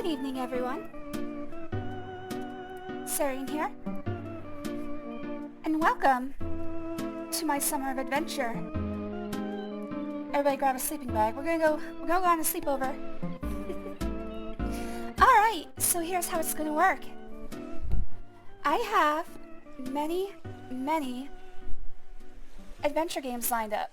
Good evening, everyone. Serene here. And welcome to my summer of adventure. Everybody grab a sleeping bag. We're gonna go on a sleepover. Alright, so here's how it's gonna work. I have many adventure games lined up.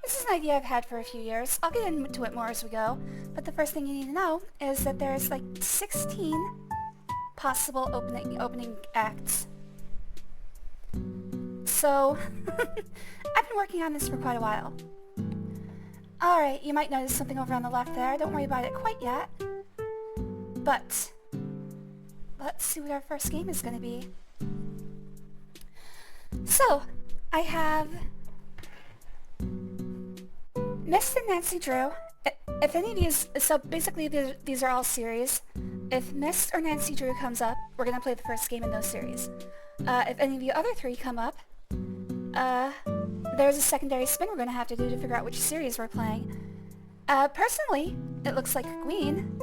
This is an idea I've had for a few years. I'll get into it more as we go, but the first thing you need to know is that there's like 16 possible opening acts. So, I've been working on this for quite a while. Alright, you might notice something over on the left there. Don't worry about it quite yet. But, let's see what our first game is going to be. So, I have Mist and Nancy Drew. If any of these, so basically these are all series. If Mist or Nancy Drew comes up, we're going to play the first game in those series. If any of the other three come up, there's a secondary spin we're going to have to do to figure out which series we're playing. Personally, it looks like Queen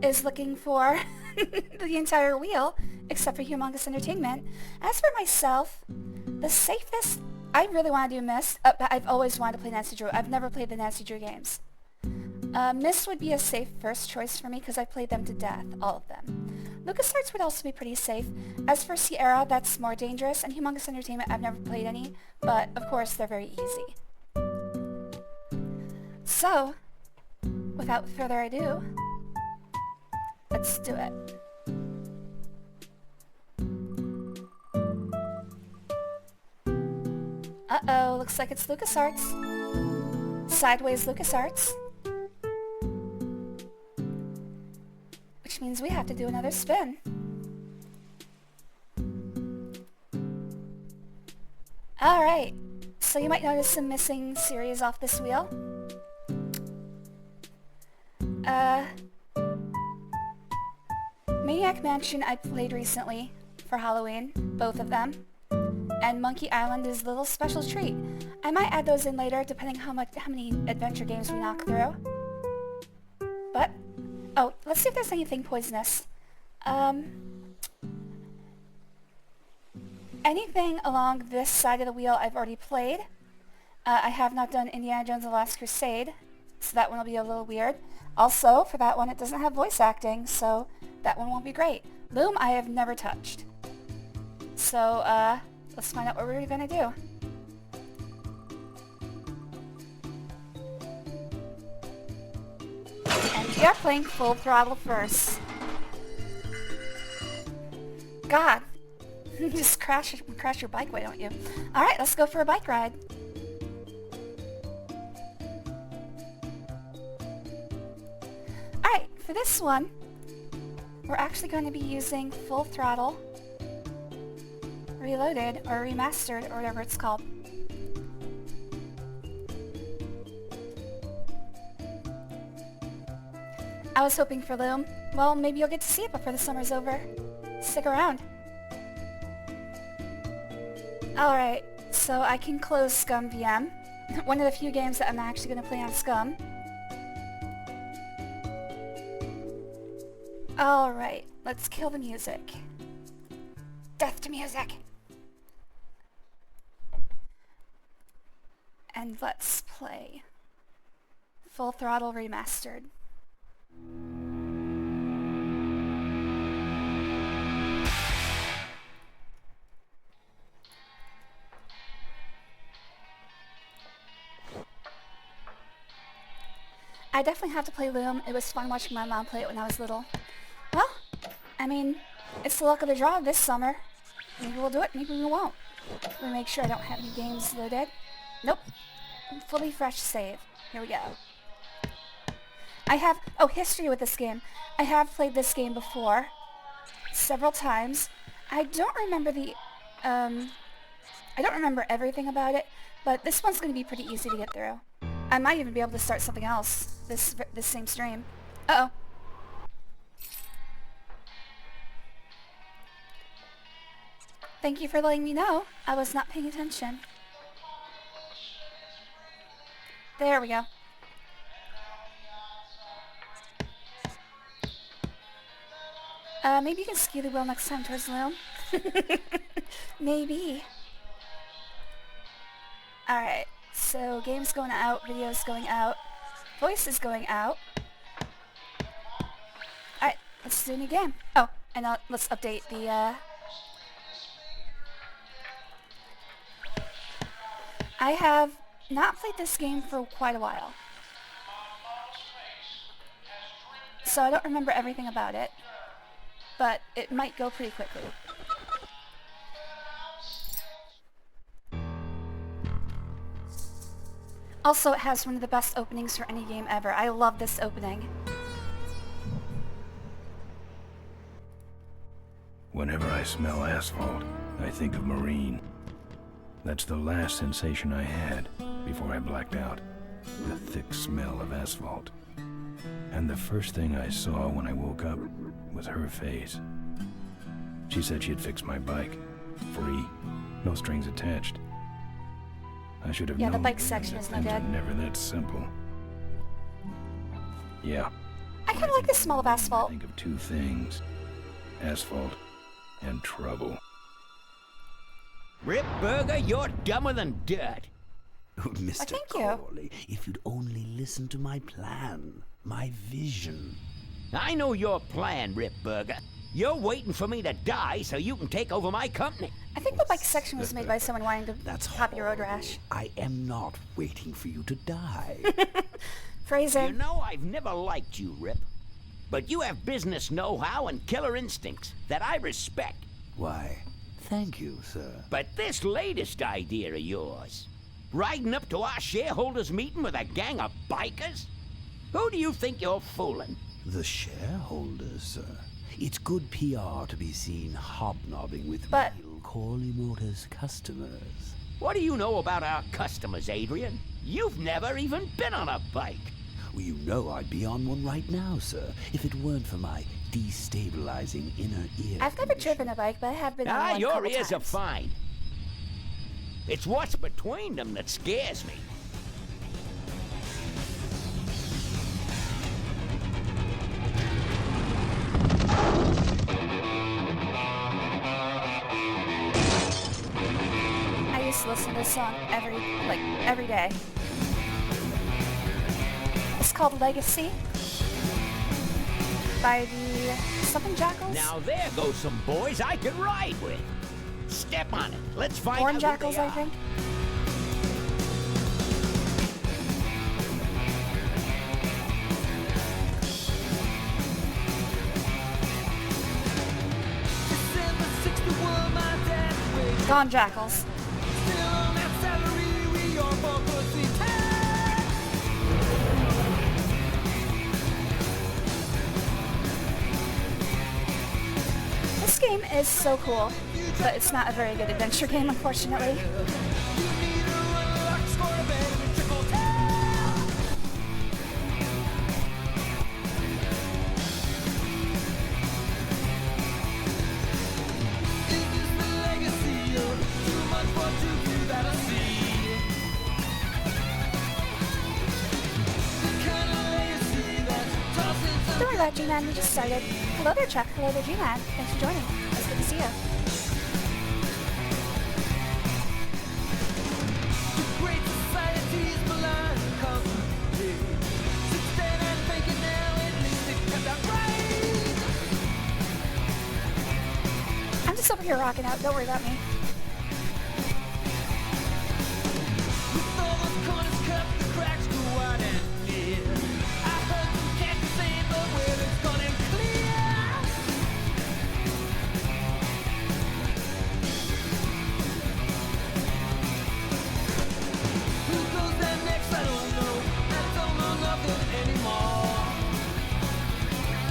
is looking for the entire wheel, except for Humongous Entertainment. As for myself, the safest, I really want to do Mist. I've always wanted to play Nancy Drew. I've never played the Nancy Drew games. Mist would be a safe first choice for me because I played them to death, all of them. LucasArts would also be pretty safe. As for Sierra, that's more dangerous, and Humongous Entertainment, I've never played any, but of course they're very easy. So, without further ado, let's do it. Uh-oh, looks like it's LucasArts. Sideways LucasArts. Which means we have to do another spin. Alright, so you might notice some missing series off this wheel. Maniac Mansion I played recently for Halloween, both of them. And Monkey Island is a little special treat. I might add those in later, depending how many adventure games we knock through. But, oh, let's see if there's anything poisonous. Anything along this side of the wheel I've already played. I have not done Indiana Jones and the Last Crusade, so that one will be a little weird. Also, for that one, it doesn't have voice acting, so that one won't be great. Loom, I have never touched. So, let's find out what we're gonna do. And we are playing Full Throttle first. God, just crash your bike, why don't you? Alright, let's go for a bike ride. Alright, for this one, we're actually going to be using Full Throttle Reloaded, or Remastered, or whatever it's called. I was hoping for Loom. Well, maybe you'll get to see it before the summer's over. Stick around. Alright, so I can close Scum VM. One of the few games that I'm actually going to play on Scum. Alright, let's kill the music. Death to music! And let's play Full Throttle Remastered. I definitely have to play Loom. It was fun watching my mom play it when I was little. Well, I mean, it's the luck of the draw this summer. Maybe we'll do it, maybe we won't. Let me make sure I don't have any games loaded. Nope. Fully fresh save. Here we go. I have, history with this game. I have played this game before. Several times. I don't remember I don't remember everything about it, but this one's going to be pretty easy to get through. I might even be able to start something else this same stream. Uh-oh. Thank you for letting me know. I was not paying attention. There we go. Maybe you can skew the wheel next time towards the loom. Maybe. Alright, so game's going out, video's going out, voice is going out. Alright, let's do a new game. Oh, and let's update the, I have not played this game for quite a while. So I don't remember everything about it, but it might go pretty quickly. Also, it has one of the best openings for any game ever. I love this opening. Whenever I smell asphalt, I think of Marine. That's the last sensation I had before I blacked out. The thick smell of asphalt. And the first thing I saw when I woke up was her face. She said she'd fix my bike. Free. No strings attached. I should have known. Yeah, the bike section is no good. Never that simple. Yeah. I kind of like the smell of asphalt. I think of two things. Asphalt and trouble. Rip Burger, you're dumber than dirt. Oh, Mr. thank you. Corley, if you'd only listen to my plan, my vision. I know your plan, Rip Burger. You're waiting for me to die so you can take over my company. I think the bike section was made by someone wanting to copy road rash. I am not waiting for you to die. Phrasing. You know I've never liked you, Rip. But you have business know-how and killer instincts that I respect. Why, thank you, sir. But this latest idea of yours, riding up to our shareholders' meeting with a gang of bikers? Who do you think you're fooling? The shareholders, sir. It's good PR to be seen hobnobbing with But- real Corley Motors customers. What do you know about our customers, Adrian? You've never even been on a bike. Well, you know I'd be on one right now, sir, if it weren't for my destabilizing inner ear. I've never driven a bike, but I have been on one a Your couple ears are times. fine. It's what's between them that scares me. I used to listen to this song every day. It's called Legacy by the something Jackals? Now there goes some boys I could ride with. Step on it. Let's find Born out Jackals, who they I are. think. Gone Jackals. This game is so cool, but it's not a very good adventure game, unfortunately. Don't worry about it, G-Man, we just started. Hello there, Chuck. Hello there, G-Man. Thanks for joining. It's good to see you. I'm just over here rocking out. Don't worry about me.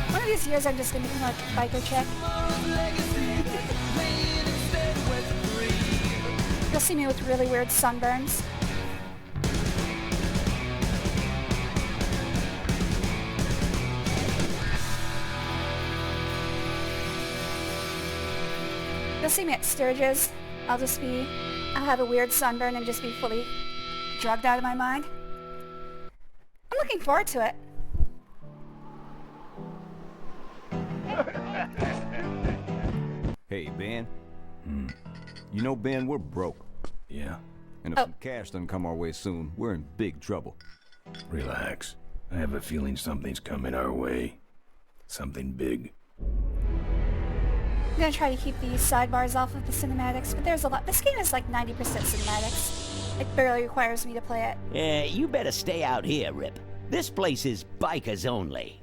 One of these years, I'm just gonna become a biker chick. You'll see me with really weird sunburns. You'll see me at Sturgis. I'll have a weird sunburn and just be fully drugged out of my mind. I'm looking forward to it. Hey, Ben. You know, Ben, we're broke. Yeah? And if some cash doesn't come our way soon, we're in big trouble. Relax. I have a feeling something's coming our way. Something big. I'm gonna try to keep these sidebars off of the cinematics, but there's a lot. This game is like 90% cinematics. It barely requires me to play it. You better stay out here, Rip. This place is bikers only.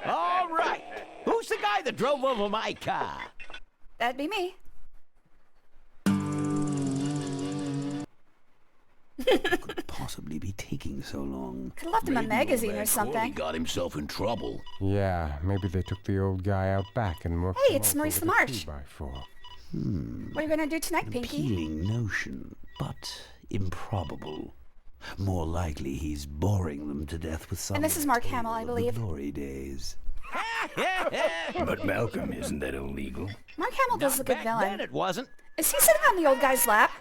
All right. Who's the guy that drove over my car? That'd be me. Could possibly be taking so long? Could've left him a magazine or something. Got himself in trouble. Yeah, maybe they took the old guy out back and worked Hey, him it's over Maurice with a LaMarche. 2x4. What are you gonna do tonight, Pinky? Appealing notion, but improbable. More likely he's boring them to death with some And this is Mark tale Hamill, I of the believe. glory days. But Malcolm, isn't that illegal? Mark Hamill does a good Back then villain. it wasn't. Is he sitting on the old guy's lap?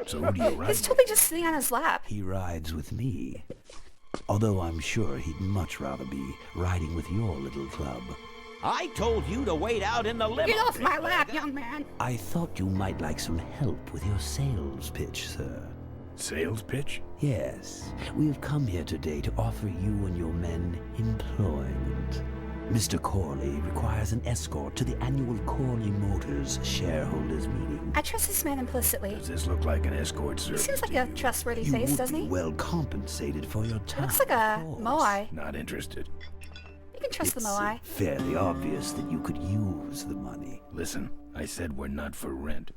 So who do you He's ride? totally just sitting on his lap. He rides with me. Although I'm sure he'd much rather be riding with your little club. I told you to wait out in the limo. Get off my lap, young man. I thought you might like some help with your sales pitch, sir. Sales pitch? Yes, we have come here today to offer you and your men employment. Mr. Corley requires an escort to the annual Corley Motors shareholders meeting. I trust this man implicitly. Does this look like an escort He service? seems like to a you? trustworthy You face, would doesn't be he? well compensated for your time. Looks like a of course. moai. Not interested. You can trust It's the moai. fairly obvious that you could use the money. Listen, I said we're not for rent.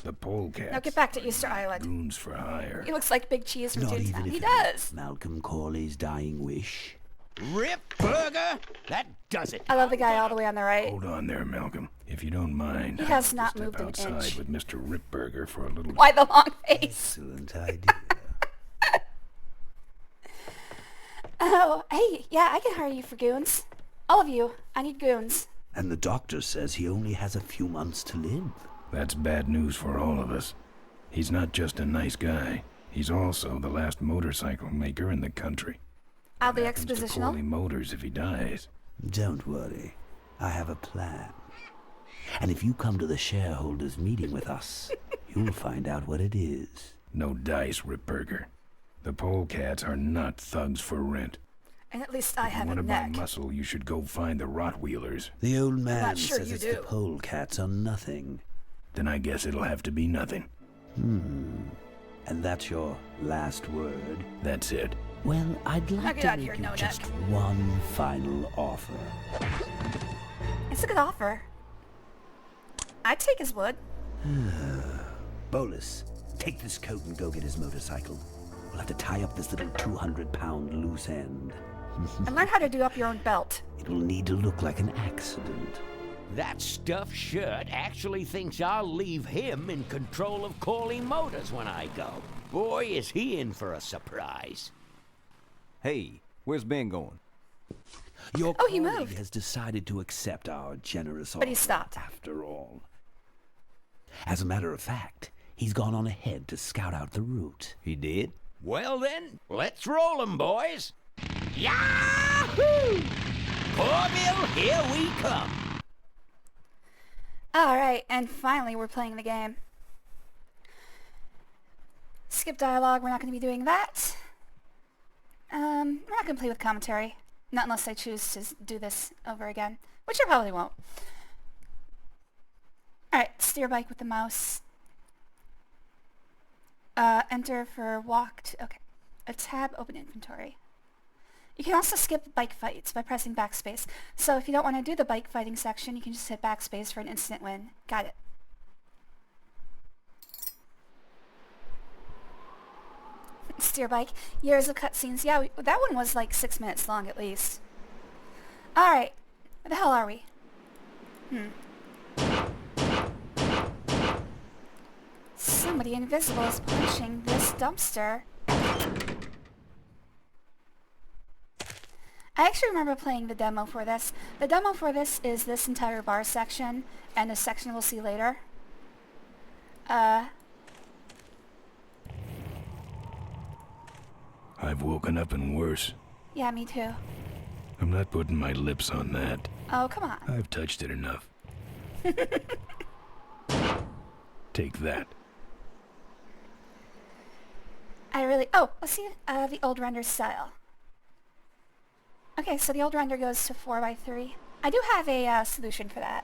The polecats. Now get back to Easter Island. Goons for hire. He looks like Big Cheese from Not even Toontown. if He it does. was Malcolm Corley's dying wish. Rip Burger? That does it. I love the guy all the way on the right. Hold on there, Malcolm. If you don't mind, He has I'd not step moved an outside inch. with Mr. Ripburger for a little. Why the long face? Excellent idea. Oh, hey, yeah, I can hire you for goons. All of you. I need goons. And the doctor says he only has a few months to live. That's bad news for all of us. He's not just a nice guy. He's also the last motorcycle maker in the country. Oddly Happens to Corley expositional. Motors if he dies. Don't worry. I have a plan. And if you come to the shareholders meeting with us, you'll find out what it is. No dice, Ripburger. The polecats are not thugs for rent. And at least I have Want a to buy neck. muscle, you should go find the Rottweilers. The old man not sure says you it's do. the polecats are nothing. Then I guess it'll have to be nothing. And that's your last word? That's it. Well, I'd Now like get to out of make here, you no just neck. one final offer. It's a good offer. I'd take his wood. Bolus, take this coat and go get his motorcycle. We'll have to tie up this little 200-pound loose end. And learn how to do up your own belt. It will need to look like an accident. That stuffed shirt actually thinks I'll leave him in control of Corley Motors when I go. Boy, is he in for a surprise. Hey, where's Ben going? Your Oh, he colleague moved. has decided to accept our generous offer. But he stopped. After all. As a matter of fact, he's gone on ahead to scout out the route. He did? Well then, let's roll 'em, boys. Yahoo! Corville, here we come. Alright, and finally we're playing the game. Skip dialogue, we're not going to be doing that. We're not going to play with commentary. Not unless I choose to do this over again. Which I probably won't. Alright, steer bike with the mouse. Enter for walk to, okay. A tab, open inventory. You can also skip bike fights by pressing backspace. So if you don't want to do the bike fighting section, you can just hit backspace for an instant win. Got it. Steer bike. Years of cutscenes. Yeah, that one was like 6 minutes long at least. Alright. Where the hell are we? Somebody invisible is pushing this dumpster. I actually remember playing the demo for this. The demo for this is this entire bar section, and a section we'll see later. I've woken up and worse. Yeah, me too. I'm not putting my lips on that. Oh, come on. I've touched it enough. Take that. Oh, let's see the old render style. Okay, so the old render goes to 4x3. I do have a solution for that.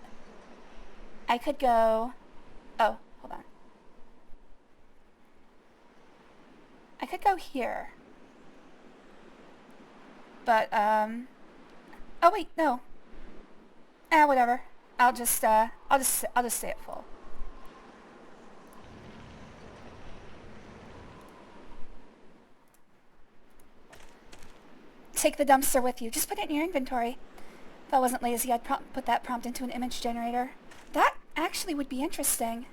I could go... Oh, hold on. I could go here. But, oh wait, no. Whatever. I'll just stay at full. Take the dumpster with you. Just put it in your inventory. If I wasn't lazy, I'd put that prompt into an image generator. That actually would be interesting.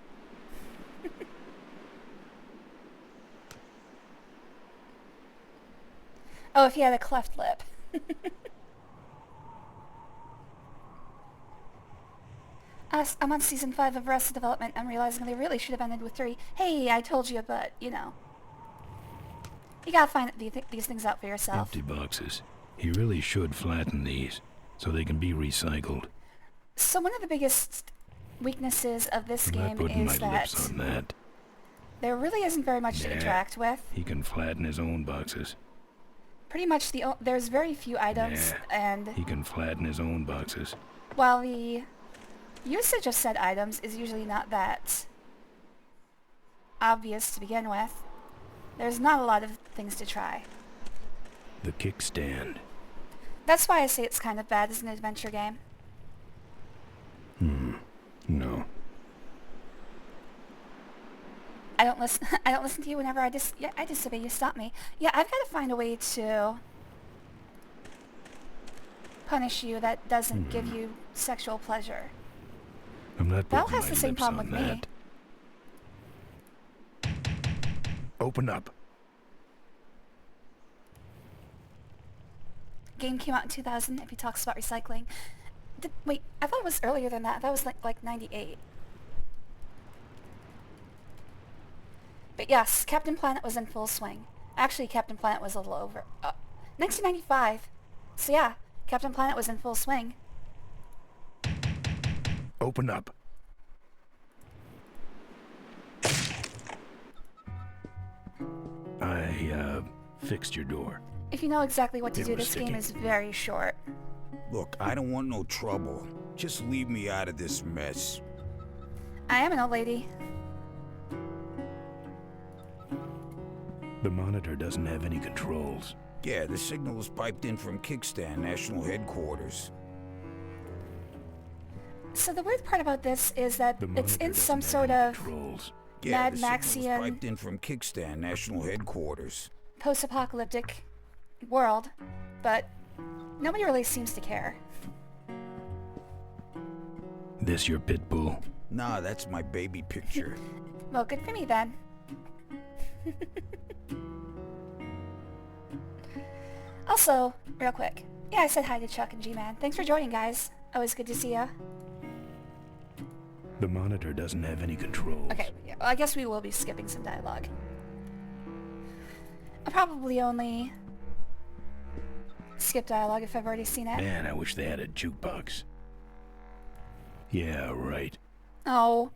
Oh, if he had a cleft lip. I'm on season 5 of Arrested Development. I'm realizing they really should have ended with 3. Hey, I told you, but, you know. You gotta find these things out for yourself. Empty boxes. He really should flatten these, so they can be recycled. So one of the biggest weaknesses of this I'm not game putting is my that lips on that. there really isn't very much to interact with. He can flatten his own boxes. Pretty much there's very few items, and He can flatten his own boxes. while the usage of said items is usually not that obvious to begin with, there's not a lot of things to try. The kickstand. That's why I say it's kind of bad as an adventure game. No. I don't listen. I don't listen to you whenever I disobey. You stop me. Yeah, I've got to find a way to punish you that doesn't give you sexual pleasure. I'm not Val putting has my the same lips problem on with me. that. Open up. Game came out in 2000. If he talks about recycling, wait, I thought it was earlier than that. That was like 98. But yes, Captain Planet was in full swing. Actually, Captain Planet was a little over. 1995. So yeah, Captain Planet was in full swing. Open up. I fixed your door. If you know exactly what to It do, was this game sticky. is very short. Look, I don't want no trouble. Just leave me out of this mess. I am an old lady. The monitor doesn't have any controls. Yeah, the signal was piped in from Kickstand National Headquarters. So the weird part about this is that The it's monitor in some doesn't sort have any of controls. Yeah, Mad the signal Maxian was piped in from Kickstand National Headquarters. post-apocalyptic world, but nobody really seems to care. This your pit bull? Nah, that's my baby picture. Well, good for me then. Also, real quick, yeah, I said hi to Chuck and G-Man. Thanks for joining, guys. Always good to see ya. The monitor doesn't have any controls. Okay, yeah, well, I guess we will be skipping some dialogue. I'll probably only skip dialogue if I've already seen it. Man, I wish they had a jukebox. Yeah, right. Oh,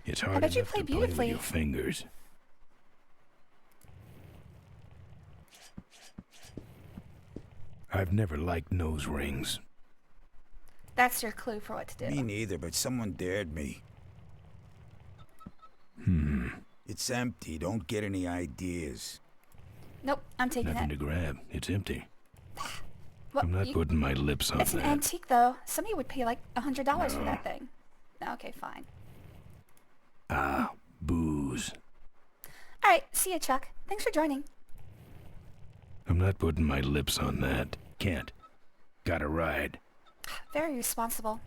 It's hard bet you enough play to play beautifully. with your fingers. I've never liked nose rings. that's your clue for what to Me do. neither, but someone dared me. It's empty. Don't get any ideas. Nope, I'm taking Nothing to it. grab. It's empty. Well, I'm not putting my lips on it's an that. antique, though. Somebody would pay like $100 for that thing. Okay, fine. Ah, booze. Alright, see ya, Chuck. Thanks for joining. I'm not putting my lips on that. Can't. Gotta ride. Very responsible.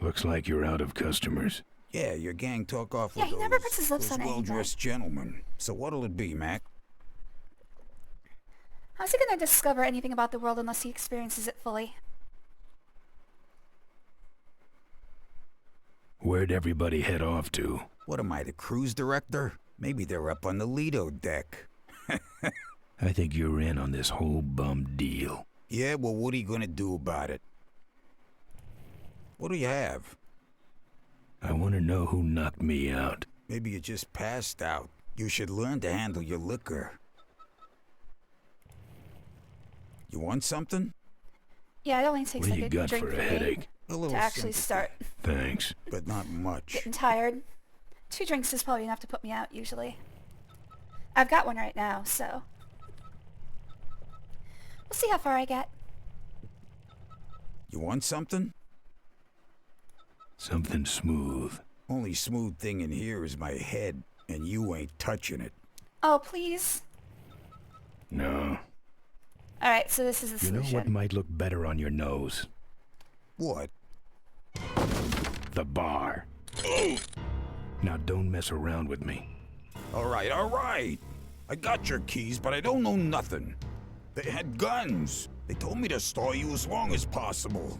Looks like you're out of customers. Yeah, your gang took off Yeah, with he never puts his lips those on anything. well-dressed gentlemen. So what'll it be, Mac? How's he gonna discover anything about the world unless he experiences it fully? Where'd everybody head off to? What am I, the cruise director? Maybe they're up on the Lido deck. I think you're in on this whole bum deal. Yeah, well, what are you gonna do about it? What do you have? I want to know who knocked me out. Maybe you just passed out. You should learn to handle your liquor. You want something? Yeah, it only takes What do like you a got drink for for a me headache? A little to actually sympathy, start Thanks. but not much. getting tired. 2 drinks is probably enough to put me out usually. I've got one right now, so we'll see how far I get. You want something? Something smooth. Only smooth thing in here is my head, and you ain't touching it. Oh, please. No. Alright, so this is the You know solution. what might look better on your nose? What? The bar. Now don't mess around with me. All right, all right. I got your keys, but I don't know nothing. They had guns. They told me to stall you as long as possible.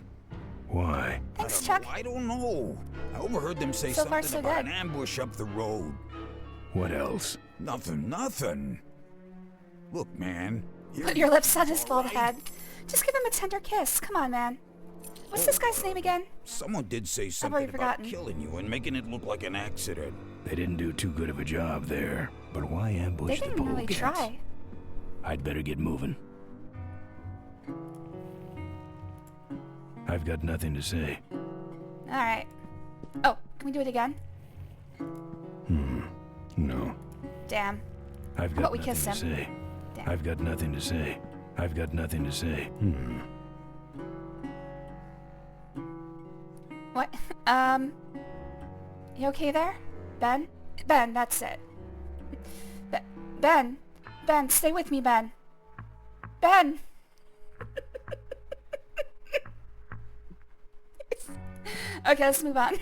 Why? Thanks, Chuck. I don't know. I overheard them say So far, something so about good. an ambush up the road. What else? Nothing. Look, man. Put your lips on his bald head. Just give him a tender kiss. Come on, man. What's this guy's name again? Someone did say already something about forgotten. killing you and making it look like an accident. They didn't do too good of a job there. But why They ambush the didn't really polecats? try. I'd better get moving. I've got nothing to say. Alright. Oh, can we do it again? No. Damn. I've How got about we nothing kiss to him? say. Damn. I've got nothing to say. I've got nothing to say. What? You okay there? Ben? Ben, that's it. Ben! Ben, stay with me, Ben! Ben! Okay, let's move on.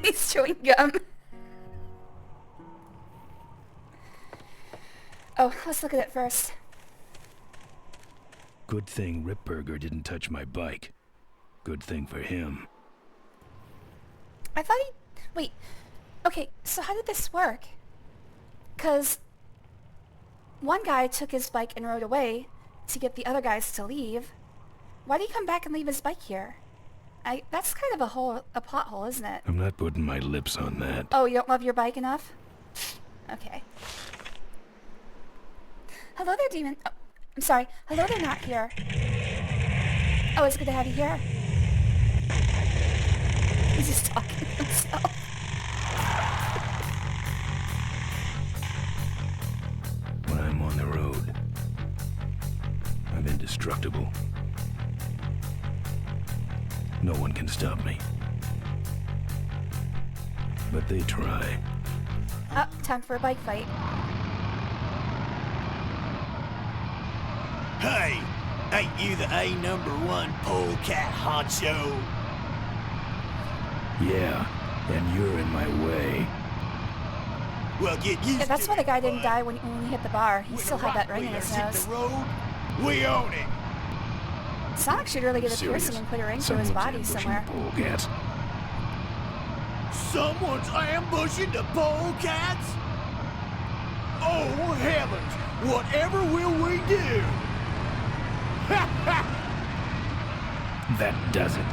He's chewing gum. Oh, let's look at it first. Good thing Ripburger didn't touch my bike. Good thing for him. I thought he... Wait. Okay, so how did this work? 'Cause one guy took his bike and rode away to get the other guys to leave. Why did he come back and leave his bike here? That's kind of a plot hole, isn't it? I'm not putting my lips on that. Oh, you don't love your bike enough? Okay. Hello there, demon. Oh, I'm sorry. Hello there, not here. Oh, it's good to have you here. He's just talking to himself. When I'm on the road, I'm indestructible. No one can stop me. But they try. Oh, time for a bike fight. Hey, ain't you the A#1 polecat honcho? Yeah, and you're in my way. Well, get used Yeah, that's to why the it, guy didn't bud. die when he hit the bar. He When still the had that ring in right his wheelers nose. hit the road, we own it. Sonic should really get a Serious. piercing and put a ring through his Someone's body ambushing somewhere. the polecats. Someone's ambushing the polecats? Oh, heavens! Whatever will we do? That does it.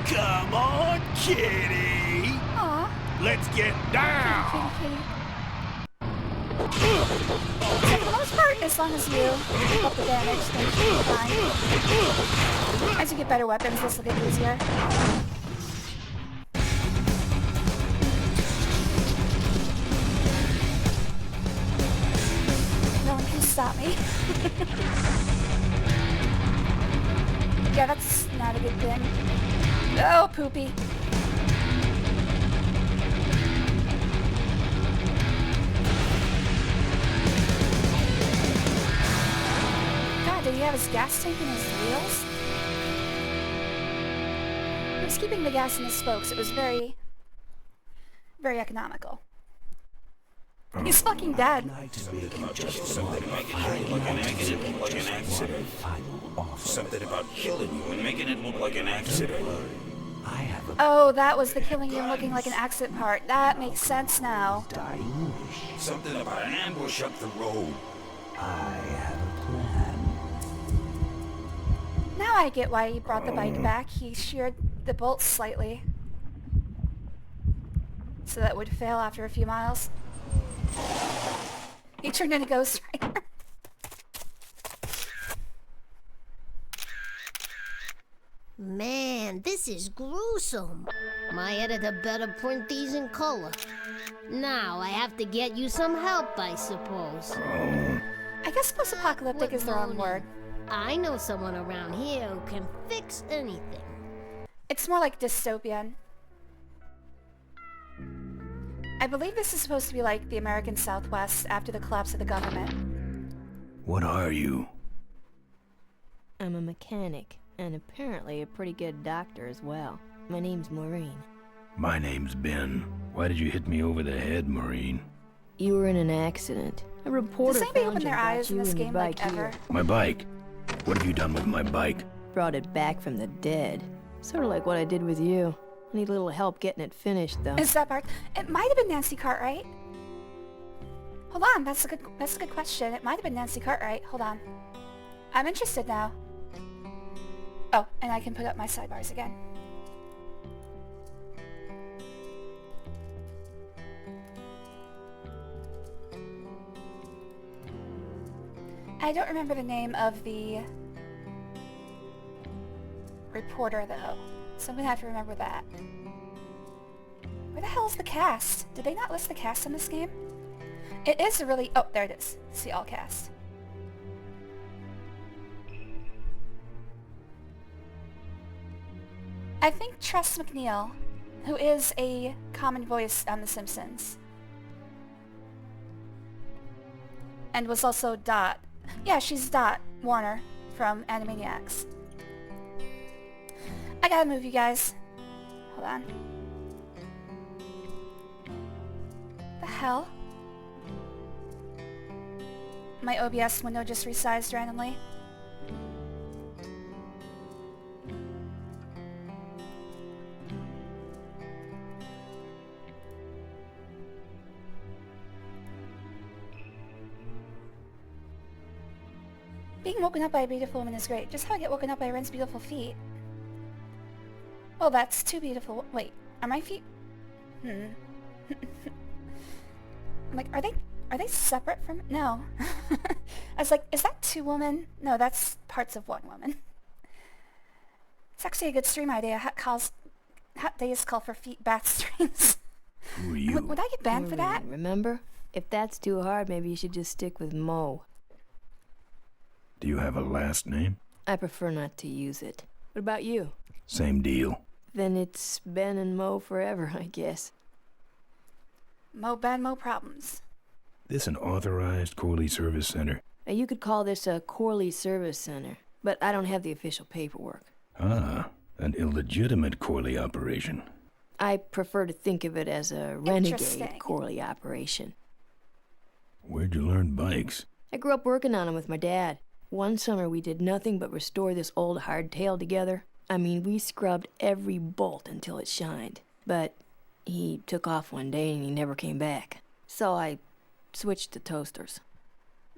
Come on, kitty! Aw, Let's get down! kitty, kitty. So for the most part, as long as you keep up the damage, then you'll be fine. As you get better weapons, this will get easier. No one can stop me. Yeah, that's not a good thing. Oh, poopy. God, did he have his gas tank in his wheels? He was keeping the gas in his spokes. It was very, very economical. He's fucking dead. Something about killing you and making it look like an accident. Oh, that was the killing him looking like an accident part. That makes sense now. Something about an ambush up the road. I have a plan. Now I get why he brought the bike back. He sheared the bolts slightly, so that it would fail after a few miles. He turned into Ghost Rider. Man, this is gruesome. My editor better print these in color. Now I have to get you some help, I suppose. I guess post-apocalyptic is the wrong word. I know someone around here who can fix anything. It's more like dystopian. I believe this is supposed to be like the American Southwest after the collapse of the government. What are you? I'm a mechanic, and apparently a pretty good doctor as well. My name's Maureen. My name's Ben. Why did you hit me over the head, Maureen? You were in an accident. A reporter Does anybody found open you their and eyes brought in you this and your game like bike ever? here. My bike? What have you done with my bike? Brought it back from the dead. Sort of like what I did with you. I need a little help getting it finished, though. Is that part? It might have been Nancy Cartwright. Hold on, that's a good question. It might have been Nancy Cartwright. Hold on. I'm interested now. Oh, and I can put up my sidebars again. I don't remember the name of the reporter, though, so I'm gonna have to remember that. Where the hell is the cast? Did they not list the cast in this game? It is a really... Oh, there it is. See all cast. I think Tress MacNeille, who is a common voice on The Simpsons, and was also Dot. Yeah, she's Dot Warner from Animaniacs. I gotta move, you guys. Hold on. The hell? My OBS window just resized randomly. Being woken up by a beautiful woman is great. Just how I get woken up by Ren's beautiful feet. Well, that's two beautiful... Wait, are my feet... I'm like, are they separate from... No. I was like, is that two women? No, that's parts of one woman. It's actually a good stream idea. Hot days call for feet bath streams. Who are you? Would I get banned for that? Remember? If that's too hard, maybe you should just stick with Mo. Do you have a last name? I prefer not to use it. What about you? Same deal. Then it's Ben and Mo forever, I guess. Mo Ben, Mo problems. This an authorized Corley Service Center? You could call this a Corley Service Center, but I don't have the official paperwork. Ah, an illegitimate Corley operation. I prefer to think of it as a renegade Corley operation. Where'd you learn bikes? I grew up working on them with my dad. One summer we did nothing but restore this old hardtail together. I mean, we scrubbed every bolt until it shined. But he took off one day and he never came back. So I switched to toasters.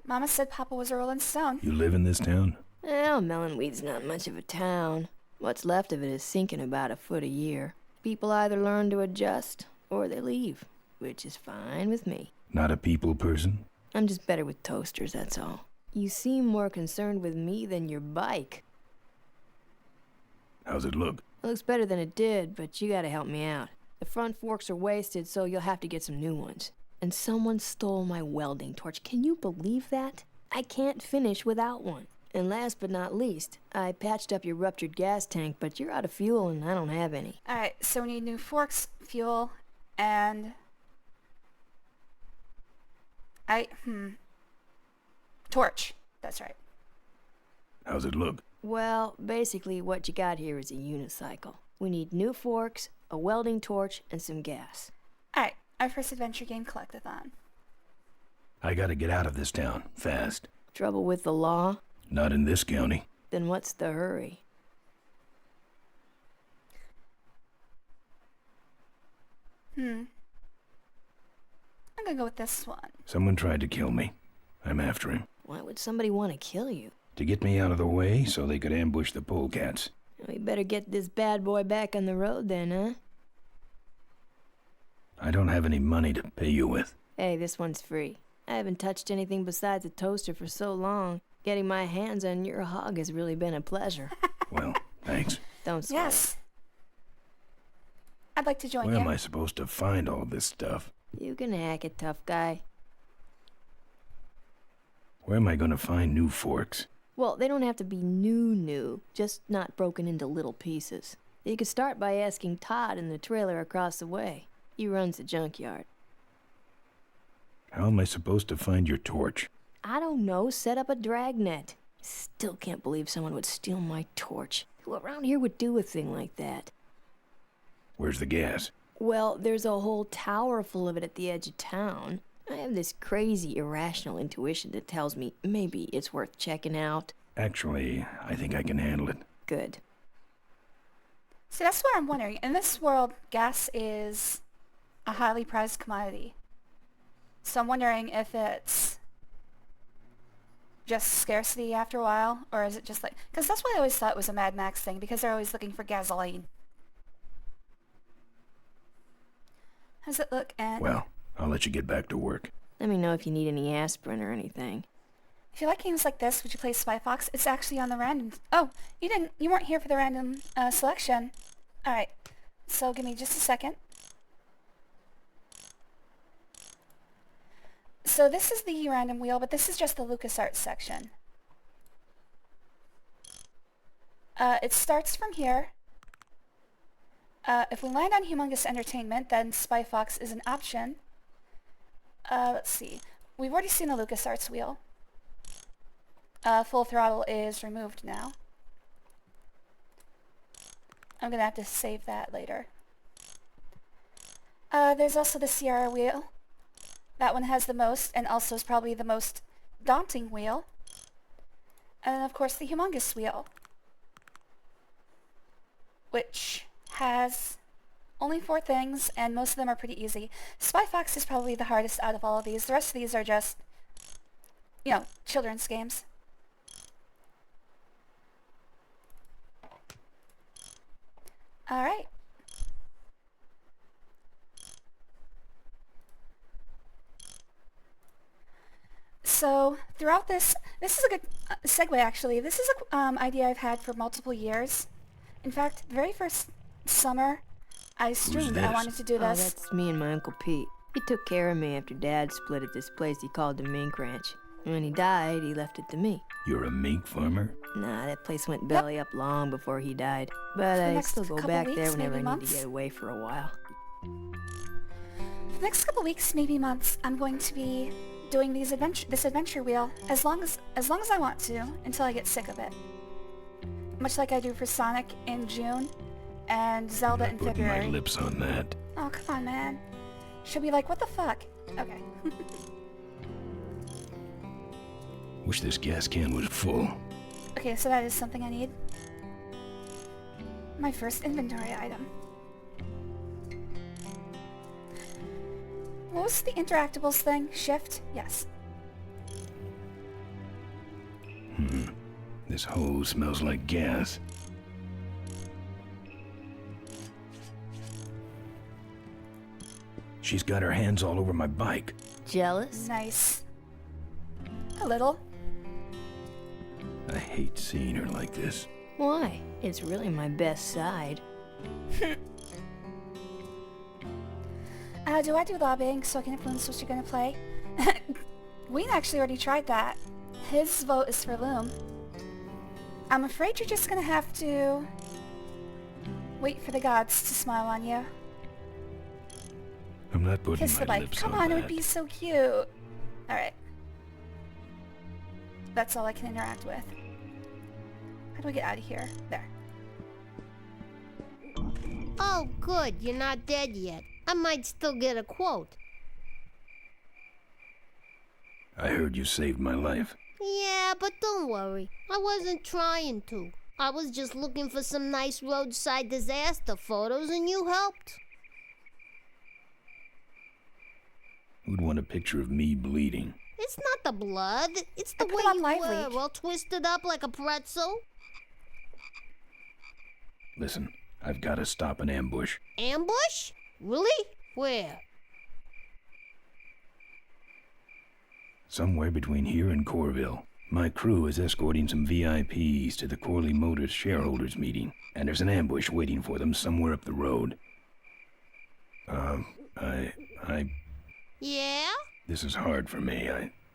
Mama said Papa was a Rolling Stone. You live in this town? Well, Melonweed's not much of a town. What's left of it is sinking about a foot a year. People either learn to adjust or they leave, which is fine with me. Not a people person? I'm just better with toasters, that's all. You seem more concerned with me than your bike. How's it look? It looks better than it did, but you gotta help me out. The front forks are wasted, so you'll have to get some new ones. And someone stole my welding torch. Can you believe that? I can't finish without one. And last but not least, I patched up your ruptured gas tank, but you're out of fuel and I don't have any. Alright, so we need new forks, fuel, and... Torch. That's right. How's it look? Well, basically what you got here is a unicycle. We need new forks, a welding torch, and some gas. Alright, our first adventure game collectathon. I gotta get out of this town, fast. Trouble with the law? Not in this county. Then what's the hurry? I'm gonna go with this one. Someone tried to kill me. I'm after him. Why would somebody want to kill you? To get me out of the way so they could ambush the polecats. We better get this bad boy back on the road then, huh? I don't have any money to pay you with. Hey, this one's free. I haven't touched anything besides a toaster for so long. Getting my hands on your hog has really been a pleasure. Well, thanks. Don't sweat. Yes. I'd like to join Where you. am I supposed to find all this stuff? You can hack it, tough guy. Where am I going to find new forks? Well, they don't have to be new, just not broken into little pieces. You could start by asking Todd in the trailer across the way. He runs the junkyard. How am I supposed to find your torch? I don't know, set up a dragnet. Still can't believe someone would steal my torch. Who around here would do a thing like that? Where's the gas? Well, there's a whole tower full of it at the edge of town. I have this crazy, irrational intuition that tells me maybe it's worth checking out. Actually, I think I can handle it. Good. See, that's what I'm wondering. In this world, gas is a highly prized commodity. So I'm wondering if it's just scarcity after a while, or is it just like... Because that's what I always thought was a Mad Max thing, because they're always looking for gasoline. How does it look, Anne? Well, I'll let you get back to work. Let me know if you need any aspirin or anything. If you like games like this, would you play Spy Fox? It's actually on the random... Oh, you weren't here for the random selection. Alright, so give me just a second. So this is the random wheel, but this is just the LucasArts section. It starts from here. If we land on Humongous Entertainment, then Spy Fox is an option. Let's see. We've already seen the LucasArts wheel. Full Throttle is removed now. I'm gonna have to save that later. There's also the Sierra wheel. That one has the most, and also is probably the most daunting wheel. And then, of course, the Humongous wheel, which has only 4 things, and most of them are pretty easy. Spy Fox is probably the hardest out of all of these. The rest of these are just, you know, children's games. Alright. So, throughout this is a good segue actually. This is a idea I've had for multiple years. In fact, the very first summer I streamed, I wanted to do Oh, this. that's me and my Uncle Pete. He took care of me after Dad split at this place he called the Mink Ranch. When he died, he left it to me. You're a mink farmer? Nah, that place went belly up long before he died. But I next still go couple back weeks, there whenever I maybe need months. to get away for a while. For the next couple weeks, maybe months, I'm going to be doing this adventure wheel as long as I want to, until I get sick of it. Much like I do for Sonic in June and Zelda in Putting February. my lips on that. Oh, come on, man. She'll be like, what the fuck? Okay. Wish this gas can was full. Okay, so that is something I need. My first inventory item. What was the interactables thing? Shift? Yes. This hose smells like gas. She's got her hands all over my bike. Jealous? Nice. A little. I hate seeing her like this. Why? It's really my best side. Do I do lobbying so I can influence what you're gonna play? Wayne actually already tried that. His vote is for Loom. I'm afraid you're just gonna have to wait for the gods to smile on you. I'm not putting Kiss the my bike. lips Come on on, that. it would be so cute. Alright. That's all I can interact with. How do I get out of here? There. Oh, good, you're not dead yet. I might still get a quote. I heard you saved my life. Yeah, but don't worry. I wasn't trying to. I was just looking for some nice roadside disaster photos and you helped. Who'd want a picture of me bleeding? It's not the blood. It's the I put way it on you Live were, Leak. all twisted up like a pretzel. Listen, I've got to stop an ambush. Ambush? Really? Where? Somewhere between here and Corville. My crew is escorting some VIPs to the Corley Motors shareholders meeting, and there's an ambush waiting for them somewhere up the road. Yeah? This is hard for me.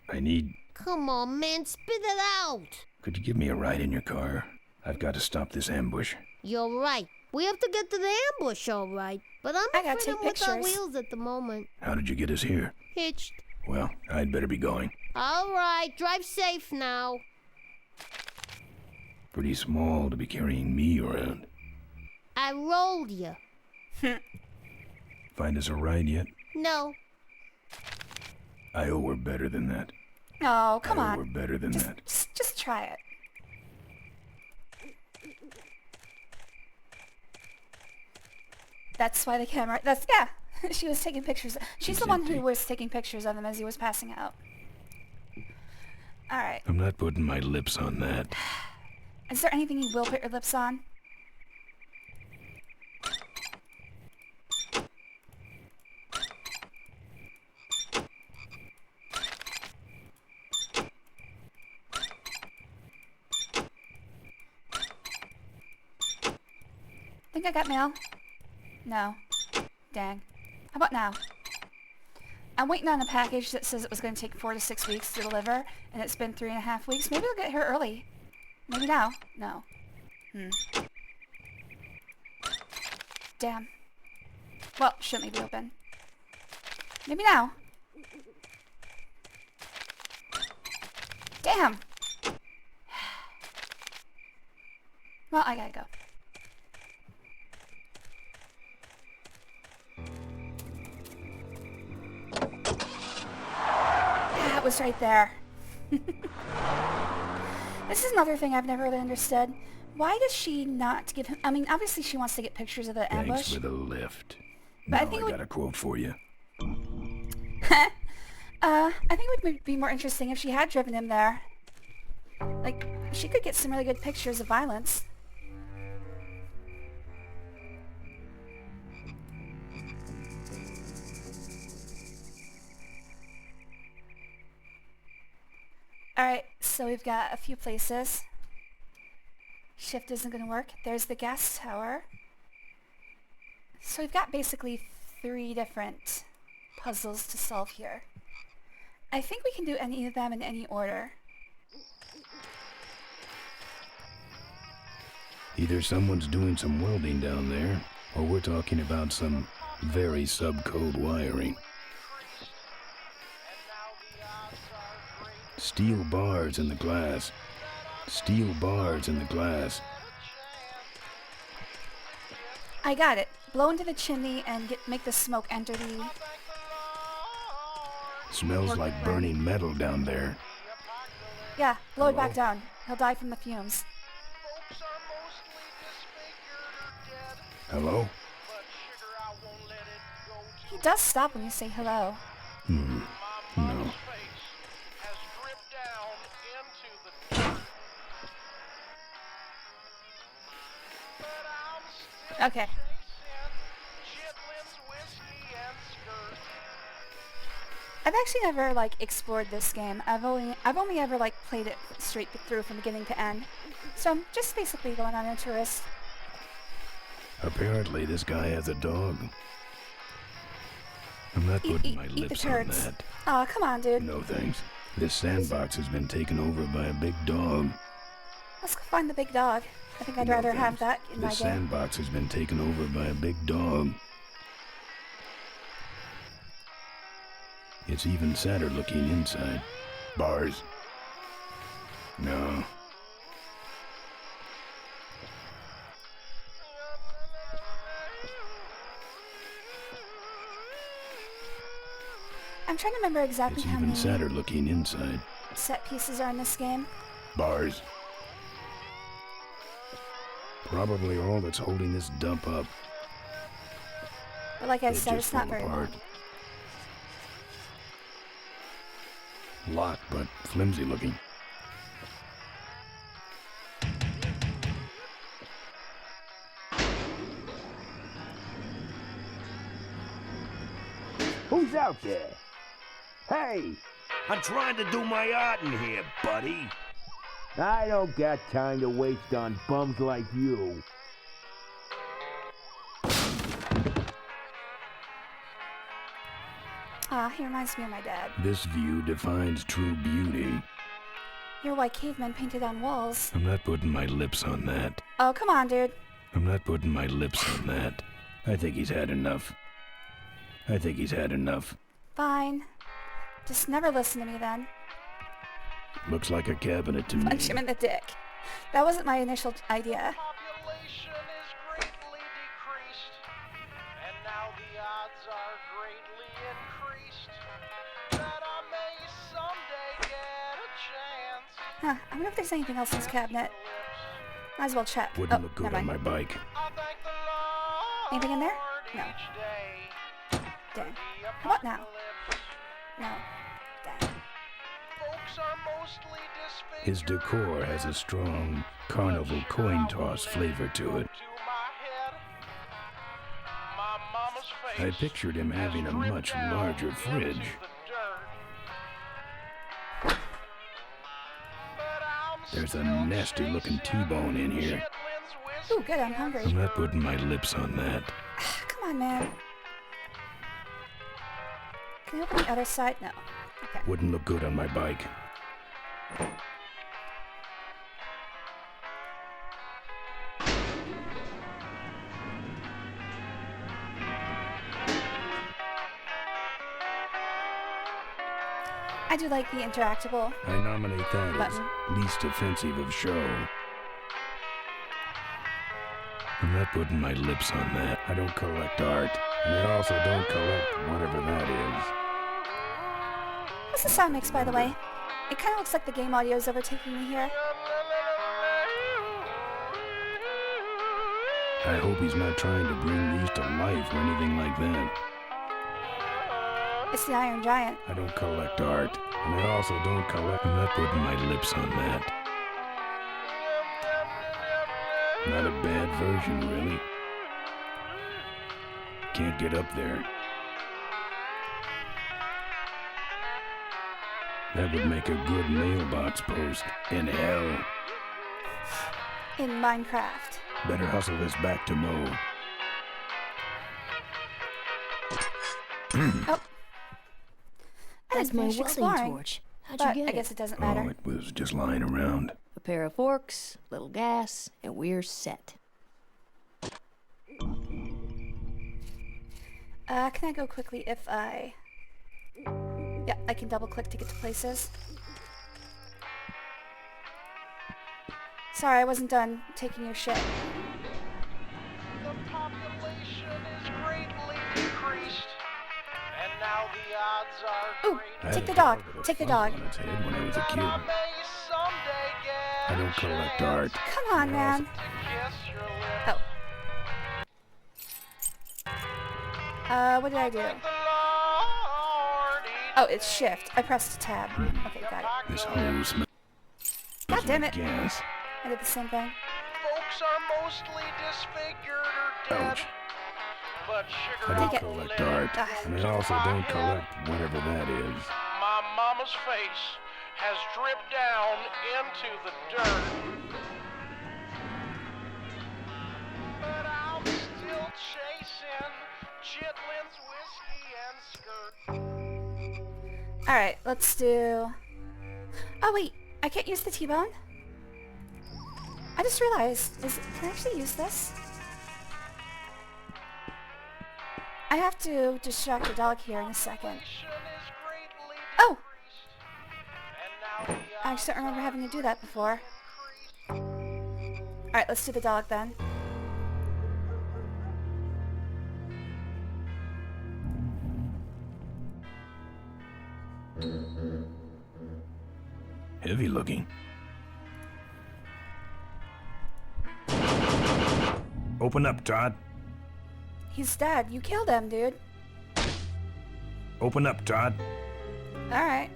I need... Come on, man, spit it out. Could you give me a ride in your car? I've got to stop this ambush. You're right. We have to get to the ambush, all right. But I'm I gotta afraid take I'm without pictures. wheels at the moment. How did you get us here? Hitched. Well, I'd better be going. All right, drive safe now. Pretty small to be carrying me around. I rolled you. Find us a ride yet? No. I owe her better than that. Oh, come I owe her on. better than that. Just try it. That's why the camera... Yeah. She was taking pictures. She's the one who was taking pictures of him as he was passing out. Alright. I'm not putting my lips on that. Is there anything you will put your lips on? Think I got mail? No. Dang. How about now? I'm waiting on a package that says it was going to take 4 to 6 weeks to deliver, and it's been 3.5 weeks. Maybe I'll get here early. Maybe now. No. Damn. Well, shouldn't leave it open. Maybe now. Damn! Well, I gotta go. It was right there. This is another thing I've never really understood. Why does she not give him... I mean, obviously she wants to get pictures of the Thanks ambush. for the lift. But I Now think it I would- got a quote for you. I think it would be more interesting if she had driven him there. Like, she could get some really good pictures of violence. Alright, so we've got a few places. Shift isn't going to work. There's the gas tower. So we've got basically 3 different puzzles to solve here. I think we can do any of them in any order. Either someone's doing some welding down there, or we're talking about some very subcode wiring. Steel bars in the glass. Steel bars in the glass. I got it. Blow into the chimney and make the smoke enter the... Smells like burning metal down there. Yeah, blow it back Hello? down. He'll die from the fumes. Hello? He does stop when you say hello. No. Okay. I've actually never explored this game. I've only ever played it straight through from beginning to end. So I'm just basically going on a tourist. Apparently this guy has a dog. I'm not putting my Eat the lips on turds. that. Aw, come on, dude. No thanks. This sandbox has been taken over by a big dog. Let's go find the big dog. I think I'd No rather have thanks. that in my This game. sandbox has been taken over by a big dog. It's even sadder looking inside. Bars. No. I'm trying to remember exactly It's how even many sadder looking inside. set pieces are in this game. Bars. Probably all that's holding this dump up. But like I They said, just it's not fall very apart. long. Locked, but flimsy looking. Who's out there? Hey! I'm trying to do my art in here, buddy. I don't got time to waste on bums like you. Ah, he reminds me of my dad. This view defines true beauty. You're white cavemen painted on walls. I'm not putting my lips on that. Oh, come on, dude. I'm not putting my lips on that. I think he's had enough. I think he's had enough. Fine. Just never listen to me then. Looks like a cabinet to me. Punch him in the dick. That wasn't my initial idea. Population is greatly decreased, and now the odds are greatly increased that I may someday get a chance. Huh, I wonder if there's anything else in this cabinet. Might as well check. Wouldn't Oh, look good never on mind. my bike. I thank the Lord Anything in there? No. each day Dang. for the What now? apocalypse. No. Dang. Folks are mostly disfigured. His decor has a strong carnival coin toss flavor to it. To my head, my mama's I face pictured him having a has dripped much down larger into fridge. the dirt. But I'm There's a still nasty looking chasing T-bone in here. chitlins, Ooh, good, I'm whiskey, hungry. I'm not putting my lips on that. Come on, man. Can you open the other side? No. Okay. Wouldn't look good on my bike. I do like the interactable. I nominate that Button. as least offensive of show. I'm not putting my lips on that. I don't collect art, and I also don't collect whatever that is. What's the sound mix, by the way? It kind of looks like the game audio is overtaking me here. I hope he's not trying to bring these to life or anything like that. It's the Iron Giant. I don't collect art, and I also don't collect... I'm not putting my lips on that. Not a bad version, really. Can't get up there. That would make a good mailbox post in hell. In Minecraft. Better hustle this back to Mo. Oh. I That's didn't my finish welding exploring, torch. How'd but you I get guess it? it doesn't Oh, matter. it was just lying around. A pair of forks, little gas, and we're set. Can I go quickly if I... Yeah, I can double click to get to places. Sorry, I wasn't done taking your shit. The population is greatly decreased, and now the odds are Ooh, greatly take the dog. With a Take the funnel dog. on its head when I was a that kid. I may someday get I don't a collect chance art. Come on, man. to kiss your lips. Oh. What did I do? Thank the Lord each Oh, it's shift. I pressed tab. Okay, got it. This hose smells God damn like it. gas. I did the same thing. Folks are mostly disfigured or dead, Ouch. but I sugar don't Take it. collect art, Ah. and I also don't collect whatever that is. My mama's face has dripped down into the dirt. But I'm still chasing chitlins, whiskey, and skirt. Alright, let's do... Oh, wait. I can't use the T-bone? I just realized, can I actually use this? I have to distract the dog here in a second. Oh! I just don't remember having to do that before. Alright, let's do the dog then. Heavy looking. Open up, Todd. He's dead. You killed him, dude. Open up, Todd. Alright.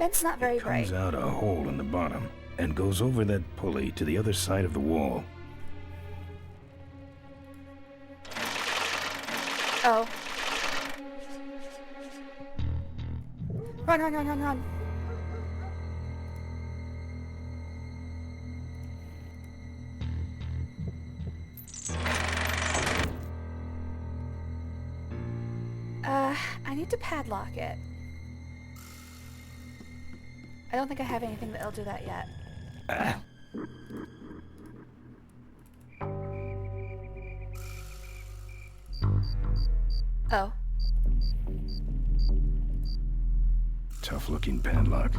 Ben's not very It bright. comes out a hole in the bottom and goes over that pulley to the other side of the wall. Oh. Run, run, run, run, run. I need to padlock it. I don't think I have anything that'll do that yet. Oh. Tough-looking padlock.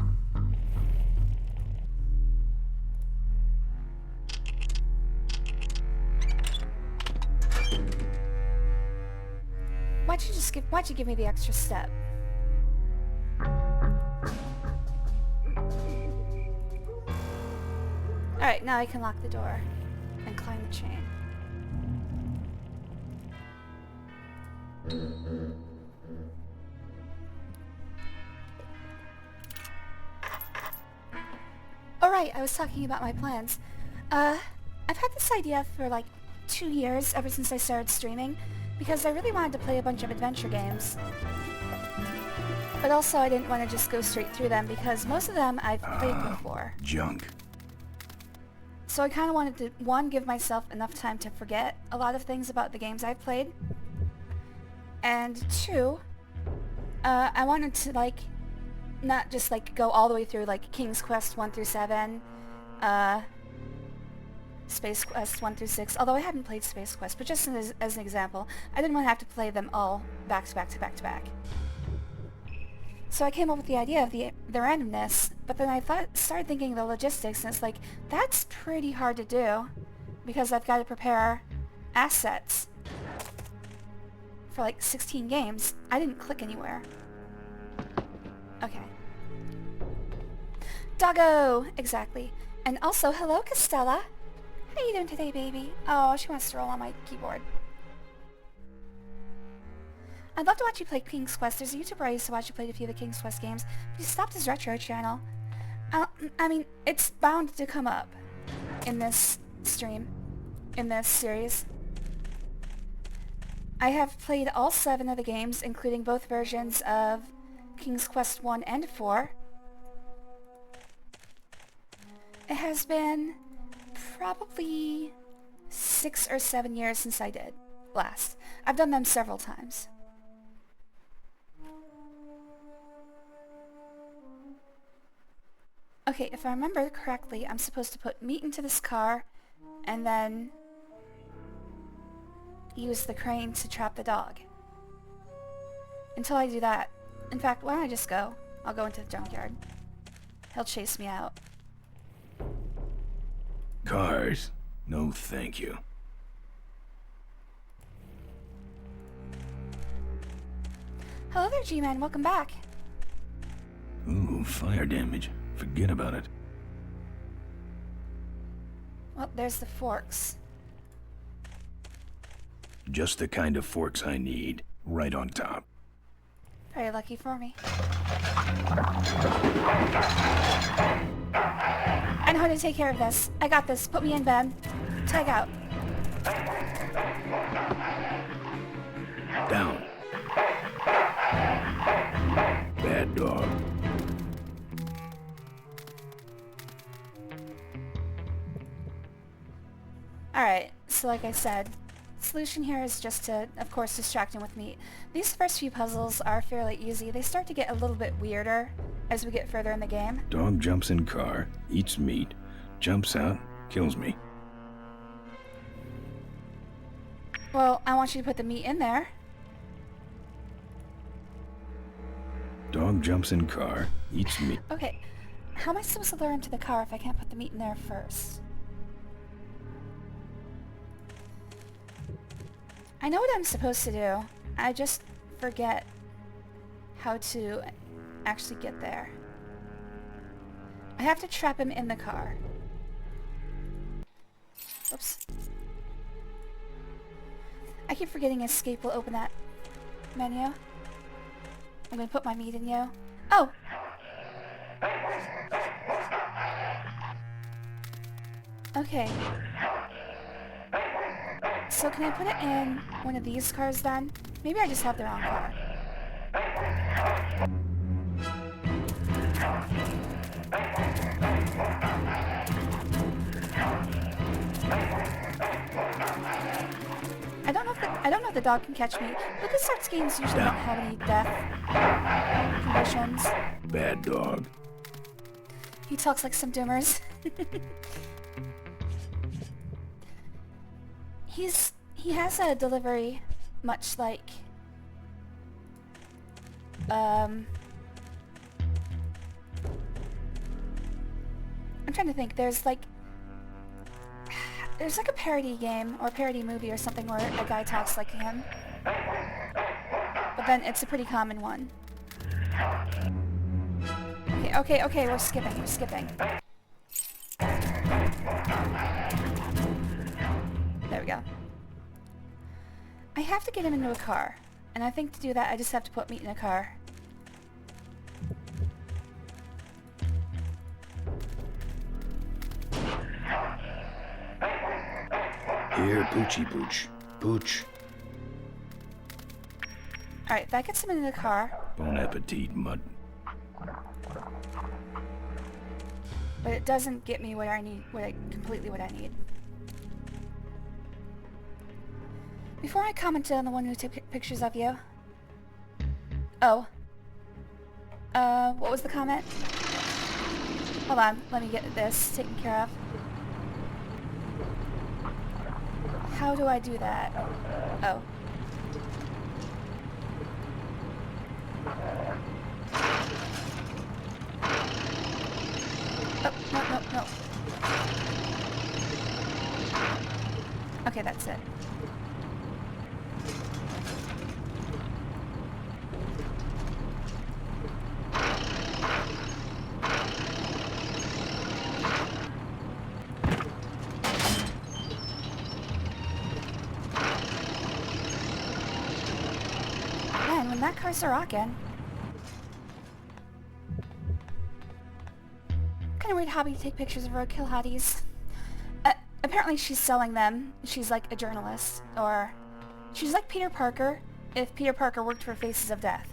Why'd you give me the extra step? Alright, now I can lock the door and climb the chain. Alright, I was talking about my plans. I've had this idea for like 2 years, ever since I started streaming, because I really wanted to play a bunch of adventure games. But also I didn't want to just go straight through them, because most of them I've played before. Junk. So I kind of wanted to, one, give myself enough time to forget a lot of things about the games I've played. And two, I wanted to, like, not just, like, go all the way through, like, King's Quest 1 through 7, Space Quest 1 through 6, although I haven't played Space Quest, but just as an example, I didn't want to have to play them all back to back to back to back. So I came up with the idea of the randomness, but then I started thinking of the logistics, and it's like, that's pretty hard to do, because I've got to prepare assets for like 16 games. I didn't click anywhere. Okay. Doggo! Exactly. And also, hello, Costella. How you doing today, baby? Oh, she wants to roll on my keyboard. I'd love to watch you play King's Quest. There's a YouTuber I used to watch who played a few of the King's Quest games, but he stopped his retro channel. I mean, it's bound to come up in this stream, in this series. I have played all 7 of the games, including both versions of King's Quest 1 and 4. It has been probably 6 or 7 years since I did last. I've done them several times. Okay, if I remember correctly, I'm supposed to put meat into this car and then use the crane to trap the dog. Until I do that, in fact, why don't I just go? I'll go into the junkyard. He'll chase me out. Cars? No, thank you. Hello there, G-Man. Welcome back. Ooh, fire damage. Forget about it. Well, there's the forks. Just the kind of forks I need. Right on top. Very lucky for me. I know how to take care of this. I got this. Put me in, Ben. Tag out. Down. Bad dog. Alright, so like I said, solution here is just to, of course, distract him with meat. These first few puzzles are fairly easy. They start to get a little bit weirder as we get further in the game. Dog jumps in car, eats meat, jumps out, kills me. Well, I want you to put the meat in there. Dog jumps in car, eats meat. Okay, how am I supposed to lure him to the car if I can't put the meat in there first? I know what I'm supposed to do. I just forget how to actually get there. I have to trap him in the car. Oops. I keep forgetting escape will open that menu. I'm gonna put my meat in you. Oh! Okay. So can I put it in one of these cars then? Maybe I just have the wrong car. I don't know if the dog can catch me. LucasArts games usually don't have any death conditions. Bad dog. He talks like some doomers. He has a delivery much like I'm trying to think. There's like a parody game or a parody movie or something where a guy talks like him. But then it's a pretty common one. Okay, we're skipping. There we go. I have to get him into a car. And I think to do that, I just have to put meat in a car. Here, Poochie Pooch. Pooch. Alright, that gets him into the car. Bon appetit, mud. But it doesn't get me what I need, completely what I need. Before I commented on the one who took pictures of you. Oh. What was the comment? Hold on, let me get this taken care of. How do I do that? Oh. Oh, no. Okay, that's it. Man, when that car's a rockin'. Kind of weird hobby to take pictures of roadkill hotties. Apparently she's selling them. She's like a journalist. Or she's like Peter Parker if Peter Parker worked for Faces of Death.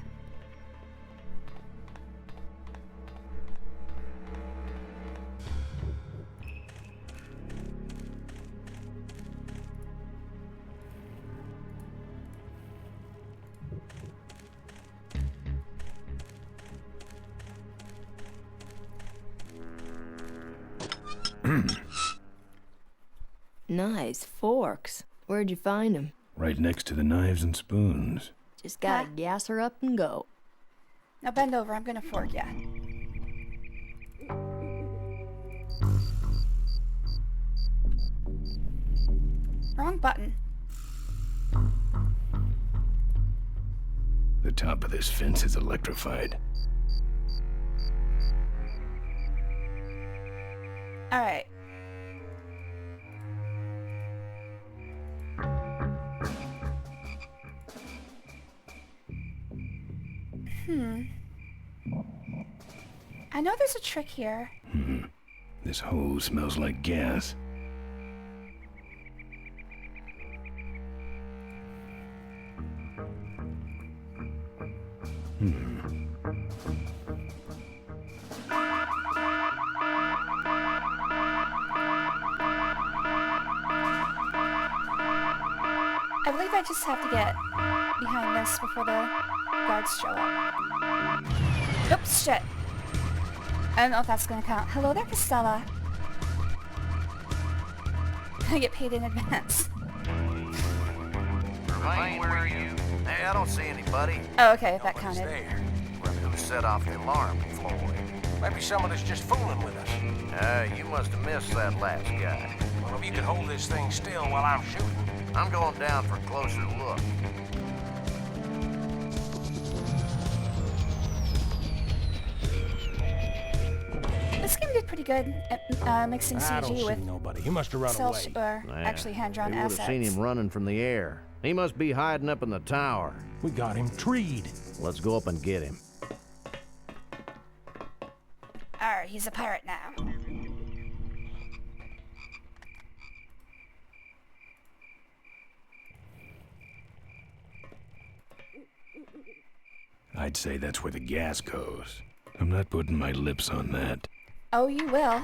Nice forks. Where'd you find them? Right next to the knives and spoons. Just gotta gas her up and go. Now bend over, I'm gonna fork ya. Wrong button. The top of this fence is electrified. Alright. I know there's a trick here. This hose smells like gas. I believe I just have to get behind this before the guards show up. Oops, shit. I don't know if that's gonna count. Hello there, Costella. I get paid in advance. Remain where you... Hey, I don't see anybody. Oh, okay, that counted. There. Who set off the alarm, Floyd? Maybe someone is just fooling with us. You must have missed that last guy. Well, if you could hold this thing still while I'm shooting. I'm going down for a closer look. This game did pretty good at mixing I don't CG see with nobody. He must have run away. or actually hand-drawn We would assets. have seen him running from the air. He must be hiding up in the tower. We got him treed. Let's go up and get him. Alright, he's a pirate now. I'd say that's where the gas goes. I'm not putting my lips on that. Oh, you will.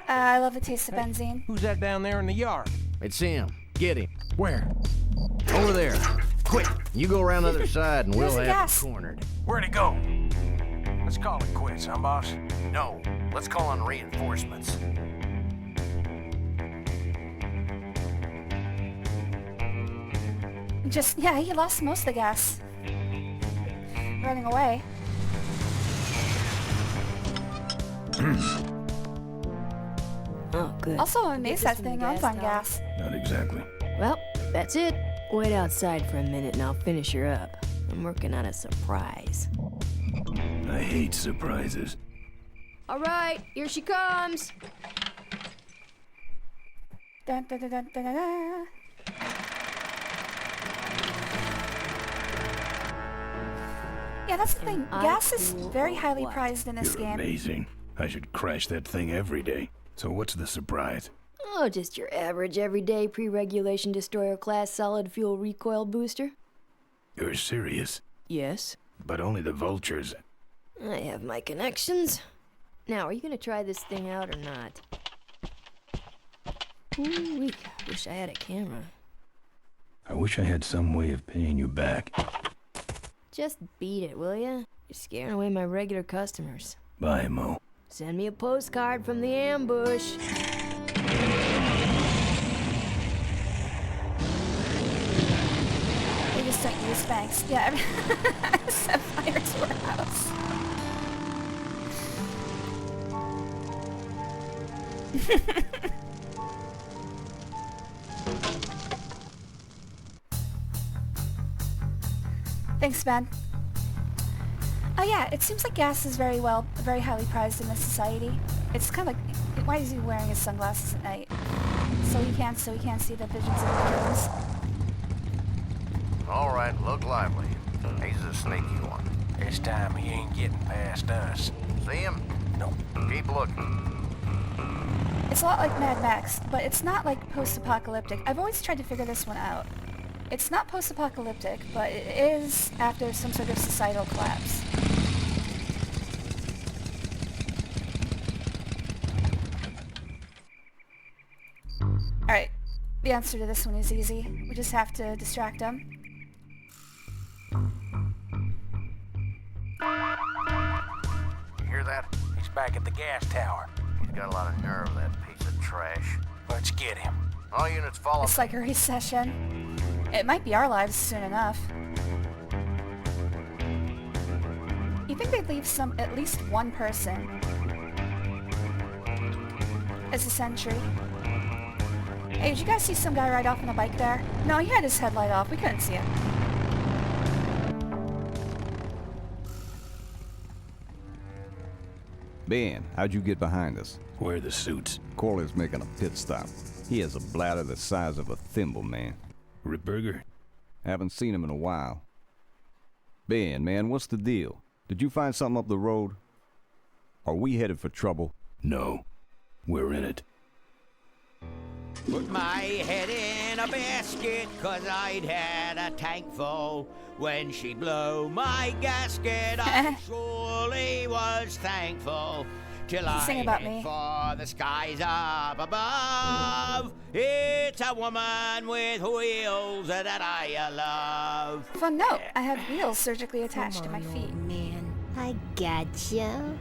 I love the taste of benzene. Who's that down there in the yard? It's him. Get him. Where? Over there. Quick. You go around the other side and we'll There's the have gas. him cornered. Where'd he go? Let's call it quits, huh, boss? No. Let's call on reinforcements. Yeah, he lost most of the gas. Running away. Oh, good. Also, I'm amazed that This from thing the runs gas on tower? gas. Not exactly. Well, that's it. Wait outside for a minute and I'll finish her up. I'm working on a surprise. I hate surprises. All right, here she comes. Dun, dun, dun, dun, dun, dun, dun. Yeah, that's the thing. Gas is very highly prized in this You're game. amazing. I should crash that thing every day. So what's the surprise? Oh, just your average everyday pre-regulation destroyer class solid fuel recoil booster. You're serious? Yes. But only the vultures. I have my connections. Now, are you gonna try this thing out or not? Ooh, wish I had a camera. I wish I had some way of paying you back. Just beat it, will ya? You're scaring away my regular customers. Bye, Mo. Send me a postcard from the ambush. They just don't use banks. Yeah, I set fire to our house. Thanks, Ben. Oh yeah, it seems like gas is very highly prized in this society. It's kind of like, why is he wearing his sunglasses at night? So he can't see the visions of the rooms. All right, look lively. He's a sneaky one. This time he ain't getting past us. See him? No. Keep looking. It's a lot like Mad Max, but it's not like post-apocalyptic. I've always tried to figure this one out. It's not post-apocalyptic, but it is after some sort of societal collapse. Alright, the answer to this one is easy. We just have to distract him. You hear that? He's back at the gas tower. He's got a lot of nerve, that piece of trash. Let's get him. All units follow. It's like a recession. It might be our lives soon enough. You think they'd leave at least one person as a sentry? Hey, did you guys see some guy ride off on a bike there? No, he had his headlight off. We couldn't see him. Ben, how'd you get behind us? Where are the suits? Corley's making a pit stop. He has a bladder the size of a thimble, man. Ripburger? Haven't seen him in a while. Ben, man, what's the deal? Did you find something up the road? Are we headed for trouble? No. We're in it. Put my head in a basket, 'cause I'd had a tank full. When she'd blow my gasket, I surely was thankful. Till I Sing about head me. for the skies up above. It's a woman with wheels that I love. Fun note, I have wheels surgically attached to my feet. Man, I gotcha.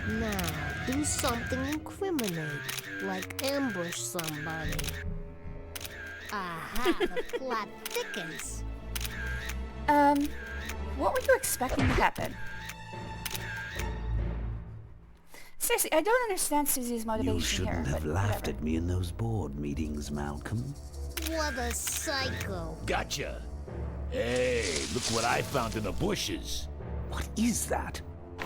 Now, do something incriminating, like ambush somebody. Aha, the plot thickens. What were you expecting to happen? Seriously, I don't understand Susie's You motivation here. shouldn't have but laughed whatever. at me in those board meetings, Malcolm. What a psycho. Gotcha. Hey, look what I found in the bushes. What is that?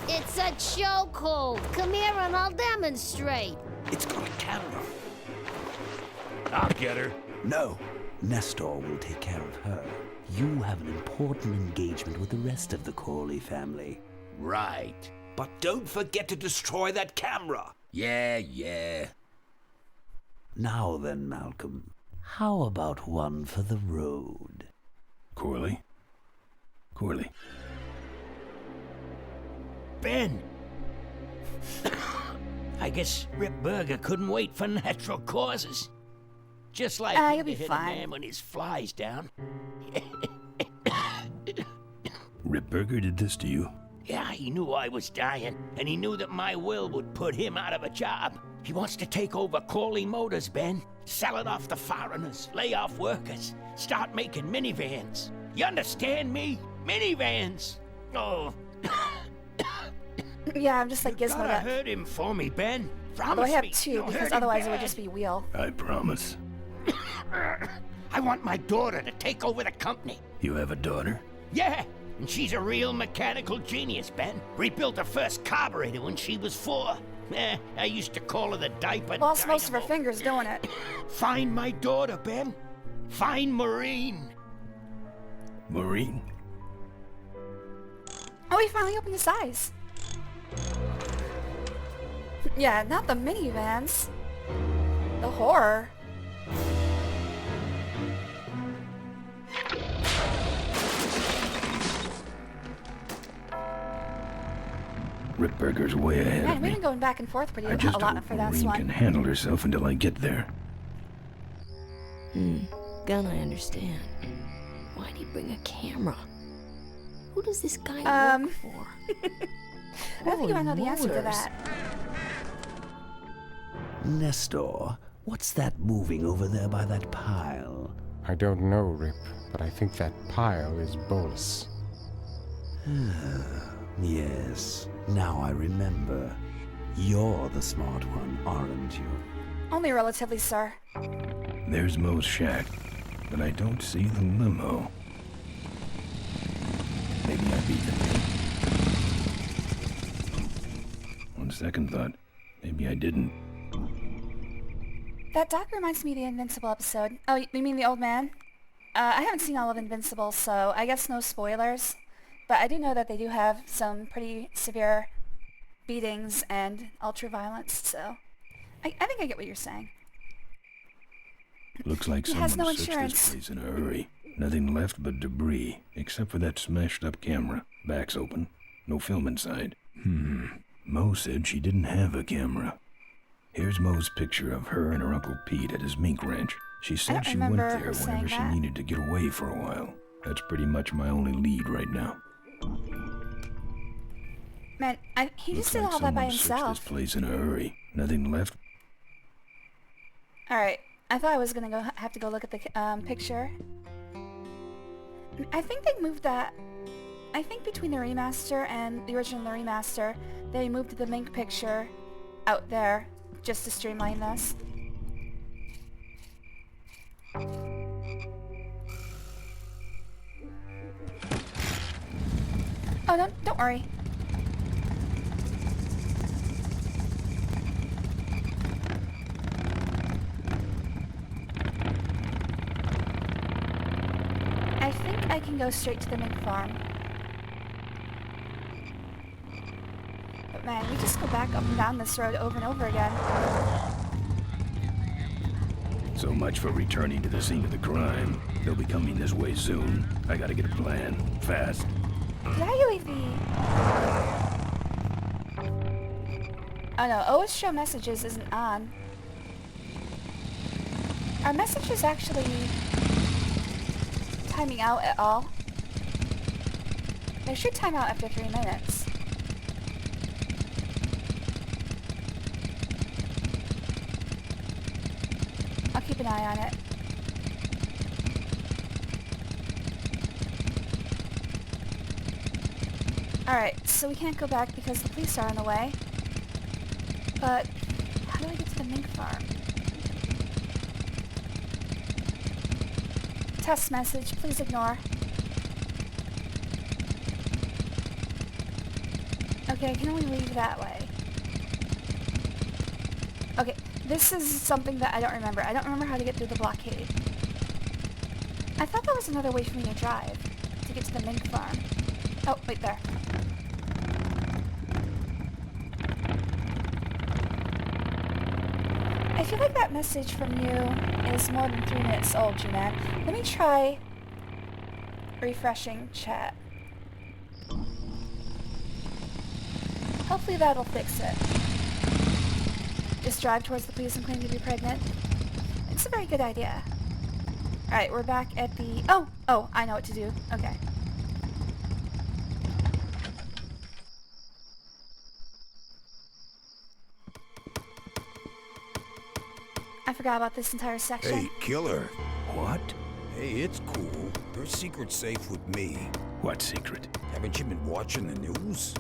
It's a chokehold. Come here and I'll demonstrate. It's got a camera. I'll get her. No, Nestor will take care of her. You have an important engagement with the rest of the Corley family. Right. But don't forget to destroy that camera. Yeah. Now then, Malcolm, how about one for the road? Corley? Ben! I guess Rip Burger couldn't wait for natural causes. Just like you'll him be to hit fine. a man when his fly's down. Rip Burger did this to you? Yeah, he knew I was dying, and he knew that my will would put him out of a job. He wants to take over Corley Motors, Ben. Sell it off to foreigners, lay off workers, start making minivans. You understand me? Minivans! Oh. Yeah, I'm just like You Gizmo. gotta That. hurt him for me, Ben. Promise Although I have me. 2, You'll because hurt him otherwise it would bad. just be Wheel. I promise. I want my daughter to take over the company. You have a daughter? Yeah, and she's a real mechanical genius, Ben. Rebuilt her first carburetor when she was 4. I used to call her the diaper Lost most of her dynamo. fingers doing it. Find my daughter, Ben. Find Maureen. Maureen? Oh, he finally opened his eyes. Yeah, not the minivans. The horror. Rip Burger's way ahead Man, of we've me. been going back and forth pretty I a just lot hope for this Maureen one. can handle herself until I get there. Gun, I understand. Why'd he bring a camera? Who does this guy work for? I don't think you might know the answer to Motors. that. Nestor, what's that moving over there by that pile? I don't know, Rip, but I think that pile is Bolus. Yes, now I remember. You're the smart one, aren't you? Only relatively, sir. There's Mo's shack, but I don't see the limo. Maybe I beat them. On second thought, maybe I didn't. That doc reminds me of the Invincible episode. Oh, you mean the old man? I haven't seen all of Invincible, so I guess no spoilers. But I do know that they do have some pretty severe beatings and ultra-violence, so... I think I get what you're saying. Looks like He someone has no searched insurance. this place in a hurry. Nothing left but debris, except for that smashed-up camera. Back's open. No film inside. Mo said she didn't have a camera. Here's Mo's picture of her and her Uncle Pete at his mink ranch. She said don't she went remember there her saying whenever she that. needed to get away for a while. That's pretty much my only lead right now. Man, he just Looks did like all that by someone searched himself. this place in a hurry. Nothing left. Alright, I thought I was gonna have to go look at the picture. I think they moved that... I think between the remaster and the original remaster, they moved the Mink picture out there just to streamline this. Oh, don't worry. I think I can go straight to the Mink farm. But man, we just go back up and down this road over and over again. So much for returning to the scene of the crime. They'll be coming this way soon. I gotta get a plan. Fast. Yeah, UAV. Oh no, OS show messages isn't on. Are messages actually timing out at all? They should time out after 3 minutes. I'll keep an eye on it. Alright, so we can't go back because the police are in the way. But how do I get to the mink farm? Test message, please ignore. Okay, I can only leave that way. Okay, this is something that I don't remember. I don't remember how to get through the blockade. I thought there was another way for me to drive to get to the mink farm. Oh, wait there. I feel like that message from you is more than 3 minutes old, G-Man. Let me try refreshing chat. Hopefully that'll fix it. Just drive towards the police and claim to be pregnant. It's a very good idea. Alright, we're back at the... Oh, I know what to do. Okay. I forgot about this entire section. Hey, killer. What? Hey, it's cool. Your secret's safe with me. What secret? Haven't you been watching the news?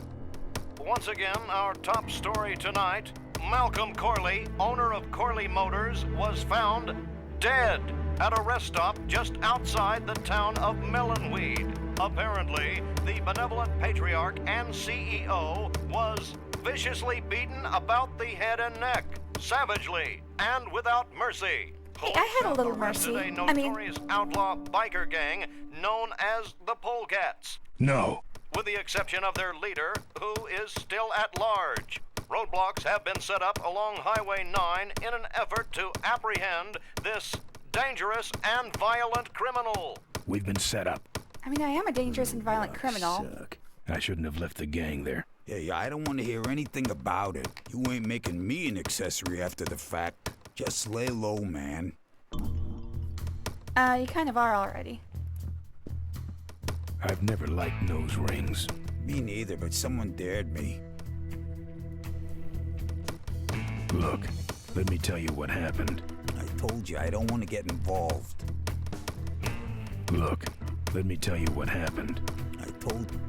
Once again, our top story tonight, Malcolm Corley, owner of Corley Motors, was found dead at a rest stop just outside the town of Melonweed. Apparently, the benevolent patriarch and CEO was viciously beaten about the head and neck, savagely and without mercy. Hey, I had a little mercy. A notorious outlaw biker gang known as the Polecats. No. With the exception of their leader, who is still at large. Roadblocks have been set up along Highway 9 in an effort to apprehend this dangerous and violent criminal. We've been set up. I mean, I am a dangerous and violent criminal. Suck. I shouldn't have left the gang there. Yeah, I don't want to hear anything about it. You ain't making me an accessory after the fact. Just lay low, man. You kind of are already. I've never liked nose rings. Me neither, but someone dared me. Look, let me tell you what happened. I told you I don't want to get involved. Look, let me tell you what happened. I told you.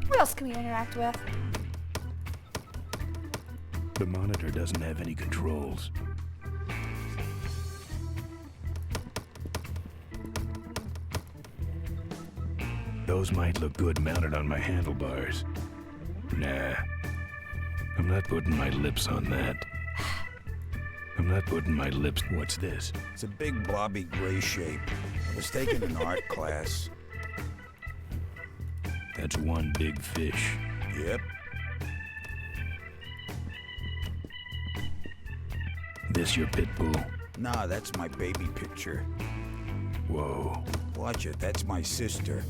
Who else can we interact with? The monitor doesn't have any controls. Those might look good mounted on my handlebars. Nah. I'm not putting my lips on that. I'm not putting my lips... What's this? It's a big blobby gray shape. I was taking an art class. That's one big fish. Yep. This your pit bull? Nah, that's my baby picture. Whoa. Watch it, that's my sister.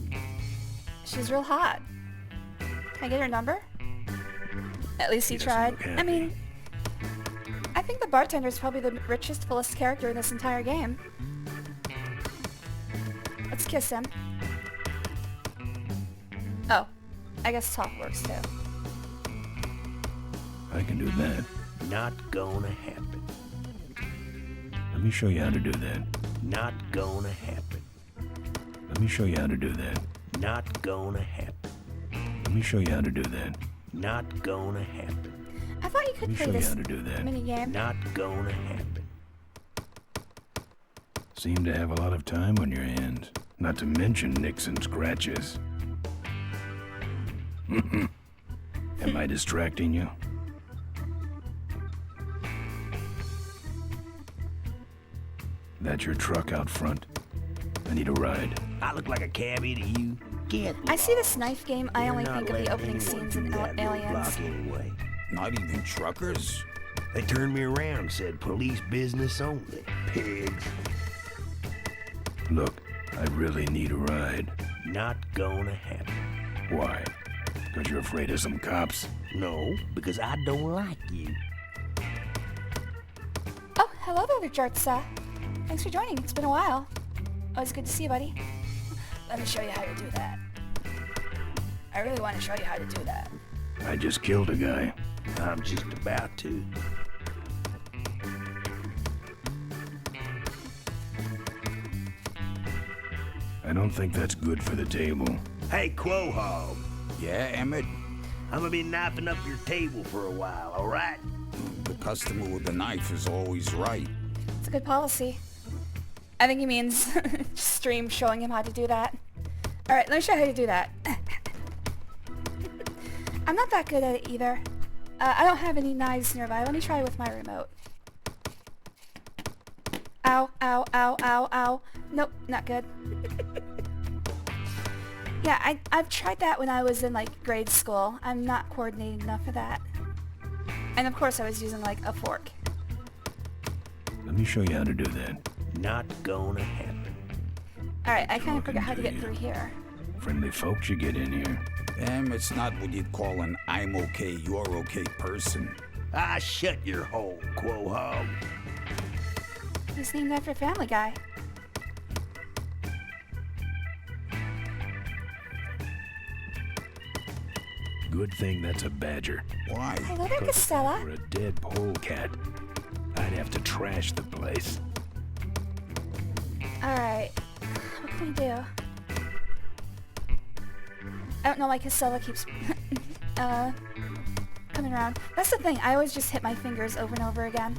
She's real hot. Can I get her number? At least he tried. I mean, I think the bartender's probably the richest, fullest character in this entire game. Let's kiss him. Oh, I guess talk works too. I can do that. Not gonna happen. Let me show you how to do that. Not gonna happen. Let me show you how to do that. Not gonna happen. Let me show you how to do that. Not gonna happen. I thought you Let could me play show you this how to do that. minigame. Not gonna happen. Seem to have a lot of time on your hands. Not to mention nicks and scratches. Am I distracting you? That's your truck out front. I need a ride. I look like a cabbie to you. Get I see this knife game, I You're only not think of the letting opening anyone scenes do in that Aliens. roadblock anyway. Not even truckers? They turned me around, said police business only. Pigs. Look, I really need a ride. Not gonna happen. Why? Because you're afraid of some cops? No, because I don't like you. Oh, hello there, Jartsa. Thanks for joining. It's been a while. Always good to see you, buddy. Let me show you how to do that. I really want to show you how to do that. I just killed a guy. I'm just about to. I don't think that's good for the table. Hey, Quahog. Yeah, Emmett? I'm gonna be knifing up your table for a while, alright? The customer with the knife is always right. It's a good policy. I think he means stream showing him how to do that. Alright, let me show you how to do that. I'm not that good at it either. I don't have any knives nearby. Let me try with my remote. Ow, ow, ow, ow, ow. Nope, not good. Yeah, I've tried that when I was in, like, grade school. I'm not coordinated enough for that. And of course I was using, like, a fork. Let me show you how to do that. Not gonna happen. Alright, I kind of forgot how to get through here. Friendly folks you get in here. It's not what you'd call an I'm okay, you're okay person. Ah, shut your hole, Quo-Ho. He's named after Family Guy. Good thing that's a badger. Why? Hello there, Costello. For a dead polecat, I'd have to trash the place. Alright, what can we do? I don't know why Costello keeps coming around. That's the thing, I always just hit my fingers over and over again.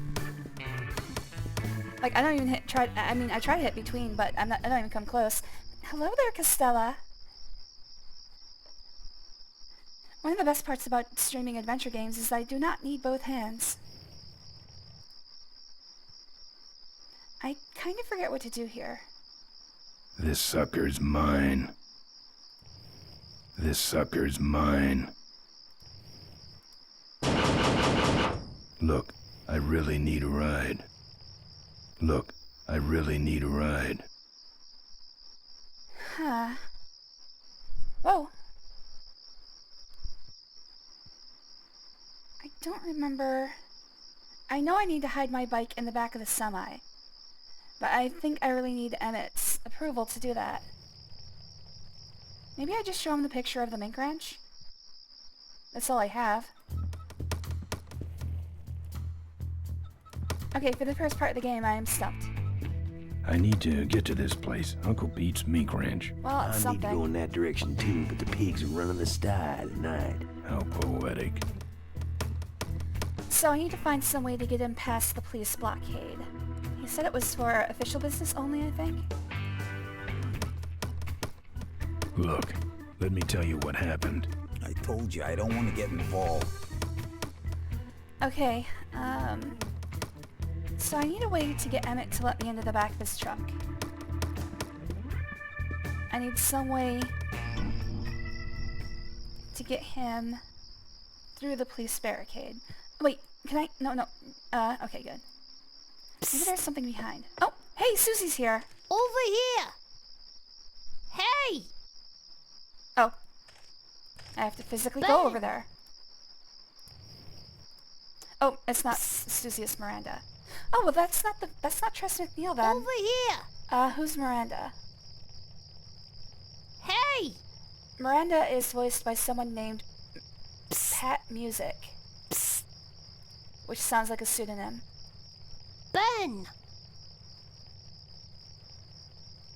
Like, I don't even I try to hit between, but I don't even come close. Hello there, Costello. One of the best parts about streaming adventure games is I do not need both hands. I kind of forget what to do here. This sucker's mine. This sucker's mine. Look, I really need a ride. Look, I really need a ride. Huh. Whoa. I don't remember. I know I need to hide my bike in the back of the semi. But I think I really need Emmett's approval to do that. Maybe I just show him the picture of the mink ranch? That's all I have. Okay, for the first part of the game, I am stumped. I need to get to this place, Uncle Pete's mink ranch. Well, it's I need to go something. in that direction too, but the pigs are running the sty tonight. How poetic. So I need to find some way to get him past the police blockade. He said it was for official business only, I think? Look, let me tell you what happened. I told you, I don't want to get involved. Okay, so I need a way to get Emmett to let me into the back of his truck. I need some way to get him through the police barricade. Wait, can I? No. Okay, good. Maybe there's something behind. Oh, hey, Susie's here. Over here! Hey! Oh. I have to physically Ben. go over there. Oh, it's not Susie, it's Miranda. Oh, well, that's not Tress McNeil then. Over here! Who's Miranda? Hey! Miranda is voiced by someone named Pat Music. Which sounds like a pseudonym. Ben!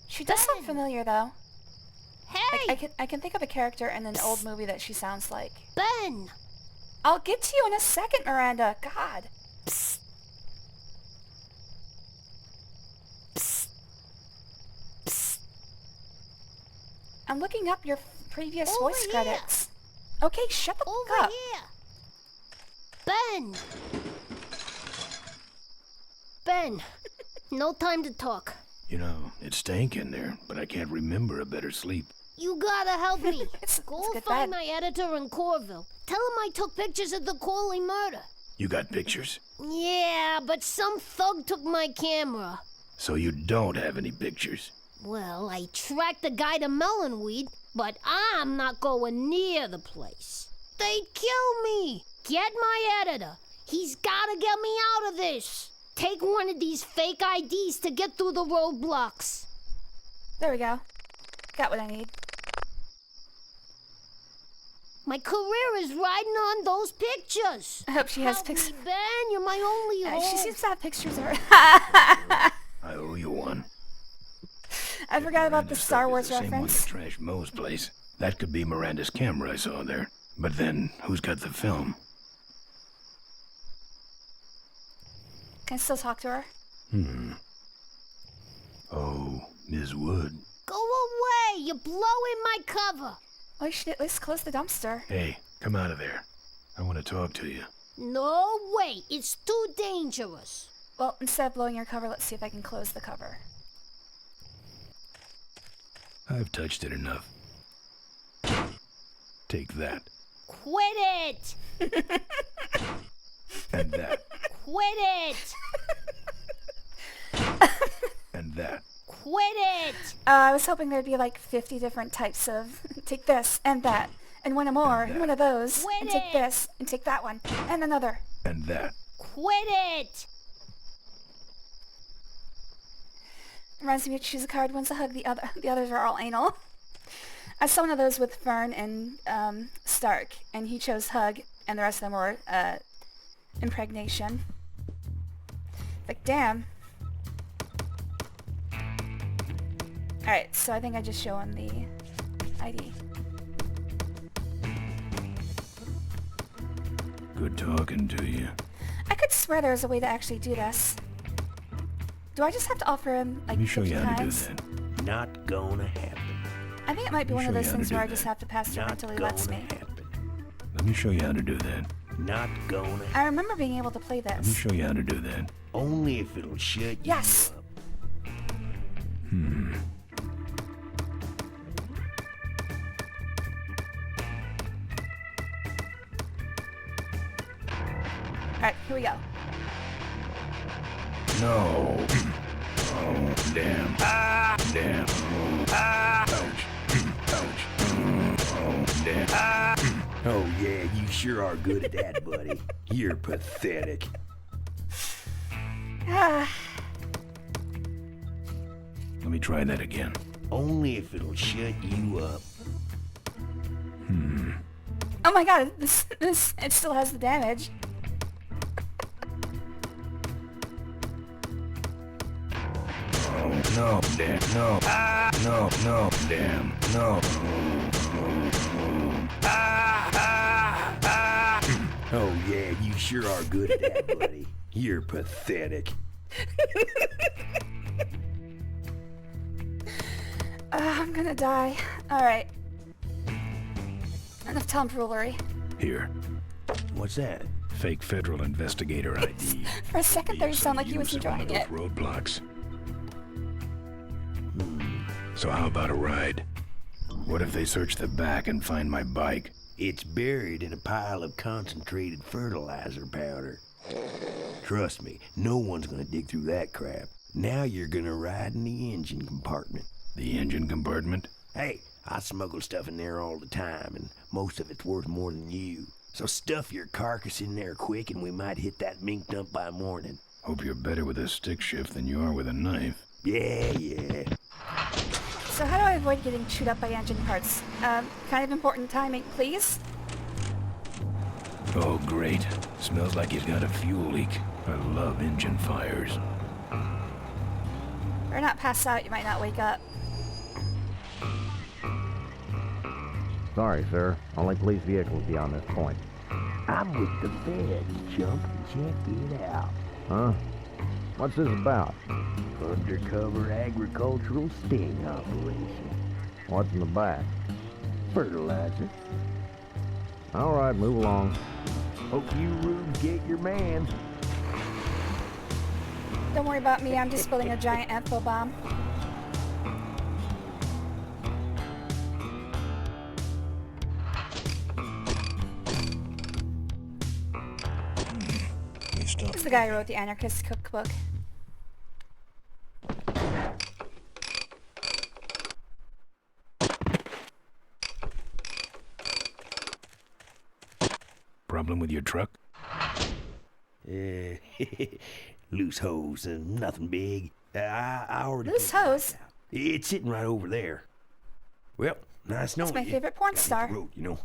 She does sound familiar, though. Hey! I can think of a character in an old movie that she sounds like. Ben! I'll get to you in a second, Miranda. God. I'm looking up your previous Over voice here. credits. Okay, shut the Over fuck up. here! Ben! Ben, no time to talk. You know, it stank in there, but I can't remember a better sleep. You gotta help me. It's Go a good find bed. my editor in Corville. Tell him I took pictures of the Corley murder. You got pictures? Yeah, but some thug took my camera. So you don't have any pictures? Well, I tracked the guy to Melonweed, but I'm not going near the place. They'd kill me. Get my editor. He's gotta get me out of this. Take one of these fake IDs to get through the roadblocks. There we go. Got what I need. My career is riding on those pictures. I hope she has Help pictures. me, Ben, you're my only hope. She seems to have pictures of her. I owe you one. I forgot about the Miranda's Star stuff Wars is the same one reference. that trashed Moe's place. That could be Miranda's camera I saw there. But then, who's got the film? Can I still talk to her? Oh, Ms. Wood. Go away! You're blowing my cover. Well, you should at least close the dumpster. Hey, come out of there. I want to talk to you. No way! It's too dangerous. Well, instead of blowing your cover, let's see if I can close the cover. I've touched it enough. Take that. Quit it! And that. Quit it! And that. Quit it! I was hoping there'd be like 50 different types of take this and that, and one more, and one of those, Quit and take it! this, and take that one, and another. And that. Quit it! Reminds me of choose a card, one's a hug, the others are all anal. I saw one of those with Fern and Stark, and he chose hug, and the rest of them were impregnation. Like, damn. Alright, so I think I just show him the ID. Good talking to you. I could swear there was a way to actually do this. Do I just have to offer him, like, Let me show 50 you how to do times? that. Not gonna happen. I think it might be one of Let me those show you how things to do where I just that. have to pass through Not until he gonna lets me. happen. Let me show you how to do that. Not gonna. I remember being able to play Let me this. show you how to do that. Only if it'll shut Yes! you up. Alright, here we go. No. Oh, damn. Damn. Ouch. Ouch. Oh, damn. Oh yeah, you sure are good at that, buddy. You're pathetic. Ah, Let me try that again. Only if it'll shut you up. oh my god, this, it still has the damage. Oh, no, damn. No. No, no, damn. No. Oh yeah, you sure are good at that, buddy. You're pathetic. I'm gonna die. Alright. Enough tomfoolery. Here. What's that? Fake federal investigator ID. For a second there, you sound like he was Use of one enjoying of those it. roadblocks. So how about a ride? What if they search the back and find my bike? It's buried in a pile of concentrated fertilizer powder. Trust me, no one's gonna dig through that crap. Now you're gonna ride in the engine compartment. The engine compartment? Hey, I smuggle stuff in there all the time, and most of it's worth more than you. So stuff your carcass in there quick, and we might hit that mink dump by morning. Hope you're better with a stick shift than you are with a knife. Yeah. So how do I avoid getting chewed up by engine parts? Kind of important timing, please? Oh, great. Smells like he's got a fuel leak. I love engine fires. Or not pass out, you might not wake up. Sorry, sir. Only police vehicles beyond this point. I'm with the feds, chump. Check it out. Huh? What's this about? Undercover agricultural sting operation. What's in the back? Fertilizer. All right, move along. Hope you rubes get your man. Don't worry about me, I'm just building a giant info bomb. This is the guy who wrote the Anarchist Cookbook. Problem with your truck? Loose hose, nothing big. I already... Loose hose? It's sitting right over there. Well, nice knowing you. That's my favorite porn Gotta hit star. the road, you know.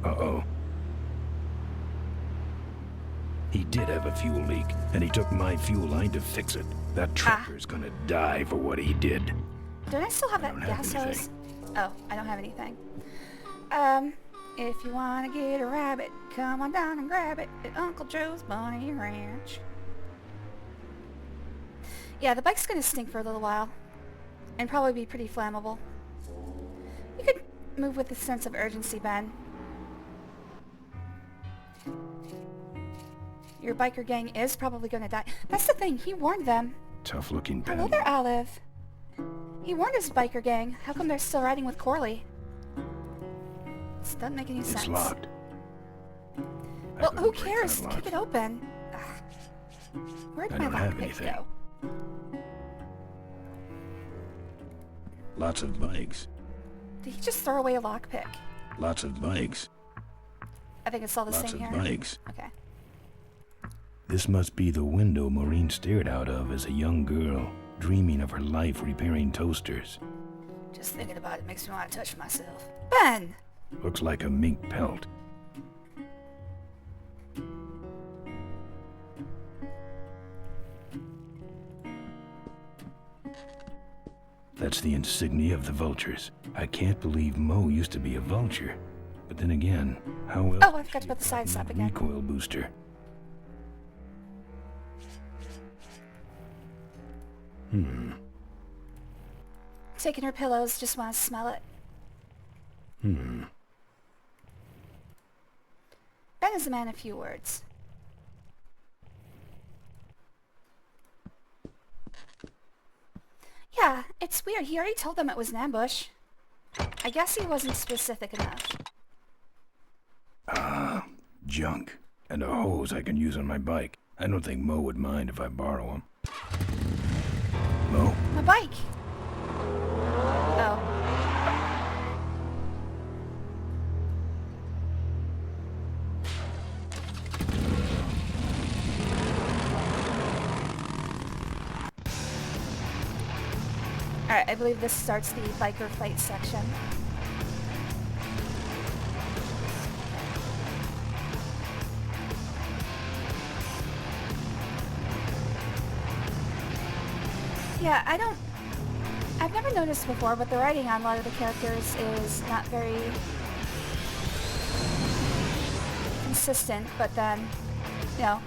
Uh-oh. He did have a fuel leak, and he took my fuel line to fix it. That trucker's gonna die for what he did. Don't I still have that don't have gas hose? anything. Oh, I don't have anything. If you wanna get a rabbit, come on down and grab it at Uncle Joe's Bunny Ranch. Yeah, the bike's gonna stink for a little while. And probably be pretty flammable. You could move with a sense of urgency, Ben. Your biker gang is probably gonna die. That's the thing, he warned them. Tough-looking Hello pen. there, Olive. He warned his biker gang. How come they're still riding with Corley? This doesn't make any sense. It's locked. Well, who cares? Kick it open. Ugh. Where'd I my don't have lockpick anything. go? Lots of bikes. Did he just throw away a lockpick? Lots of bikes. I think it's all the Lots same of here. bikes. Okay. This must be the window Maureen stared out of as a young girl, dreaming of her life repairing toasters. Just thinking about it makes me want to touch myself. Ben! Looks like a mink pelt. That's the insignia of the vultures. I can't believe Mo used to be a vulture. But then again, how else Oh, I forgot to put the side step again. recoil booster? Taking her pillows, just want to smell it. Ben is a man of few words. Yeah, it's weird. He already told them it was an ambush. I guess he wasn't specific enough. Junk. And a hose I can use on my bike. I don't think Mo would mind if I borrow him. Mo? My bike! Oh. Alright, I believe this starts the biker fight section. Yeah, I've never noticed before, but the writing on a lot of the characters is not very consistent, but then, you know.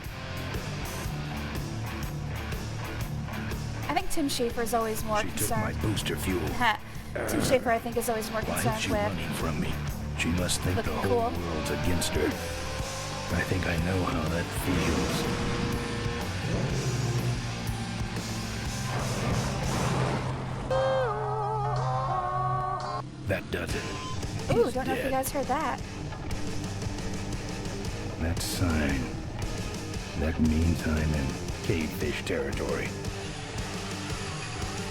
I think Tim Schafer is always more She took concerned. my booster fuel. Tim Schafer, I think, is always more Why concerned is she with running from me? She must think the looking whole cool. world's against her. I think I know how that feels. That does it. Ooh, He's don't know if you dead. guys heard that. That sign. That means I'm in cavefish territory.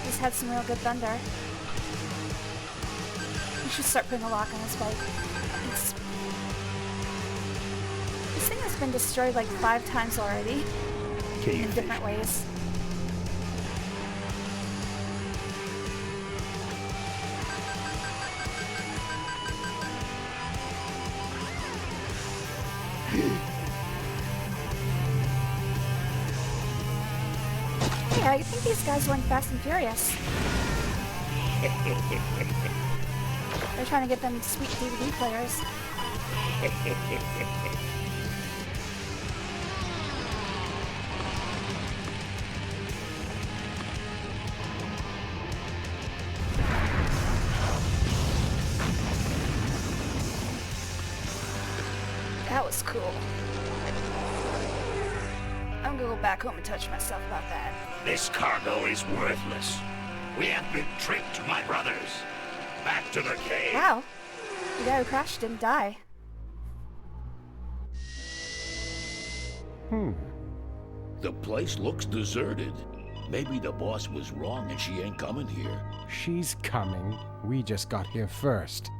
He's had some real good thunder. We should start putting a lock on his bike. This thing has been destroyed like 5 times already. In Cavefish. different ways. Yeah, I think these guys weren't Fast and Furious. They're trying to get them sweet DVD players. That was cool. I'm gonna go back home and touch myself about that. This cargo is worthless. We have been tricked, my brothers. Back to the cave. Wow. The guy who crashed didn't die. The place looks deserted. Maybe the boss was wrong and she ain't coming here. She's coming. We just got here first.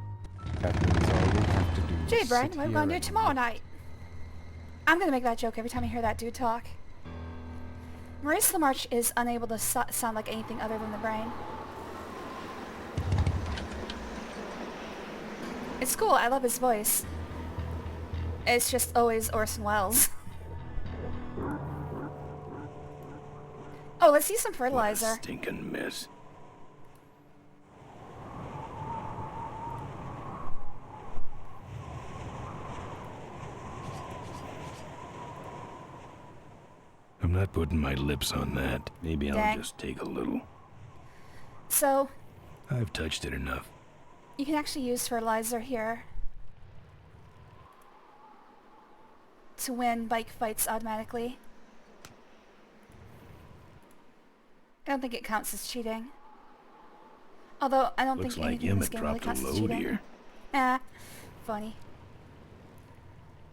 That means all we have to do is Gee, Brian, sit what are we here gonna do and tomorrow night? I'm gonna make that joke every time I hear that dude talk. Maurice LaMarche is unable to sound like anything other than the brain. It's cool, I love his voice. It's just always Orson Welles. Oh, let's see some fertilizer. Stinking mess. I'm not putting my lips on that. Maybe Dang. I'll just take a little. So, I've touched it enough. you can actually use fertilizer here to win bike fights automatically. I don't think it counts as cheating. Although, I don't Looks think like anything in this Emmett game really dropped a counts as load cheating. here. Ah, funny.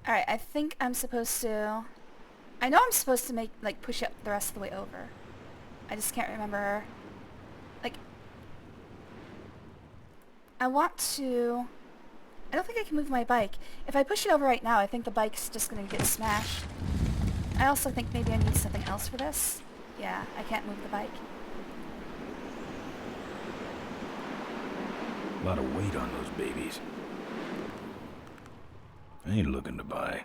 Alright, I think I'm supposed to... I know I'm supposed to push it the rest of the way over. I just can't remember... Like... I want to... I don't think I can move my bike. If I push it over right now, I think the bike's just gonna get smashed. I also think maybe I need something else for this. Yeah, I can't move the bike. A lot of weight on those babies. I ain't looking to buy.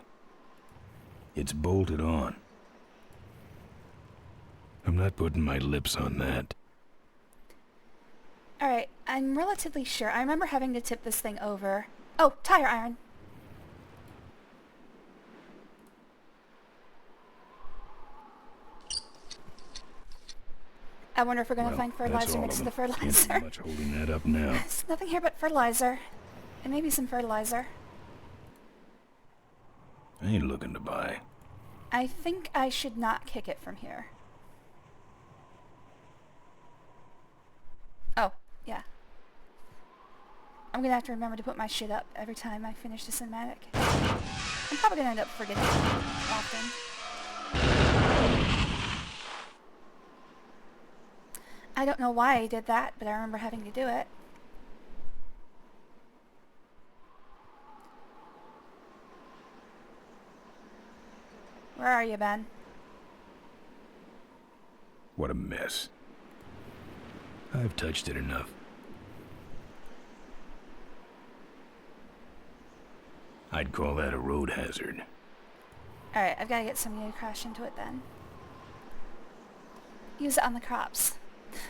It's bolted on. I'm not putting my lips on that. Alright, I'm relatively sure. I remember having to tip this thing over. Oh, tire iron. I wonder if we're gonna find fertilizer next to the fertilizer. Can't do much holding that up now. There's nothing here but fertilizer. And maybe some fertilizer. I ain't looking to buy. I think I should not kick it from here. Oh, yeah. I'm gonna have to remember to put my shit up every time I finish the cinematic. I'm probably gonna end up forgetting often. I don't know why I did that, but I remember having to do it. Where are you, Ben? What a mess. I've touched it enough. I'd call that a road hazard. Alright, I've got to get somebody to crash into it then. Use it on the crops.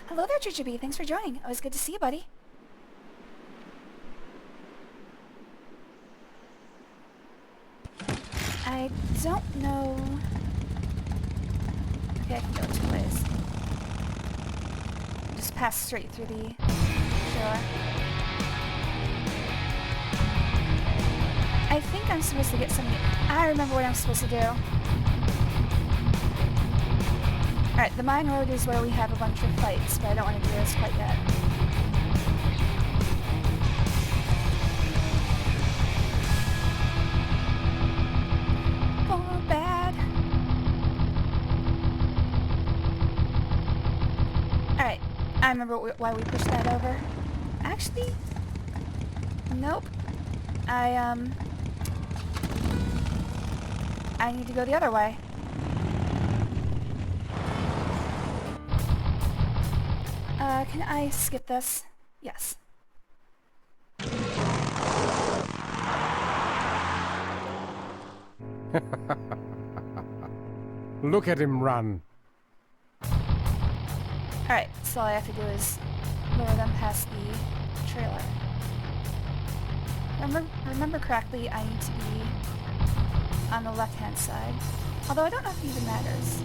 Hello there, Jujubee. Thanks for joining. Always good to see you, buddy. I don't know... Okay, I can go two ways. Just pass straight through the door. I think I'm supposed to get something... I remember what I'm supposed to do. Alright, the mine road is where we have a bunch of fights, but I don't want to do this quite yet. Oh, bad. Alright, I remember why we pushed that over. Actually, nope. I need to go the other way. Can I skip this? Yes. Look at him run. Alright, so all I have to do is lower them past the trailer. Remember correctly, I need to be on the left-hand side. Although I don't know if it even matters.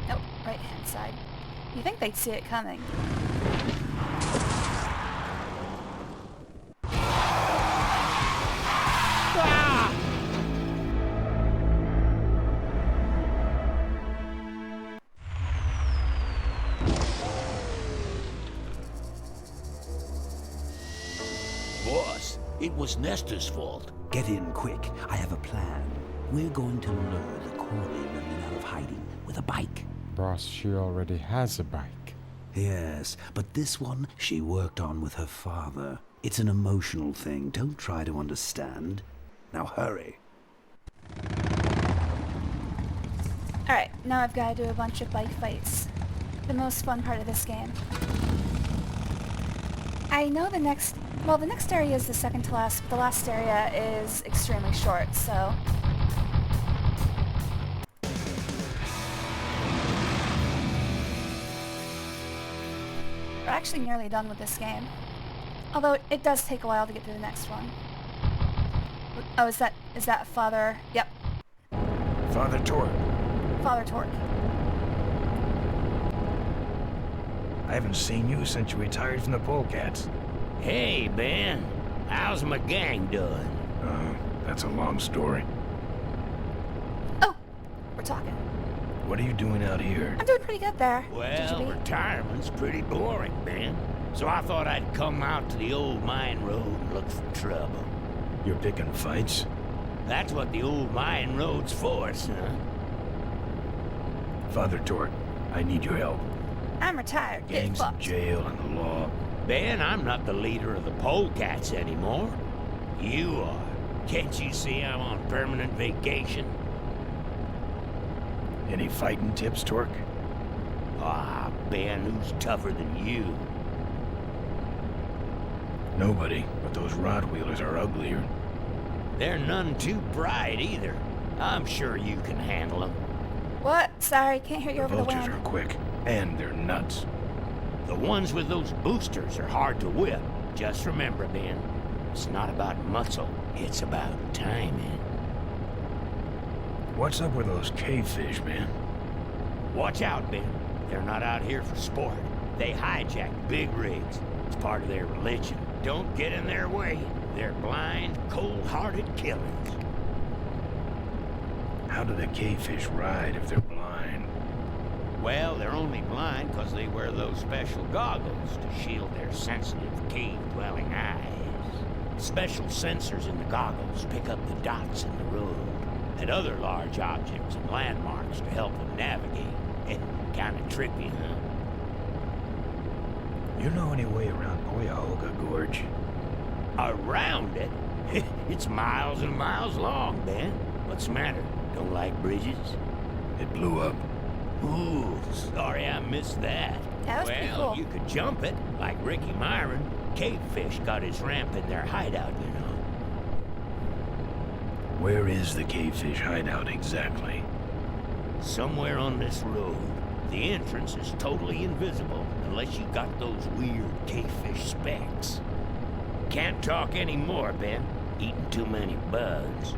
Nope, right-hand side. You think they'd see it coming. Boss, it was Nestor's fault. Get in quick. I have a plan. We're going to lure the Corley women out of hiding with a bike. Boss, she already has a bike. Yes, but this one she worked on with her father. It's an emotional thing. Don't try to understand. Now hurry. Alright, now I've got to do a bunch of bike fights. The most fun part of this game. I know the next area is the second to last, but the last area is extremely short, so... We're actually nearly done with this game. Although it does take a while to get to the next one. Oh, is that Father... Yep. Father Torque. Father Torque. I haven't seen you since you retired from the Polecats. Hey, Ben. How's my gang doing? That's a long story. Oh, we're talking. What are you doing out here? I'm doing pretty good there. Well, retirement's pretty boring, Ben. So I thought I'd come out to the old mine road and look for trouble. You're picking fights? That's what the old mine road's for, son. Father Torque, I need your help. I'm retired. Get Gangs in fucked. jail and the law. Ben, I'm not the leader of the polecats anymore. You are. Can't you see I'm on permanent vacation? Any fighting tips, Torque? Ah, Ben, who's tougher than you? Nobody, but those rod-wheelers are uglier. They're none too bright either. I'm sure you can handle them. What? Sorry, can't hear you The over the vultures wind. are quick, and they're nuts. The ones with those boosters are hard to whip. Just remember, Ben, it's not about muscle, it's about timing. What's up with those cavefish, man? Watch out, Ben. They're not out here for sport. They hijack big rigs. It's part of their religion. Don't get in their way. They're blind, cold-hearted killings. How do the cavefish ride if they're blind? Well, they're only blind because they wear those special goggles to shield their sensitive, cave-dwelling eyes. Special sensors in the goggles pick up the dots in the road and other large objects and landmarks to help them navigate. Kind of trippy, huh? You know any way around Cuyahoga Gorge? Around it? It's miles and miles long, Ben. What's the matter? Don't like bridges? It blew up. Ooh, sorry I missed that. That was pretty Well, cool. you could jump it, like Ricky Myron. Cavefish got his ramp in their hideout, you know. Where is the cavefish hideout exactly? Somewhere on this road. The entrance is totally invisible unless you got those weird cavefish specs. Can't talk anymore, Ben. Eating too many bugs.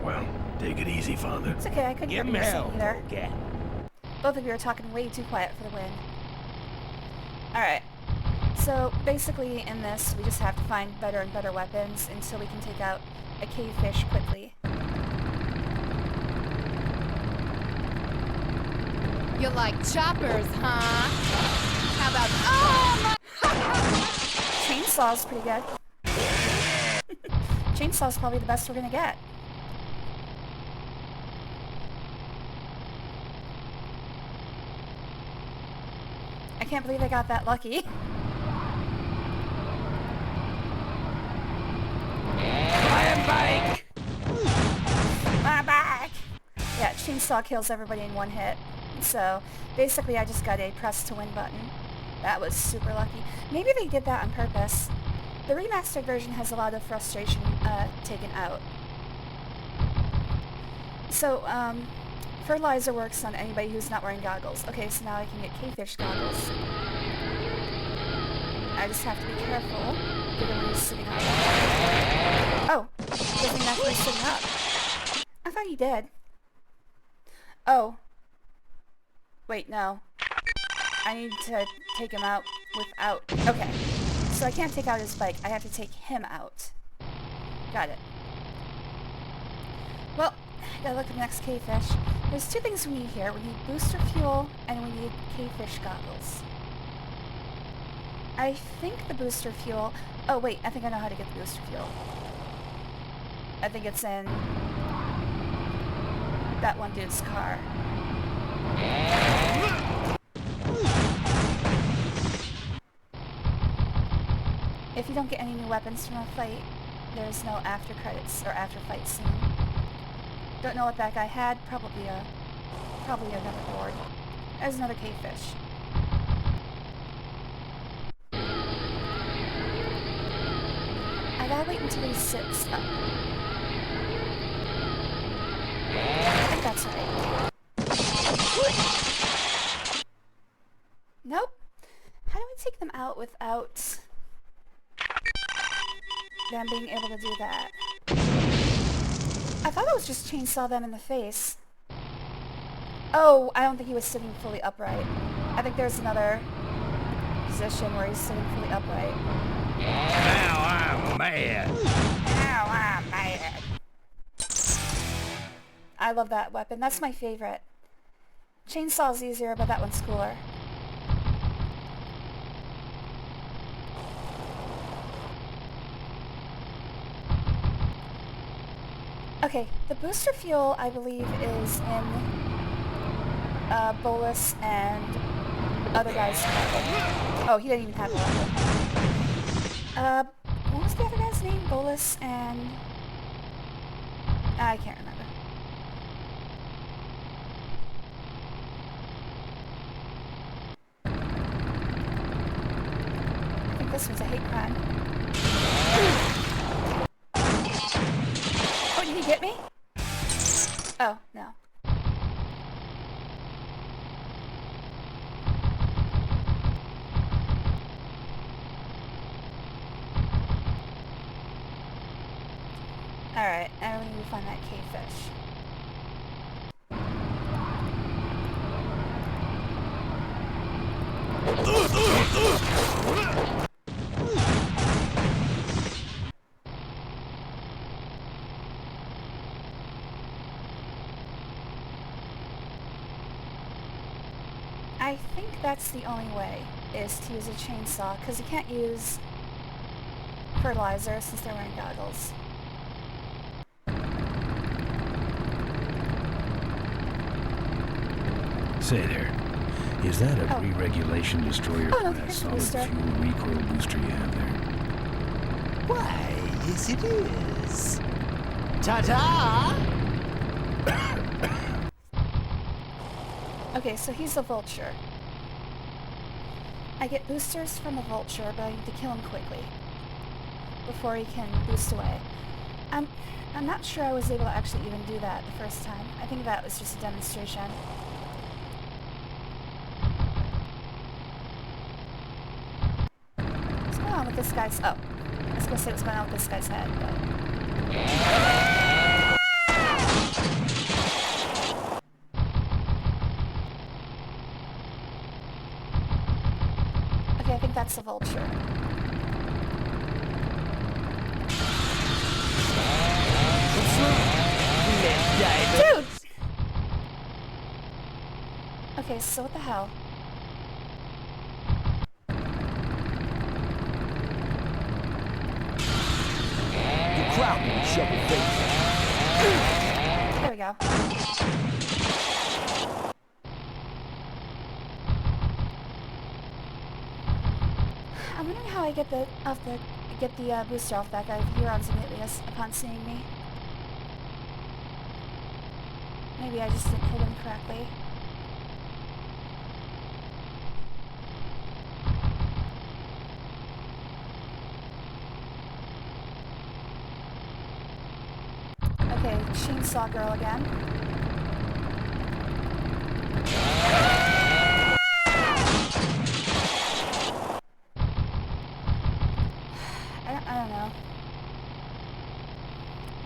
Well, take it easy, Father. It's okay, I couldn't hear Give what me you were saying either. hell, cat. Both of you are talking way too quiet for the wind. Alright. So, basically in this, we just have to find better and better weapons until we can take out a cavefish quickly. You like choppers, huh? How about... Oh, my... Chainsaw's pretty good. Chainsaw's probably the best we're gonna get. I can't believe I got that lucky. Flying bike! My bike! Yeah, Chainsaw kills everybody in one hit. So, basically I just got a press to win button. That was super lucky. Maybe they did that on purpose. The remastered version has a lot of frustration taken out. So, fertilizer works on anybody who's not wearing goggles. Okay, so now I can get cavefish goggles. I just have to be careful, given when he's sitting up. Oh, doesn't actually sitting up. I thought he did. Oh. Wait, no. I need to take him out without... Okay. So I can't take out his bike. I have to take him out. Got it. Well, I gotta look at the next cavefish. There's two things we need here. We need booster fuel, and we need cavefish goggles. I think the booster fuel... Oh, wait. I think I know how to get the booster fuel. I think it's in... that one dude's car. If you don't get any new weapons from a fight, there's no after credits or after fight scene. Don't know what that guy had. Probably another board. There's another cavefish. I gotta wait until he sits up. I think that's right. Nope. How do I take them out without them being able to do that? I thought it was just chainsaw them in the face. Oh, I don't think he was sitting fully upright. I think there's another position where he's sitting fully upright. Now I'm mad. Now I'm mad. I love that weapon. That's my favorite. Chainsaw's easier, but that one's cooler. Okay, the booster fuel, I believe, is in Bolus and other guys. Oh, he didn't even have a weapon. What was the other guy's name? Bolus and... I can't remember. I think this was a hate crime. Oh, did he get me? Oh, no. Alright, I really need to find that cavefish. I think that's the only way, is to use a chainsaw, because you can't use fertilizer since they're wearing goggles. Say there, is that a re-regulation destroyer Oh, no, class here's the solid booster. fuel recoil booster you have there? Why, yes it is. Ta-ta! Okay, so he's a vulture. I get boosters from a vulture, but I need to kill him quickly before he can boost away. I'm not sure I was able to actually even do that the first time. I think that was just a demonstration. What's going on with this guy's... Oh, I was going to say what's going on with this guy's head, but... Okay, I think that's a vulture. Dude! Okay, so what the hell? You crowd me, shovel face. There we go. I'm wondering how I get the booster off that guy. He runs immediately upon seeing me. Maybe I just didn't hit him correctly. Okay, chainsaw girl again. I don't know.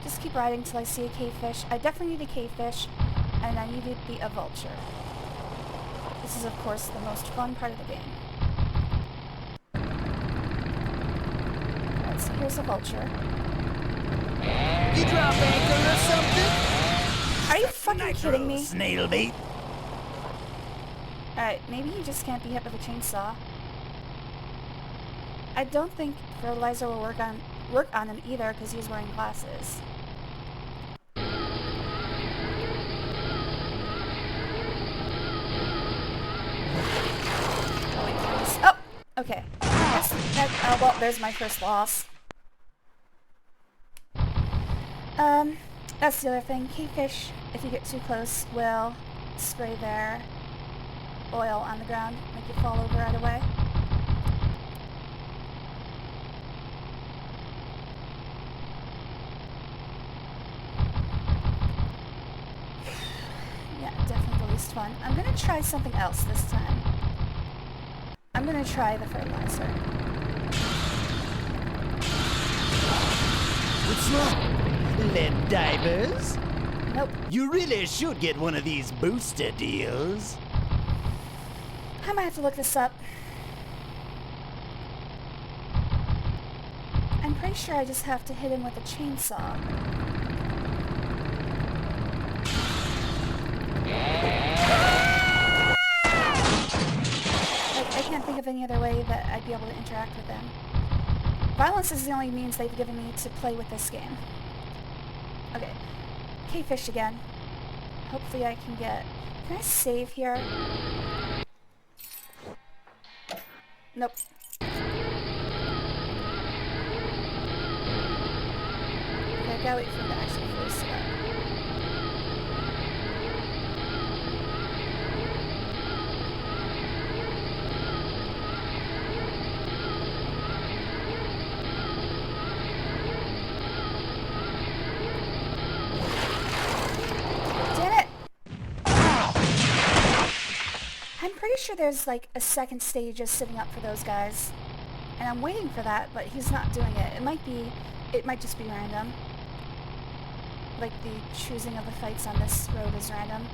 Just keep riding till I see a cavefish. I definitely need a cavefish, and I need to be a vulture. This is, of course, the most fun part of the game. Alright, so here's a vulture. You drop anchor or something? Are you fucking kidding me? Snail bait. Alright, maybe he just can't be hit with a chainsaw. I don't think fertilizer will work on him either because he's wearing glasses. Oh, okay. Well, there's my first loss. That's the other thing. Cavefish, if you get too close, will spray their oil on the ground, make you fall over right away. Yeah, definitely the least fun. I'm gonna try something else this time. I'm gonna try the fertilizer. What's wrong? Lead divers? Nope. You really should get one of these booster deals. I might have to look this up. I'm pretty sure I just have to hit him with a chainsaw. I can't think of any other way that I'd be able to interact with them. Violence is the only means they've given me to play with this game. Okay. K-fish again. Hopefully I can get... Can I save here? Nope. Okay, I gotta wait for him to actually voice it up. I'm pretty sure there's like a second stage just sitting up for those guys. And I'm waiting for that, but he's not doing it. It might just be random. Like the choosing of the fights on this road is random.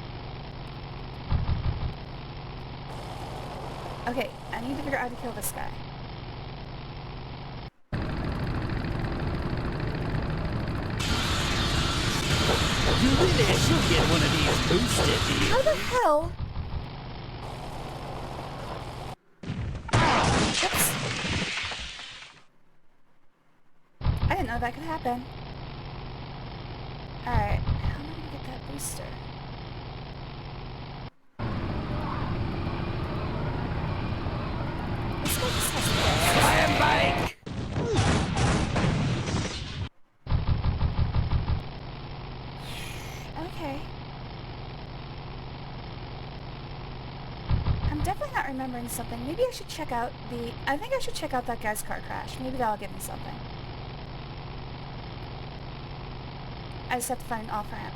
Okay, I need to figure out how to kill this guy. You really should get one of these boosted. How the hell? Oops. I didn't know that could happen. Alright, how am I gonna get that booster? This guy just has this. Fire bike! Okay. I'm definitely not remembering something. Maybe I should check out the... I think I should check out that guy's car crash. Maybe that'll give me something. I just have to find an off-ramp.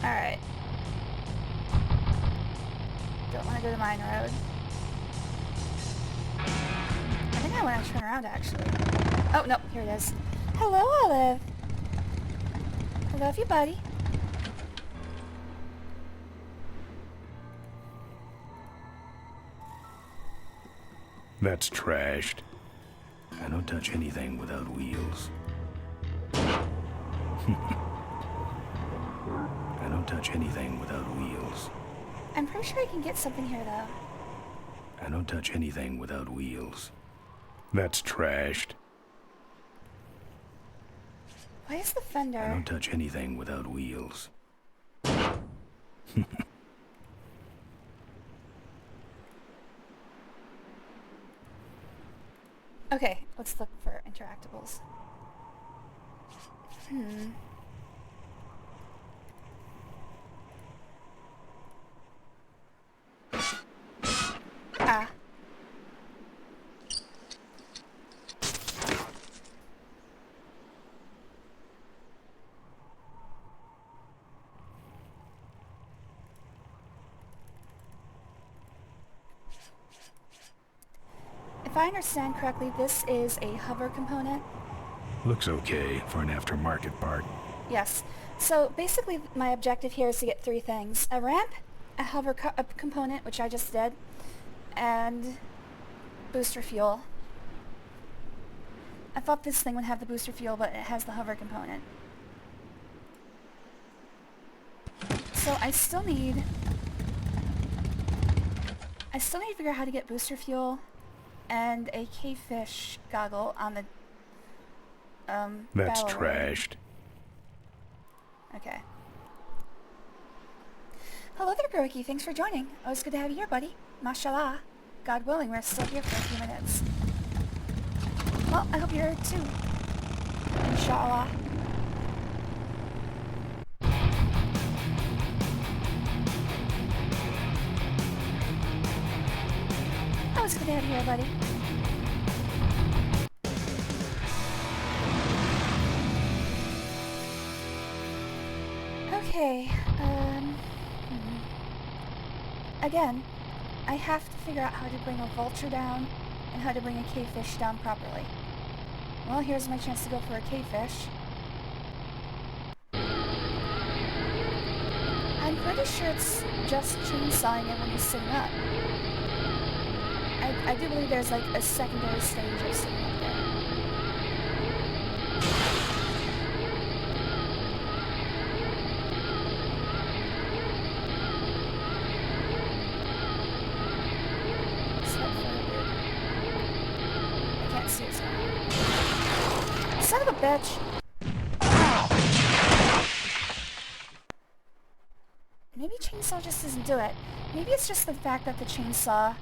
Alright. Don't want to go to Mine Road. I think I want to turn around, actually. Oh, no, here it is. Hello, Olive. I love you, buddy. That's trashed. I don't touch anything without wheels. I don't touch anything without wheels. I'm pretty sure I can get something here, though. I don't touch anything without wheels. That's trashed. Why is the fender... I don't touch anything without wheels. Okay, let's look for interactables. Ah. If I understand correctly, this is a hover component. Looks okay for an aftermarket part. Yes. So basically my objective here is to get three things. A ramp, a hover component, which I just did, and booster fuel. I thought this thing would have the booster fuel, but it has the hover component. So I still need to figure out how to get booster fuel and a K-fish goggle on the That's battle trashed. road. Okay. Hello there, Groiki. Thanks for joining. Always good to have you here, buddy. Mashallah. God willing, we're still here for a few minutes. Well, I hope you're here too. Inshallah. Always good to have you here, buddy. Okay, again, I have to figure out how to bring a vulture down and how to bring a K-fish down properly. Well, here's my chance to go for a K-fish. I'm pretty sure it's just chainsawing it when he's sitting up. I do believe there's like a secondary stage of sitting up there. I can't see it. Son of a bitch! Maybe chainsaw just doesn't do it. Maybe it's just the fact that the chainsaw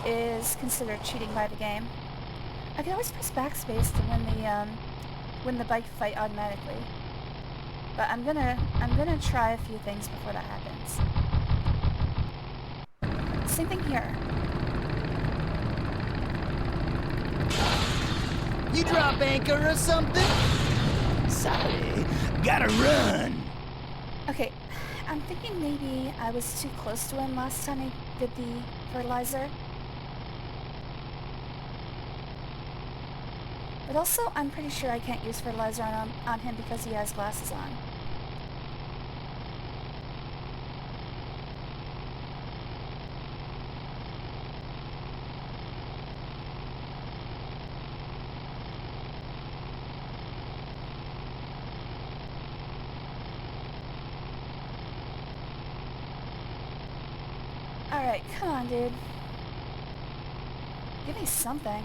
is considered cheating by the game. I can always press backspace to win the bike fight automatically. But I'm gonna try a few things before that happens. Same thing here. You drop anchor or something? Sorry, gotta run. Okay, I'm thinking maybe I was too close to him last time I did the fertilizer. But also, I'm pretty sure I can't use fertilizer on him because he has glasses on. Alright, come on, dude. Give me something.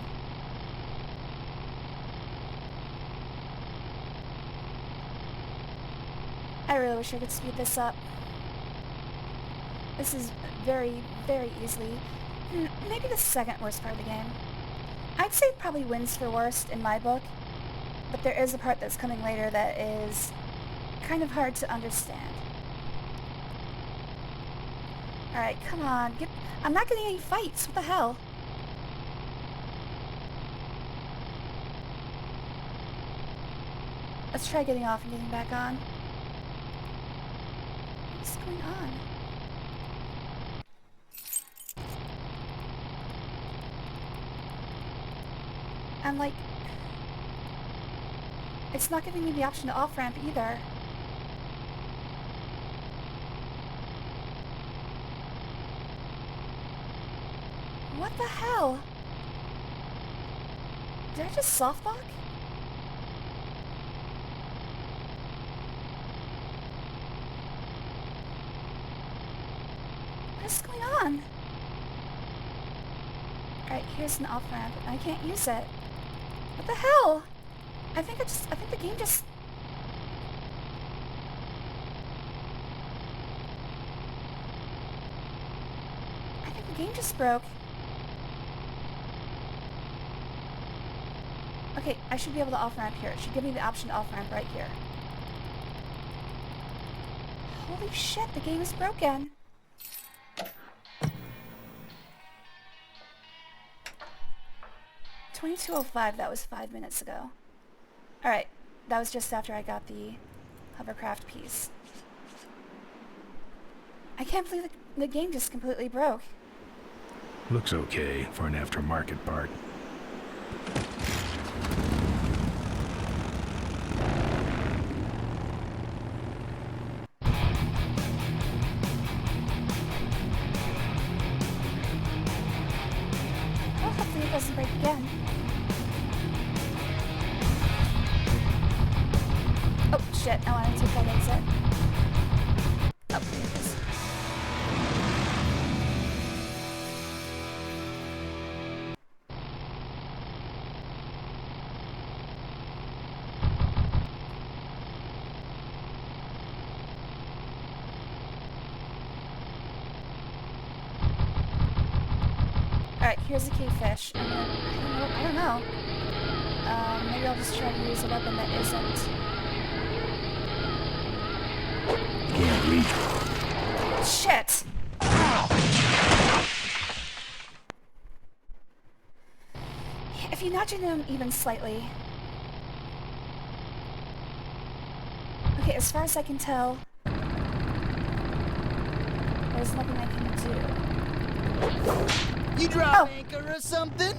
I really wish I could speed this up. This is very, very easily, maybe the second worst part of the game. I'd say it probably wins for worst in my book, but there is a part that's coming later that is kind of hard to understand. Alright, come on. I'm not getting any fights. What the hell? Let's try getting off and getting back on. What's going on? I'm like... It's not giving me the option to off-ramp either. What the hell? Did I just softlock? What's going on? Alright, here's an off-ramp. I can't use it. What the hell? I think the game just... I think the game just broke. Okay, I should be able to off-ramp here. It should give me the option to off-ramp right here. Holy shit, the game is broken. $22:05, that was 5 minutes ago. Alright, that was just after I got the hovercraft piece. I can't believe the game just completely broke. Looks okay for an aftermarket part. Well, hopefully it doesn't break again. Oh, shit, I want to take that exit. Oh, here it is. Alright, here's a key fish. I don't know. Maybe I'll just try to use a weapon that isn't. Can't reach. Shit! If you nudge into him even slightly... Okay, as far as I can tell... There's nothing I can do. You drop anchor or something?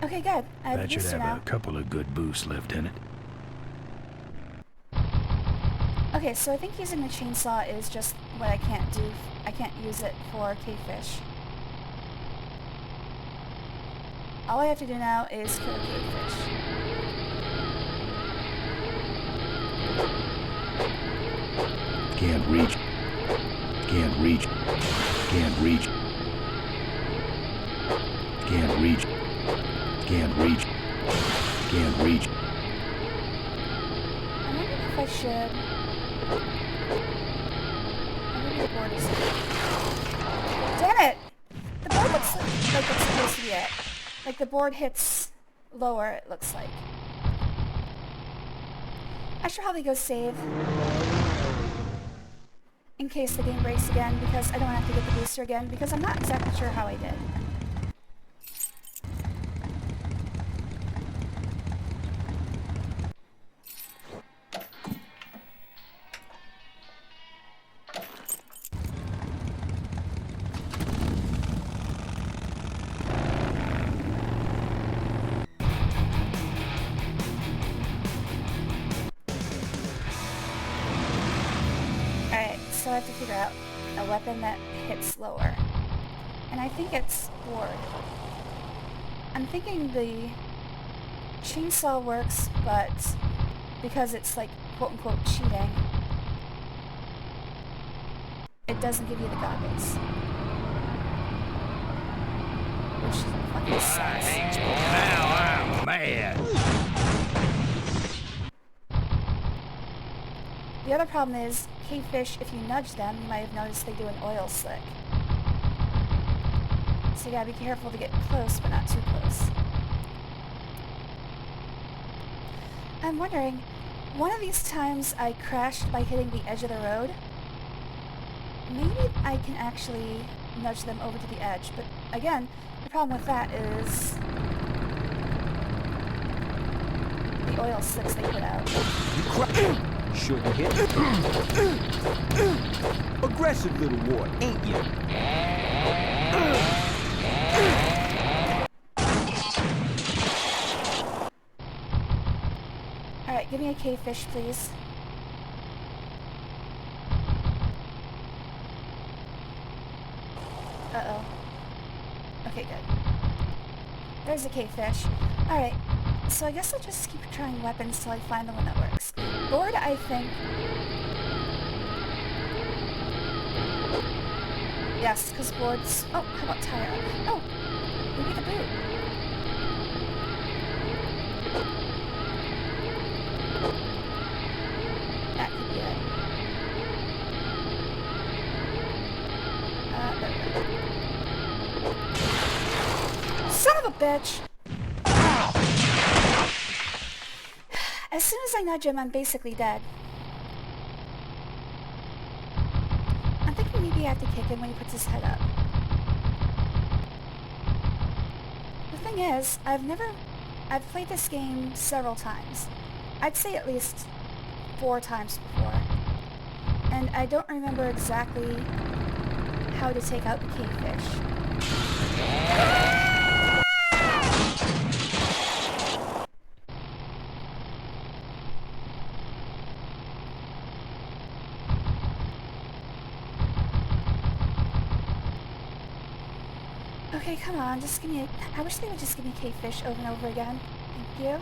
Okay, good. I have a That should booster have now. a couple of good boosts left in it. Okay, so I think using the chainsaw is just what I can't do. I can't use it for cavefish. All I have to do now is kill a cavefish. Can't reach. Can't reach. Can't reach. Can't reach. Can't reach. Can't reach. I'm wondering if I should... Maybe the board is... Damn it! The board looks like it's supposed to be it. Like the board hits lower, it looks like. I should probably go save. In case the game breaks again, because I don't have to get the booster again, because I'm not exactly sure how I did. So I have to figure out a weapon that hits lower. And I think it's board. I'm thinking the chainsaw works, but because it's like quote-unquote cheating, it doesn't give you the goggles. Which fucking sucks. Now I'm mad. The other problem is, cavefish, if you nudge them, you might have noticed they do an oil slick. So you gotta be careful to get close, but not too close. I'm wondering, one of these times I crashed by hitting the edge of the road. Maybe I can actually nudge them over to the edge, but again, the problem with that is the oil slicks they put out. Shouldn't hit. Aggressive little wart, ain't you? Alright, give me a cavefish, please. Uh-oh. Okay, good. There's a cavefish. Alright, so I guess I'll just keep trying weapons till I find the one that works. Board, I think... Yes, because boards... Oh, how about tire? Oh, maybe the boot. That could be it. There we go. Son of a bitch! As soon as I nudge him, I'm basically dead. I'm thinking maybe I have to kick him when he puts his head up. The thing is, I've played this game several times. I'd say at least 4 times before. And I don't remember exactly how to take out the cavefish. Okay, come on, just give me I wish they would just give me cavefish over and over again. Thank you.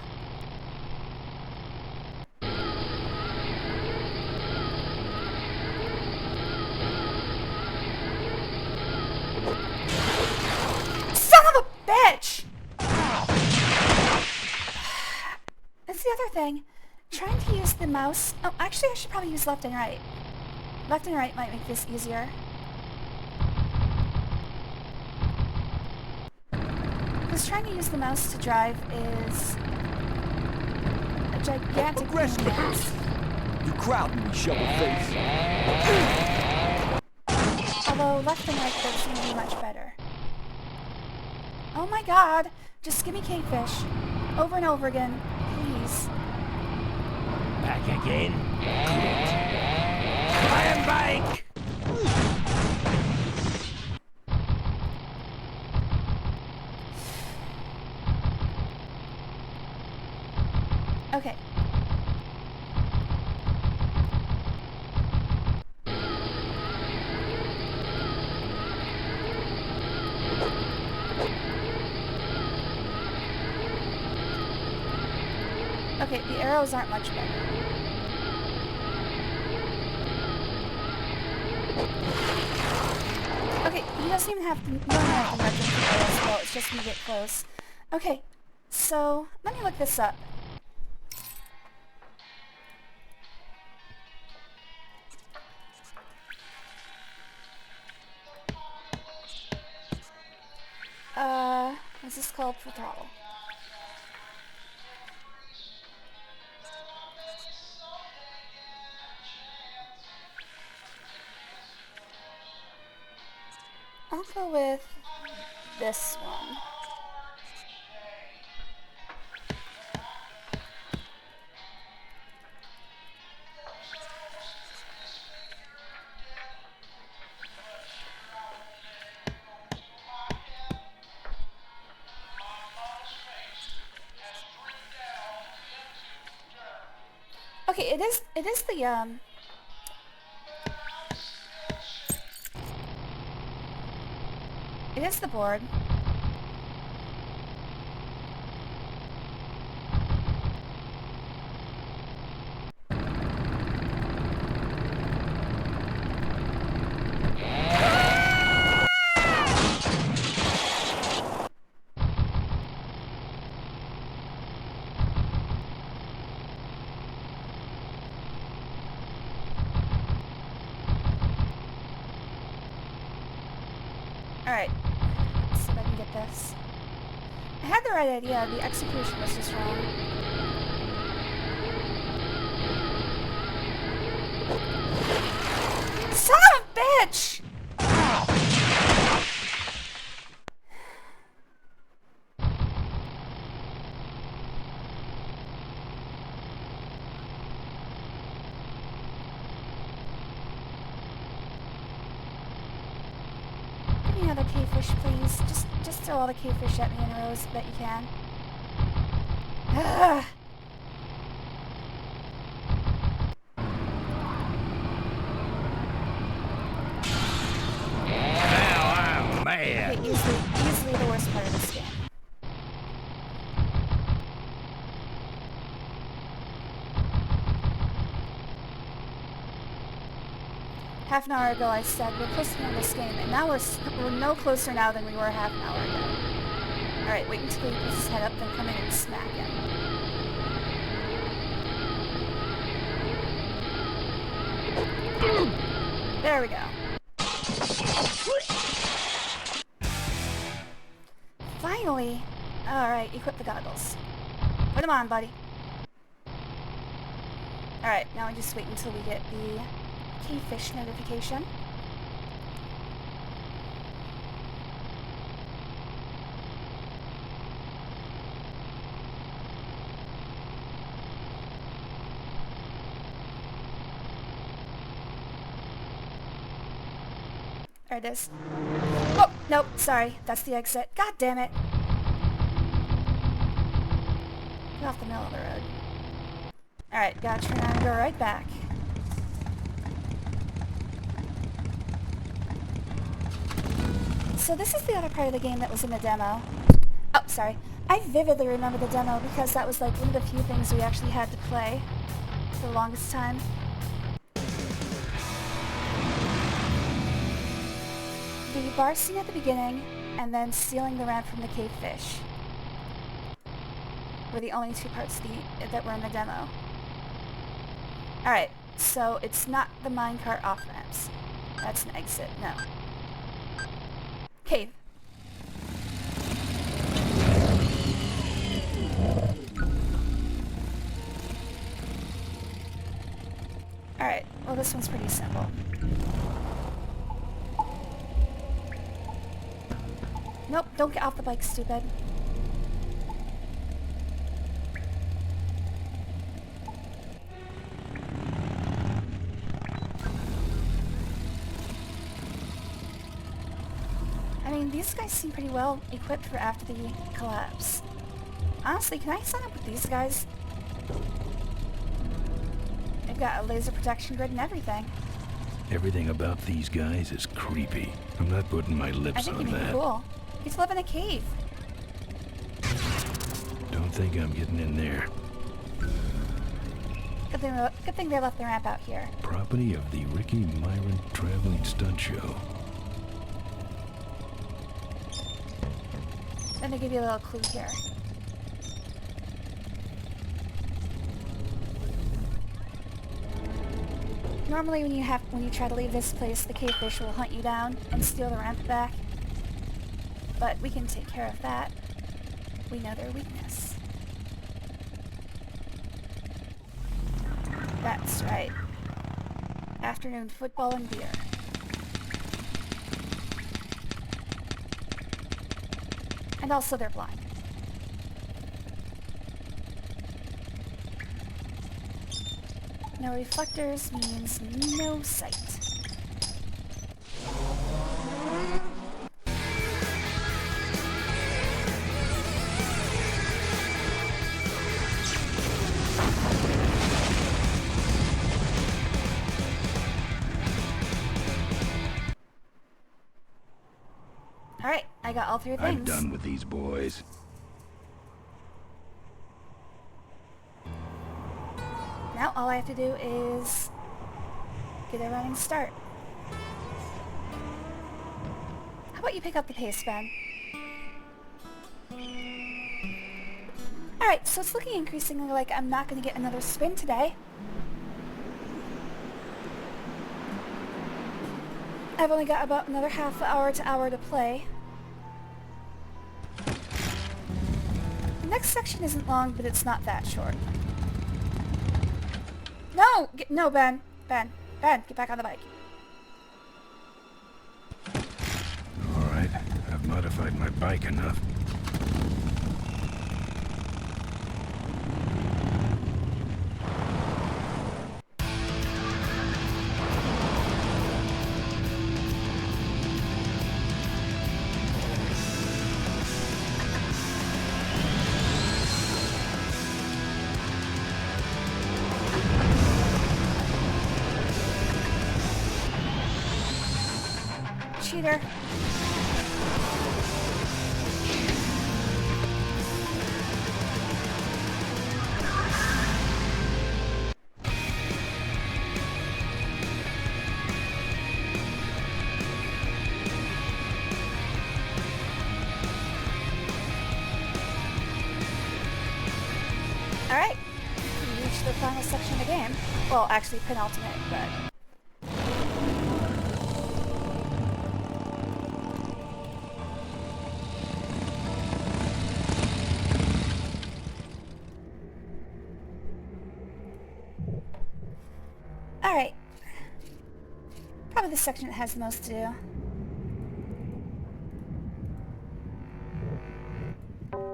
Son of a bitch! That's the other thing. Trying to use the mouse... Oh, actually I should probably use left and right. Left and right might make this easier. Because trying to use the mouse to drive is a gigantic pain in the ass. You crowding me, shovel face. Although left and right does seem to be much better. Oh my god! Just give me cavefish. Over and over again. Please. Back again. Try and bank. Okay. Okay, the arrows aren't much better. Okay, he doesn't even have to know how to nudge into the arrows well, it's just when you get close. Okay, so let me look this up. What's this called? Throttle. I'll go with this one. Okay, it is the it is the board. Alright, let's see if I can get this. I had the right idea, the execution was just wrong. Son of a bitch! Give me another cavefish, please. Just throw all the cavefish at me in rows that you can. Ugh. Now I'm mad. Okay, easily the worst part of this game. Half an hour ago I said we're close to the end of this game, and now we're no closer now than we were half an hour ago. Alright, wait until he puts his head up, then come in and smack him. There we go. Finally! Alright, equip the goggles. Put them on, buddy. Alright, now we just wait until we get the cavefish notification. There it is. Oh, nope, sorry. That's the exit. God damn it. Get off the middle of the road. Alright, gotta turn around and go right back. So this is the other part of the game that was in the demo. Oh, sorry. I vividly remember the demo because that was like one of the few things we actually had to play for the longest time. The bar scene at the beginning, and then stealing the ramp from the cavefish were the only two parts that were in the demo. Alright, so it's not the minecart off-ramps. That's an exit, no. Cave. Alright, well this one's pretty simple. Nope, don't get off the bike, stupid. I mean, these guys seem pretty well equipped for after the collapse. Honestly, can I sign up with these guys? They've got a laser protection grid and everything. Everything about these guys is creepy. I'm not putting my I lips think on it'd be that. cool. You get to live in a cave. Don't think I'm getting in there. Good thing they left the ramp out here. Property of the Ricky Myron Traveling Stunt Show. Let me give you a little clue here. Normally when you try to leave this place, the cavefish will hunt you down and steal the ramp back. But we can take care of that. We know their weakness. That's right. Afternoon football and beer. And also they're blind. No reflectors means no sight. Alright, I got all 3 things. I'm done with these boys. Now all I have to do is get a running start. How about you pick up the pace, Ben? Alright, so it's looking increasingly like I'm not going to get another spin today. I've only got about another half hour to hour to play. The next section isn't long, but it's not that short. No! No, Ben! Ben! Ben, get back on the bike. Alright, I've modified my bike enough. Cheater. Alright, we reached the final section of the game. Well, actually penultimate, but... Alright. Probably the section that has the most to do.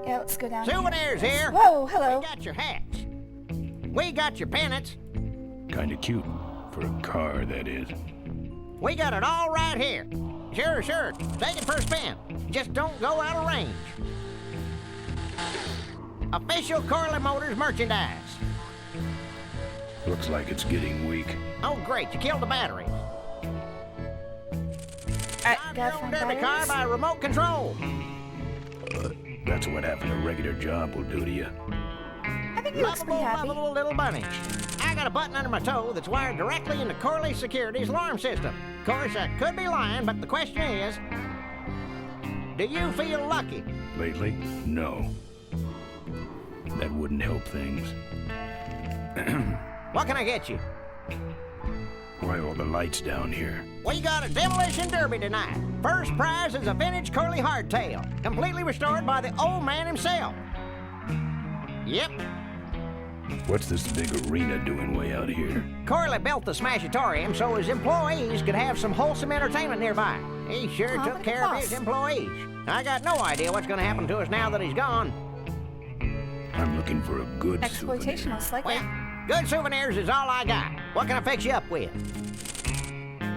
Yeah, let's go down Souvenirs here. Whoa, hello. We got your hats. We got your pennants. Kinda cute. For a car, that is. We got it all right here. Sure, sure. Take it for a spin. Just don't go out of range. Official Corley Motors merchandise. Looks like it's getting weak. Oh, great. You killed the battery. Alright, gotta find Derby car batteries. by remote control. That's what having a regular job will do to you. I think he looks pretty happy. Lovable little bunny. I got a button under my toe that's wired directly into Corley Security's alarm system. Of course, I could be lying, but the question is, do you feel lucky? Lately? No. That wouldn't help things. What can I get you? Why all the lights down here? We got a demolition derby tonight. First prize is a vintage Corley hardtail, completely restored by the old man himself. Yep. What's this big arena doing way out here? Corley built the Smashatorium so his employees could have some wholesome entertainment nearby. He sure took care of his employees. I got no idea what's going to happen to us now that he's gone. I'm looking for a good Exploitation, souvenir. most likely. Well, good souvenirs is all I got. What can I fix you up with?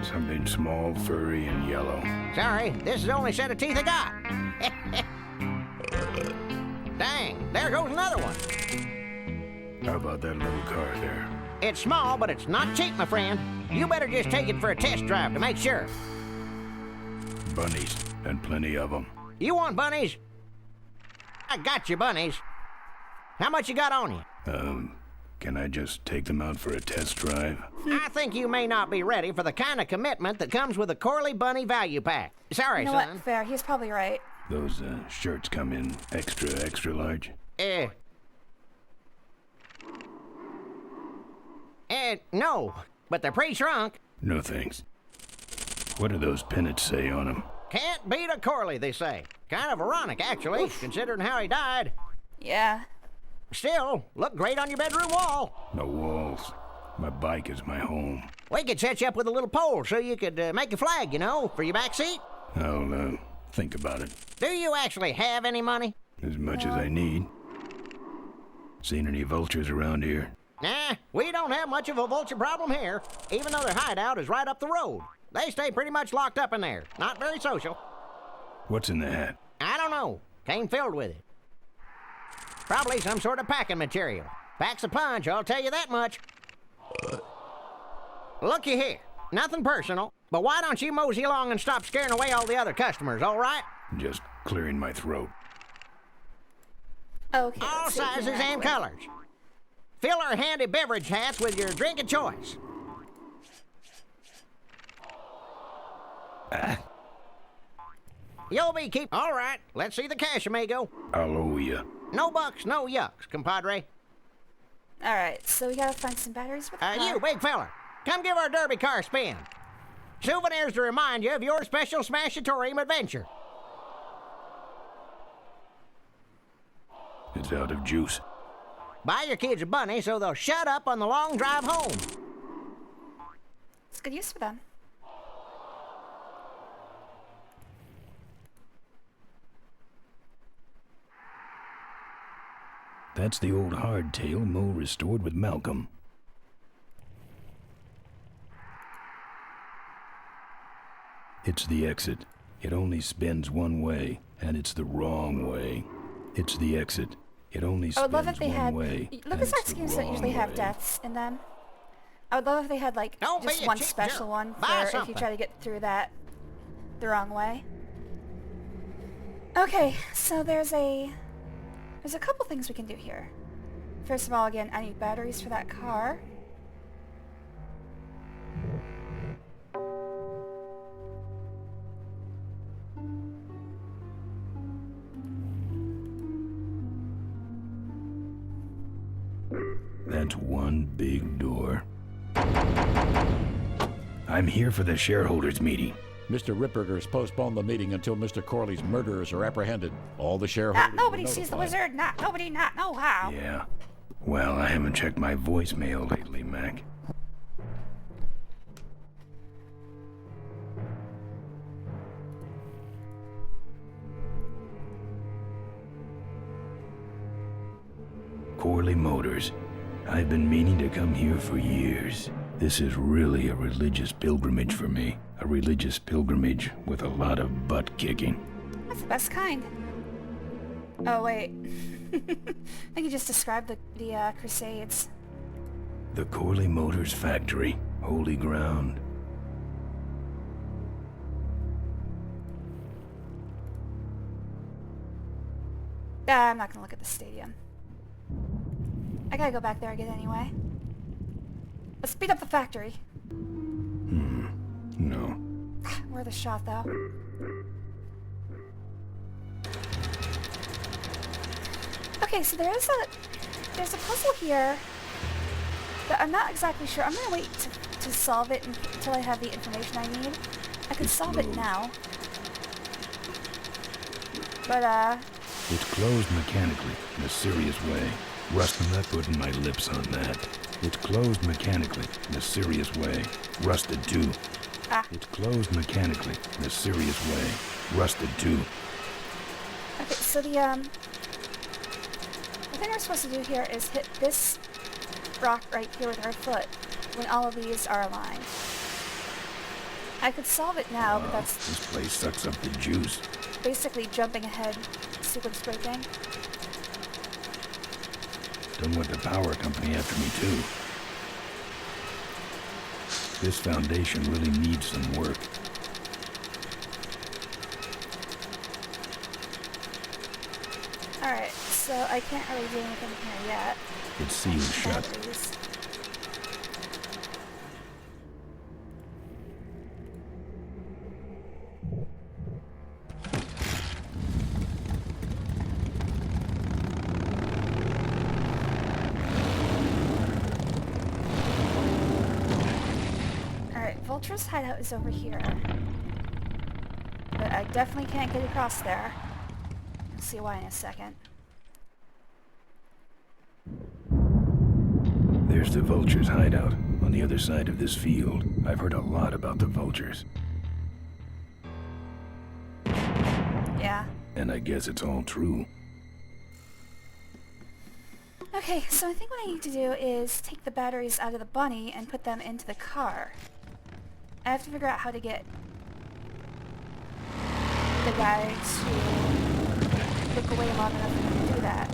Something small, furry, and yellow. Sorry, this is the only set of teeth I got. Dang, there goes another one. How about that little car there? It's small, but it's not cheap, my friend. You better just take it for a test drive to make sure. Bunnies, and plenty of them. You want bunnies? I got your bunnies. How much you got on you? Can I just take them out for a test drive? I think you may not be ready for the kind of commitment that comes with a Corley Bunny value pack. Sorry, You know son. what? Fair. He's probably right. Those shirts come in extra large? No, but they're pre-shrunk. No thanks. What do those pennants say on them? Can't beat a Corley, they say. Kind of ironic, actually, considering how he died. Yeah. Still, look great on your bedroom wall. No walls. My bike is my home. We could set you up with a little pole so you could make a flag, you know, for your back seat. I'll think about it. Do you actually have any money? As much as I need. Seen any vultures around here? Nah, we don't have much of a vulture problem here, even though their hideout is right up the road. They stay pretty much locked up in there. Not very social. What's in the hat? I don't know. Came filled with it. Probably some sort of packing material. Packs a punch, I'll tell you that much. Looky here. Nothing personal, but why don't you mosey along and stop scaring away all the other customers, all right? Just clearing my throat. Okay. All let's see if we sizes can and act colors. Fill our handy beverage hats with your drink of choice. You'll be keep. All right, let's see the cash, amigo. I'll owe ya. No bucks, no yucks, compadre. Alright, so we gotta find some batteries for the car. You big fella, come give our derby car a spin. Souvenirs to remind you of your special Smashatorium adventure. It's out of juice. Buy your kids a bunny so they'll shut up on the long drive home. It's good use for them. That's the old hardtail Mo restored with Malcolm. It's the exit. It only spins one way, and it's the wrong way. It's the exit. It only I would love spins if they one had. way, and LucasArts it's the games don't usually wrong have way. deaths in them. I would love if they had like Don't just be a one cheap special jerk. one Buy for if you something. try to get through that the wrong way. Okay, so there's a couple things we can do here. First of all, again, I need batteries for that car. That's one big door. I'm here for the shareholders meeting. Mr. Ripperger's postponed the meeting until Mr. Corley's murderers are apprehended. All the shareholders. Nobody were sees the notified. wizard. Nobody know how. Yeah. Well, I haven't checked my voicemail lately, Mac. Corley Motors. I've been meaning to come here for years. This is really a religious pilgrimage for me. A religious pilgrimage with a lot of butt kicking. That's the best kind. Oh wait, I think you just described the Crusades. The Corley Motors factory. Holy ground. I'm not gonna look at the stadium. I gotta go back there again anyway. Let's speed up the factory. No. Worth a shot, though. Okay, so there's a puzzle here that I'm not exactly sure. I'm gonna wait to solve it until I have the information I need. I could solve it now. But, It's closed mechanically, in a serious way. Rust, I'm not putting my lips on that. It's closed mechanically, in a serious way. Rusted too. It's closed mechanically, in a serious way. Rusted too. okay, so the thing we're supposed to do here is hit this rock right here with our foot when all of these are aligned. I could solve it now, but that's This place sucks up the juice. basically jumping ahead, sequence breaking. Don't want the power company after me too. This foundation really needs some work. Alright, so I can't really do anything here yet. It's sealed shut. Please. Alright, Vulture's hideout is over here. But I definitely can't get across there. You'll see why in a second. There's the Vulture's hideout, on the other side of this field. I've heard a lot about the Vultures. Yeah. And I guess it's all true. Okay, so I think what I need to do is take the batteries out of the bunny and put them into the car. I have to figure out how to get the guy to look away long enough for him to do that.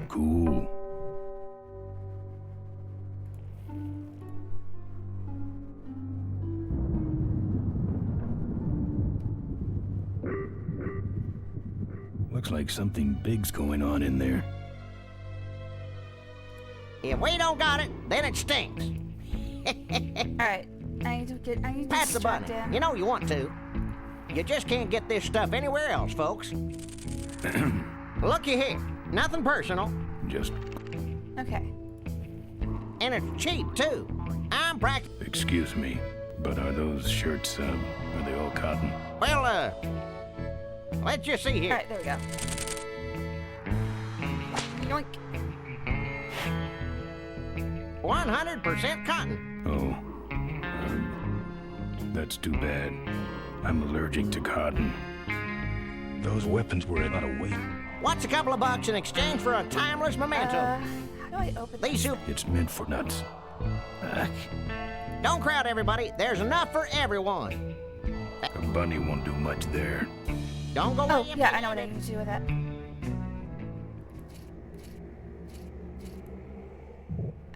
Cool. Looks like something big's going on in there. If we don't got it, then it stinks. Alright, I need to Pass the distract button. him. You know you want to. You just can't get this stuff anywhere else, folks. Looky here. Nothing personal. Just... Okay. And it's cheap, too. I'm practically... Excuse me, but are those shirts, are they all cotton? Well, let's just see here. Alright, there we go. Yoink. 100% cotton. Oh. That's too bad. I'm allergic to cotton. Those weapons were about a weight. What's a couple of bucks in exchange for a timeless memento? How do I open These this? It's meant for nuts. Don't crowd, everybody. There's enough for everyone. A bunny won't do much there. Don't go Oh, away. yeah, I know what I need to do with it.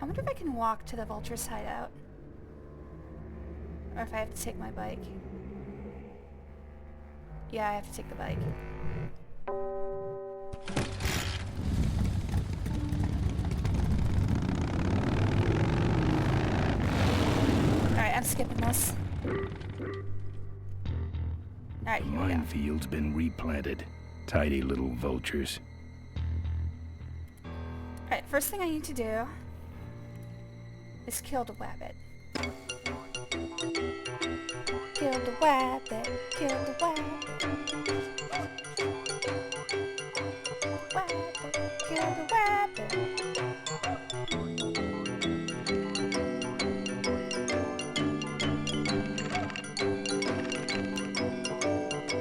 I wonder if I can walk to the Vulture's hideout. Or if I have to take my bike. Yeah, I have to take the bike. Alright, I'm skipping this. Alright, The here we go. minefield's been replanted. Tidy little vultures. Alright, first thing I need to do is kill the wabbit. Kill the wabbit, kill the wabbit. Wabbit, kill the wabbit.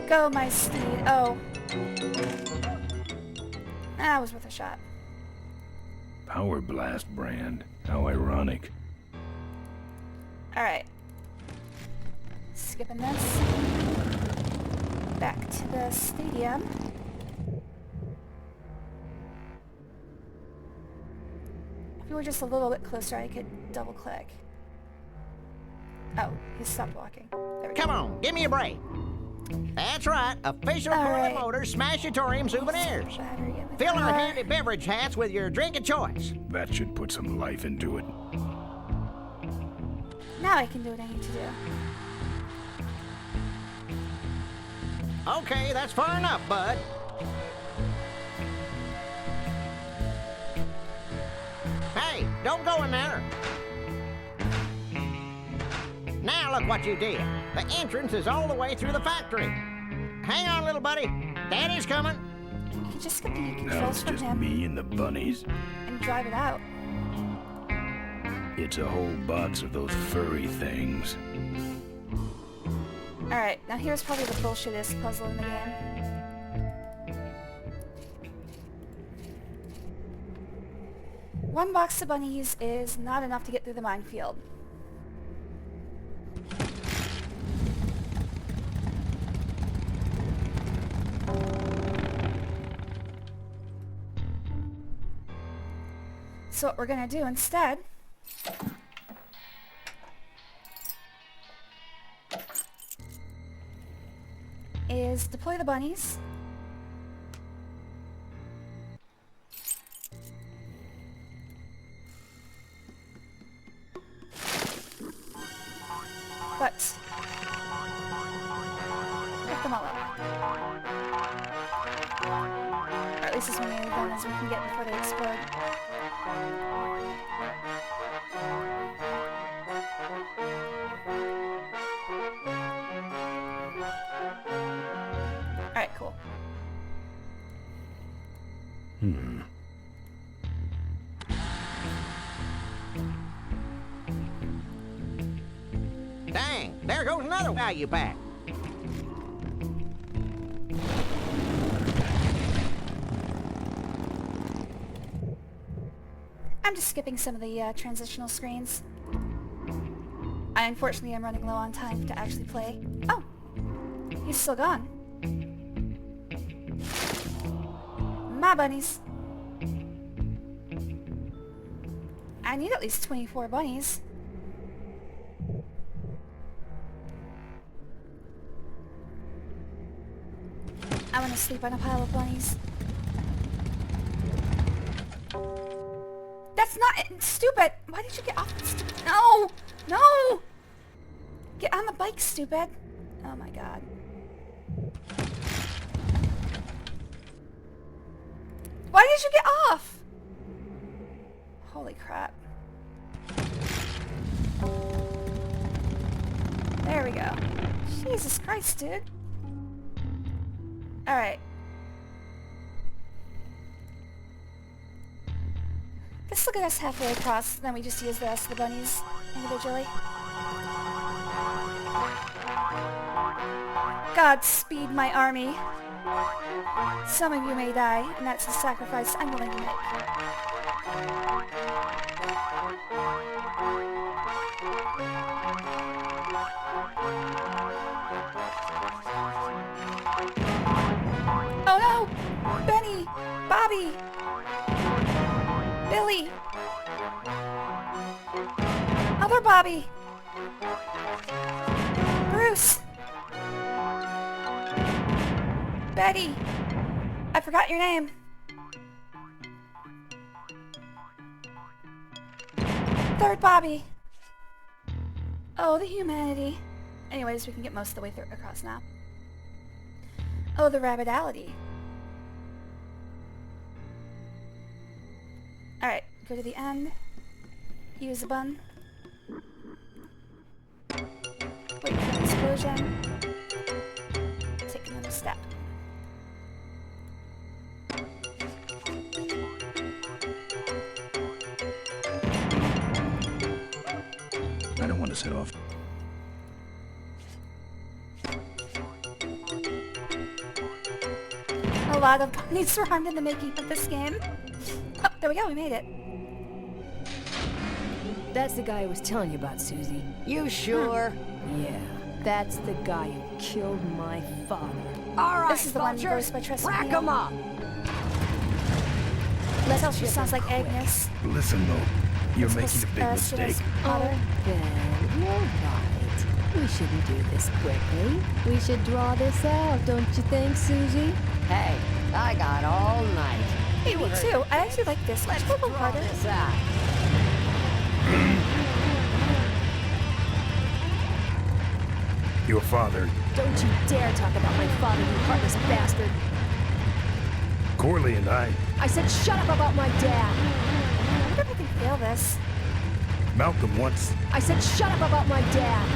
Go, my steed. Oh. That was worth a shot. Power Blast brand. How ironic. Alright. Skipping this. Back to the stadium. If we were just a little bit closer, I could double click. Oh, he stopped walking. There we Come go. on, give me a break. That's right, official All Corley right. Motors Smashatorium souvenirs. Battery in the Fill our car. handy beverage hats with your drink of choice. That should put some life into it. Now I can do what I need to do. Okay, that's far enough, bud. Hey, don't go in there. Now look what you did. The entrance is all the way through the factory. Hang on, little buddy. Daddy's coming. You can just get the Now controls it's from just him me and the bunnies. and drive it out. It's a whole box of those furry things. Alright, now here's probably the bullshitest puzzle in the game. One box of bunnies is not enough to get through the minefield. So what we're gonna do instead is deploy the bunnies. But pick them all up. Or at least as many of them as we can get before they explode. Alright, cool. Dang, there goes another value pack. I'm just skipping some of the transitional screens. Unfortunately, I'm running low on time to actually play. Oh! He's still gone. My bunnies. I need at least 24 bunnies. I want to sleep on a pile of bunnies. That's not stupid. Why did you get off? No, no. Get on the bike, stupid. Oh my god. Why did you get off? Holy crap. There we go. Jesus Christ, dude. Alright. Let's look at us halfway across, then we just use the rest of the bunnies individually. Godspeed, my army. Some of you may die, and that's the sacrifice I'm willing to make. Oh no! Benny! Bobby! Billy! Other Bobby! Bruce! Betty! I forgot your name. Third Bobby! Oh, the humanity. Anyways, we can get most of the way through across now. Oh, the rabbidality. Alright, go to the end. Use a bun. Wait for the explosion. Take another step. I don't want to set off. A lot of bunnies were harmed in the making of this game. Oh, there we go, we made it. That's the guy I was telling you about, Susie. You sure? Yeah, that's the guy who killed my father. All right, This is the one who goes by Trust rack Neil. 'em up. Let's tell she sounds like Agnes. Listen, Mo, you're making a big Suda's mistake. mother. Ben, you're right. We shouldn't do this quickly. We should draw this out, don't you think, Susie? Hey, I got all night. Hey, me too. I actually like this. Let's go harder. This out. Your father, Don't you dare talk about my father, you heartless bastard. Corley, and I, I said shut up about my dad. I wonder if I can fail this. Malcolm once. I said shut up about my dad.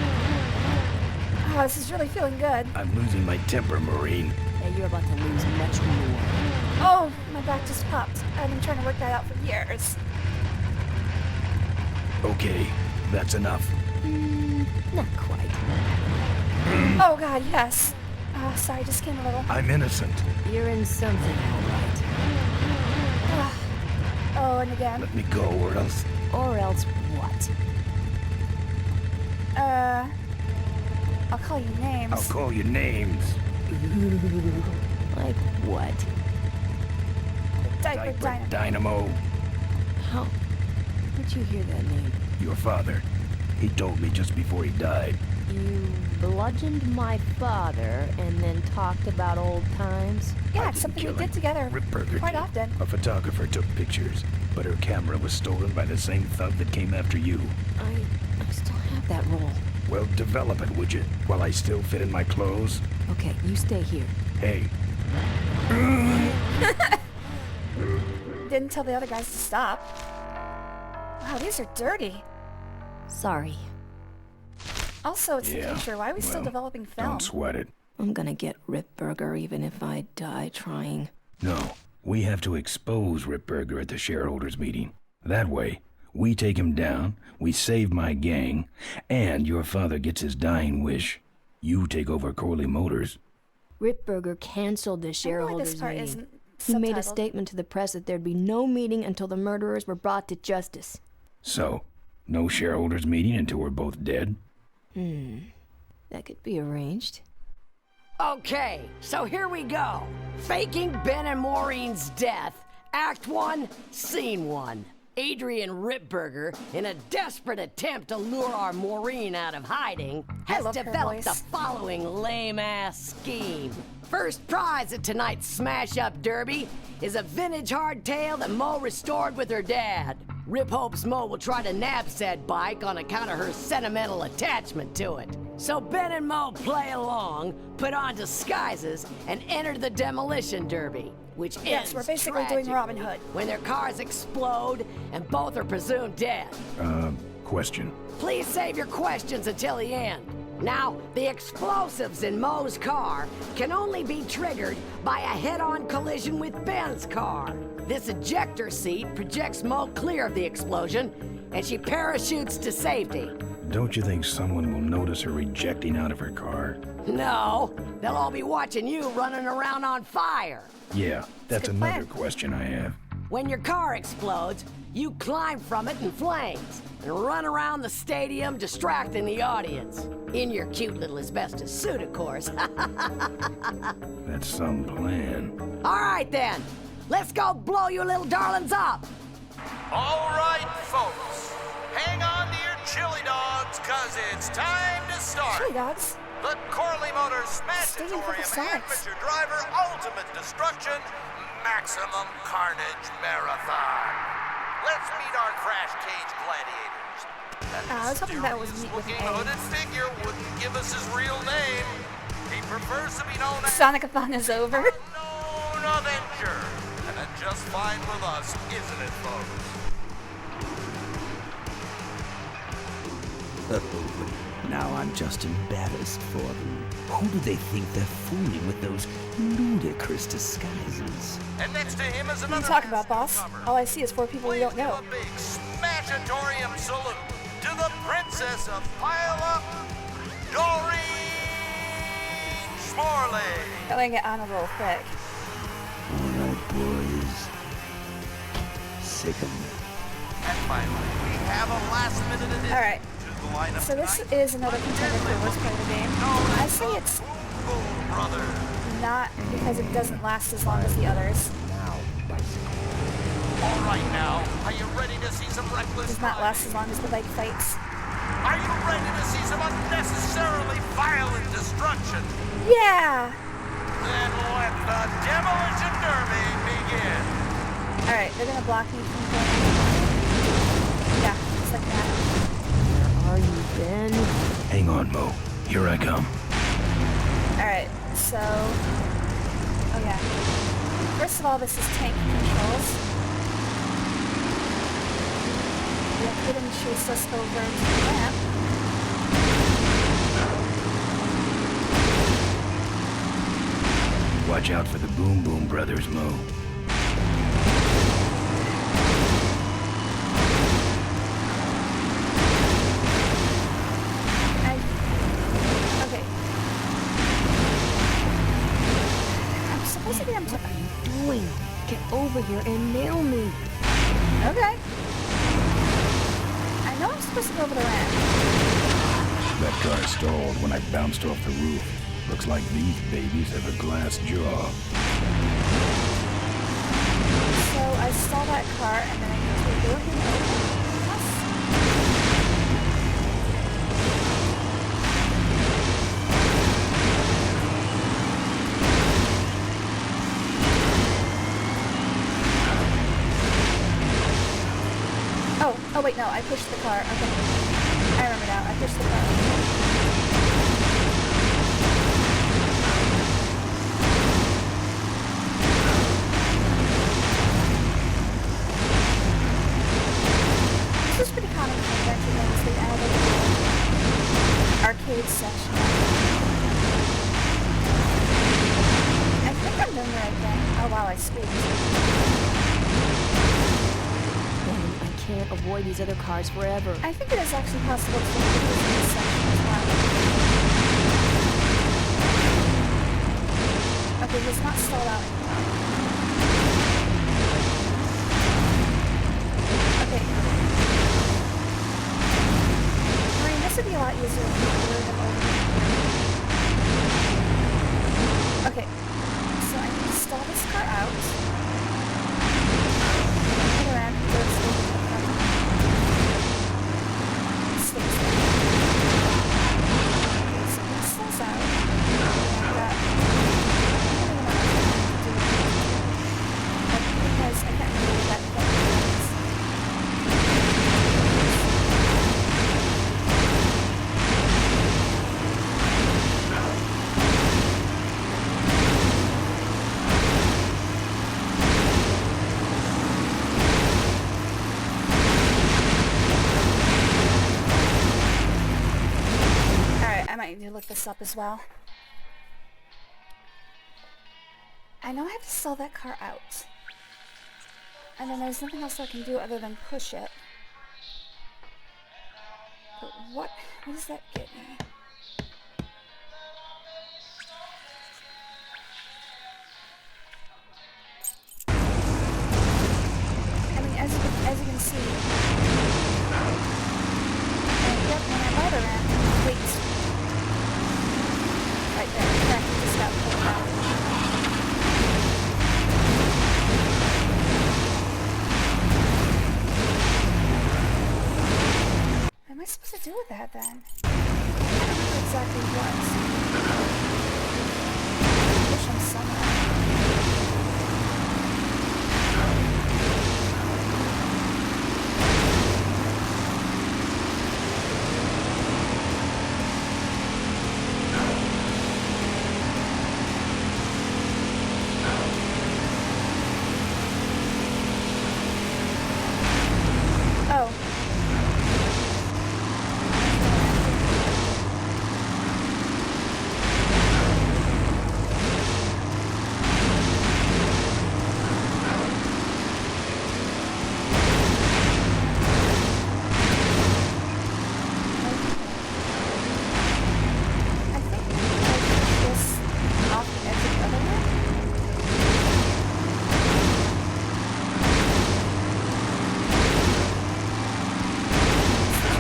Oh, this is really feeling good. I'm losing my temper, Marine. And you're about to lose much more. Oh, my back just popped. I've been trying to work that out for years. Okay, that's enough. Not quite. Oh god, yes. Oh, sorry, just came a little. I'm innocent. You're in something, all right. Oh, and again. Let me go, or else. Or else what? I'll call you names. I'll call you names. Like what? Diaper Dynamo. How did you hear that name? Your father. He told me just before he died. You bludgeoned my father and then talked about old times? Yeah, it's something we did together Ripburger quite did. often. A photographer took pictures, but her camera was stolen by the same thug that came after you. I still have that roll. Well, develop it, would you? While I still fit in my clothes? Okay, you stay here. Hey. Didn't tell the other guys to stop. Wow, these are dirty. Sorry. Also, it's the Yeah, future. Why are we still well, developing film? Don't sweat it. I'm gonna get Ripburger even if I die trying. No, we have to expose Ripburger at the shareholders meeting. That way, we take him down, we save my gang, and your father gets his dying wish. You take over Corley Motors. Ripburger canceled the I know why shareholders this part meeting. isn't He made a subtitled. statement to the press that there'd be no meeting until the murderers were brought to justice. So, no shareholders meeting until we're both dead? That could be arranged. Okay, so here we go. Faking Ben and Maureen's death. Act 1, Scene 1. Adrian Ripburger, in a desperate attempt to lure our Maureen out of hiding, has love her developed the voice. following lame-ass scheme. First prize at tonight's Smash-Up Derby is a vintage hardtail that Mo restored with her dad. Rip hopes Mo will try to nab said bike on account of her sentimental attachment to it. So Ben and Mo play along, put on disguises, and enter the demolition derby, which Yes, ends we're basically doing tragically Robin Hood. when their cars explode and both are presumed dead. Question. Please save your questions until the end. Now, the explosives in Mo's car can only be triggered by a head-on collision with Ben's car. This ejector seat projects Mo clear of the explosion, and she parachutes to safety. Don't you think someone will notice her ejecting out of her car? No, they'll all be watching you running around on fire. Yeah, that's good another plan. question I have. When your car explodes, you climb from it in flames and run around the stadium distracting the audience. In your cute little asbestos suit, of course. That's some plan. All right then, let's go blow you little darlings up. All right, folks. Hang on to your chili dogs, cause it's time to start. Chili dogs. The Corley Motors Stinging for the Smashatorium sides. Amateur Driver Ultimate Destruction Maximum Carnage Marathon. Let's meet our crash cage gladiators. I was hoping that was meet with Looking an A. hooded figure wouldn't give us his real name. He prefers to be known as Sonic-a-thon is over. Unknown Avenger. And that's just fine with us, isn't it, folks? Now I'm just embarrassed for them. Who do they think they're fooling with those ludicrous disguises? And next to him is What are you another talking about, boss? All I see is 4 people we don't know. a big Smashatorium salute to the Princess of Pile Up, Doreen Smorley. That way I get on a little quick. All right, boys. Sick 'em. And finally, we have a last-minute addition Alright, to the lineup so this tonight. is another contender for worst part of the game. I say it's Boom Brothers. not because it doesn't last as long as the others. All right now, are you ready to see some reckless Does not driving? last as long as the bike fights. Are you ready to see some unnecessarily violent destruction? Yeah! Then let the Demolition Derby begin. Alright, they're gonna block me from going. Yeah, it's like that. Where are you, Ben? Hang on, Mo. Here I come. Alright, so... Oh yeah. First of all, this is tank controls. Yep, they didn't chase us over into the ramp. Watch out for the Boom Boom Brothers, Mo. Okay. I'm supposed to be on top. What are you doing? Get over here and nail me. Okay. I know I'm supposed to go over the ramp. That car stalled when I bounced off the roof. Looks like these babies have a glass jaw. So I stall that car and then I need to lure him over. Yes. Oh wait, no, I pushed the car. Okay. I remember now. I pushed the car. This is pretty common for adventure games. They added an arcade section. I think I'm doing the right thing. Oh wow, I squeaked. I can't avoid these other cars forever. I think it is actually possible to use this section as well. Okay, he's not stalled out anymore. Okay. Maureen, this would be a lot easier if you lure him over here. Okay, so I need to stall this car out. Turn around, go over to the front. Stays there. Okay, so he stalls out. And I don't know what to do because I can't remember what that thing is. Alright, I might need to look this up as well. I know I have to sell that car out. And then there's nothing else I can do other than push it. But what does that get me? I mean, as you can see, yep, when I ride around, it waits right there. In fact, it just got pulled out. What am I supposed to do with that then? I don't know exactly what. Push him somewhere. Oh. I think I push this off the edge of the other one.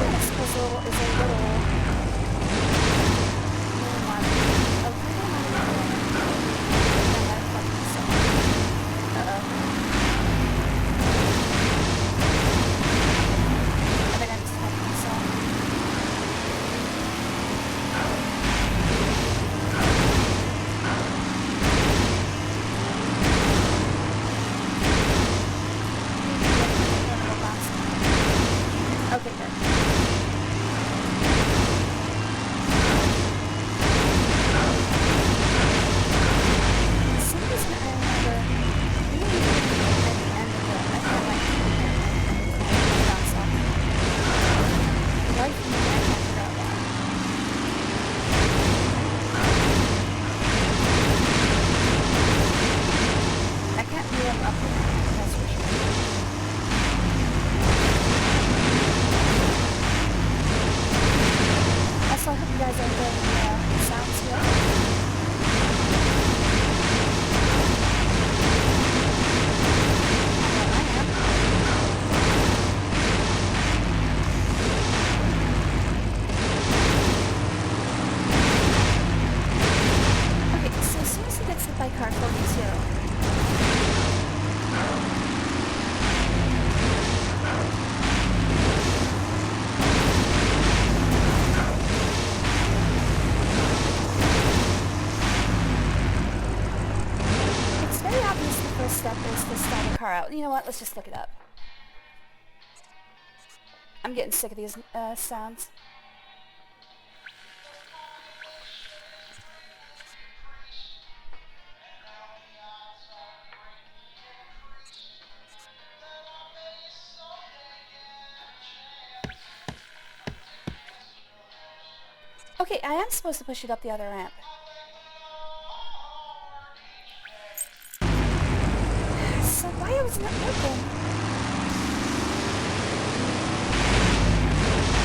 This puzzle is a little one. A little Uh-oh. I think I just fucked myself. Okay, good. For some reason I remember really at the end of it, I felt like bounce off. Right from the end, I forgot why. I can't wheel him up there, that's for sure. Also, I hope you guys are enjoying the sounds here. I am. Okay, so as soon as he gets hit by car 42, it's very obvious the first step is to stall the car out. You know what? Let's just look it up. I'm getting sick of these sounds. Okay, I am supposed to push it up the other ramp. So why wasn't it working?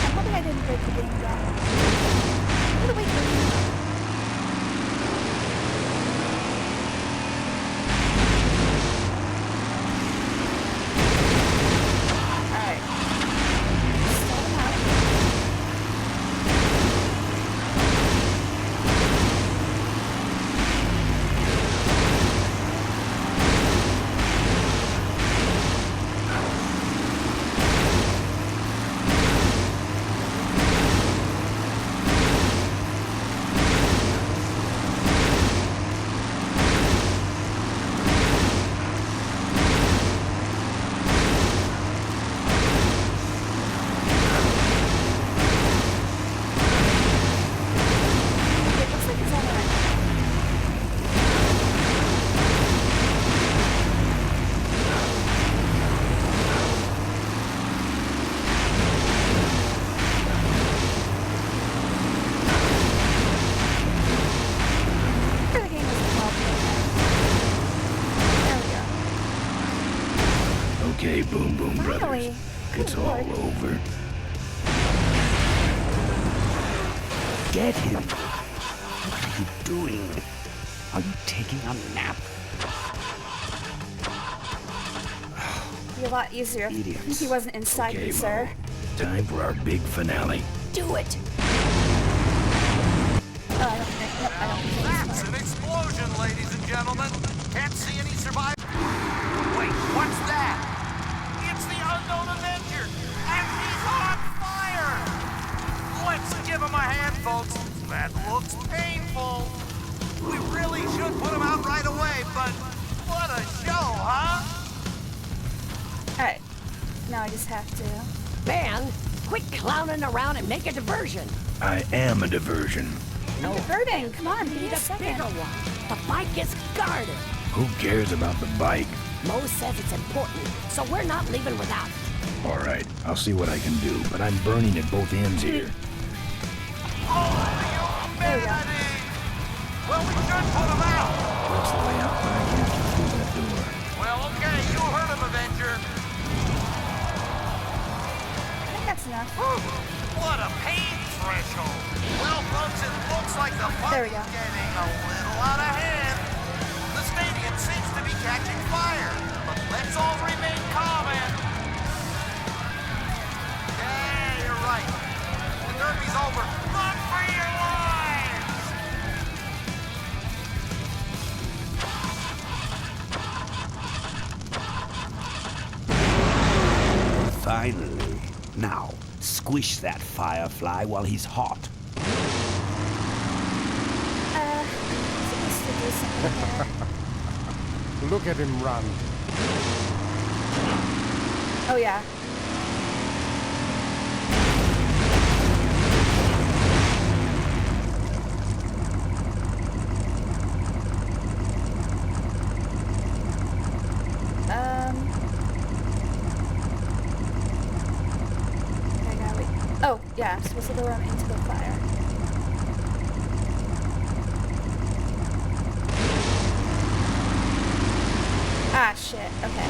I'm hoping I didn't break the game down. What do we do? Okay, Boom Boom Brothers. It's all over. Get him! What are you doing? Are you taking a nap? Be a lot easier if he wasn't inside me, sir. Time for our big finale. Do it! That's an explosion, ladies and gentlemen. Can't see any survivors. Wait, what's that? It's the unknown Avenger, and he's on fire! Let's give him a hand, folks. That looks painful. We really should put him out right away, but what a show, huh? Alright, now I just have to... Man, quit clowning around and make a diversion. I am a diversion. No diverting, come on, We give me need a a second. bigger one. The bike is guarded. Who cares about the bike? Mo says it's important, so we're not leaving without it. All right, I'll see what I can do, but I'm burning at both ends here. There we go. Well, we should put him out. That's the way out, but I can't get through that door. Well, okay, you heard him, Avenger. I think that's enough. What a pain threshold. Well, folks, it looks like the There we fight go. is getting a little out of hand. The stadium seems to be catching fire, but let's all remain calm and... Yeah, you're right. The derby's over. Run for your lives! Finally. Now, squish that firefly while he's hot. I'm supposed to do something here. Look at him run. Oh yeah. Okay, now wait. Oh, yeah, I'm supposed to lower him into the fire. Ah, shit. Okay.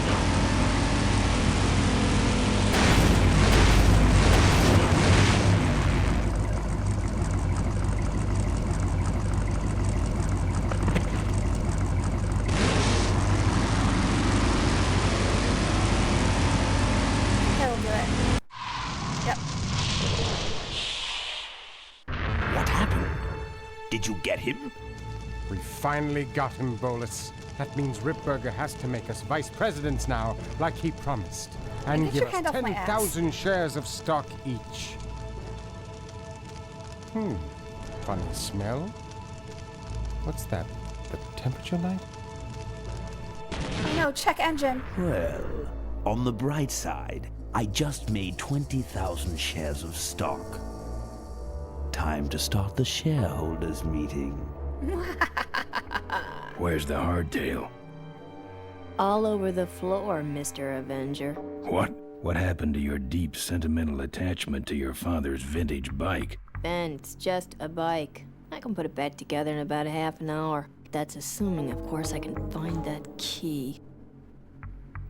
That'll do it. Yep. What happened? Did you get him? We finally got him, Bolus. That means Ripburger has to make us vice presidents now, like he promised. And Get give your us hand off my ass. 10,000 shares of stock each. Funny smell. What's that? The temperature light? I know, check engine. Well, on the bright side, I just made 20,000 shares of stock. Time to start the shareholders meeting. Where's the hardtail? All over the floor, Mr. Avenger. What? What happened to your deep sentimental attachment to your father's vintage bike? Ben, it's just a bike. I can put it back together in about a half an hour. That's assuming, of course, I can find that key.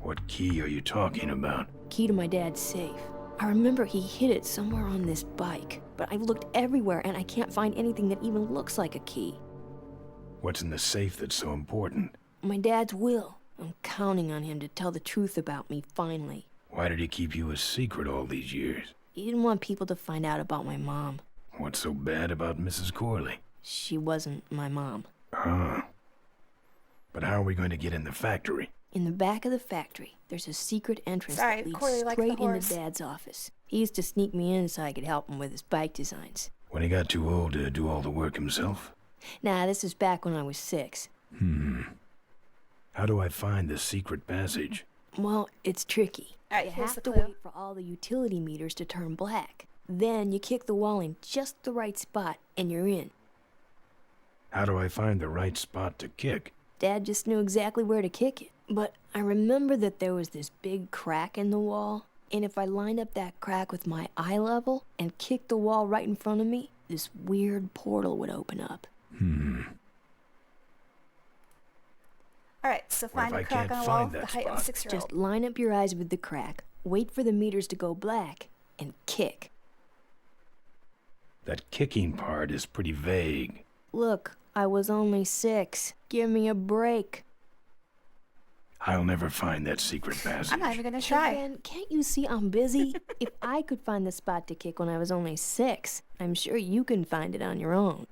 What key are you talking about? Key to my dad's safe. I remember he hid it somewhere on this bike, but I've looked everywhere and I can't find anything that even looks like a key. What's in the safe that's so important? My dad's will. I'm counting on him to tell the truth about me finally. Why did he keep you a secret all these years? He didn't want people to find out about my mom. What's so bad about Mrs. Corley? She wasn't my mom. Huh. But how are we going to get in the factory? In the back of the factory, there's a secret entrance that leads straight into Dad's office. He used to sneak me in so I could help him with his bike designs. When he got too old to do all the work himself? Nah, this is back when I was 6. How do I find the secret passage? Well, it's tricky. Alright, you here's have the to clue. wait for all the utility meters to turn black. Then you kick the wall in just the right spot, and you're in. How do I find the right spot to kick? Dad just knew exactly where to kick it. But I remember that there was this big crack in the wall, and if I lined up that crack with my eye level and kicked the wall right in front of me, this weird portal would open up. Alright, so find if a I crack can't on a wall, find the that height of a spot? 6-year-old. Just line up your eyes with the crack, wait for the meters to go black, and kick. That kicking part is pretty vague. Look, I was only 6. Give me a break. I'll never find that secret passage. I'm not even gonna try. Ben, can't you see I'm busy? If I could find the spot to kick when I was only 6, I'm sure you can find it on your own.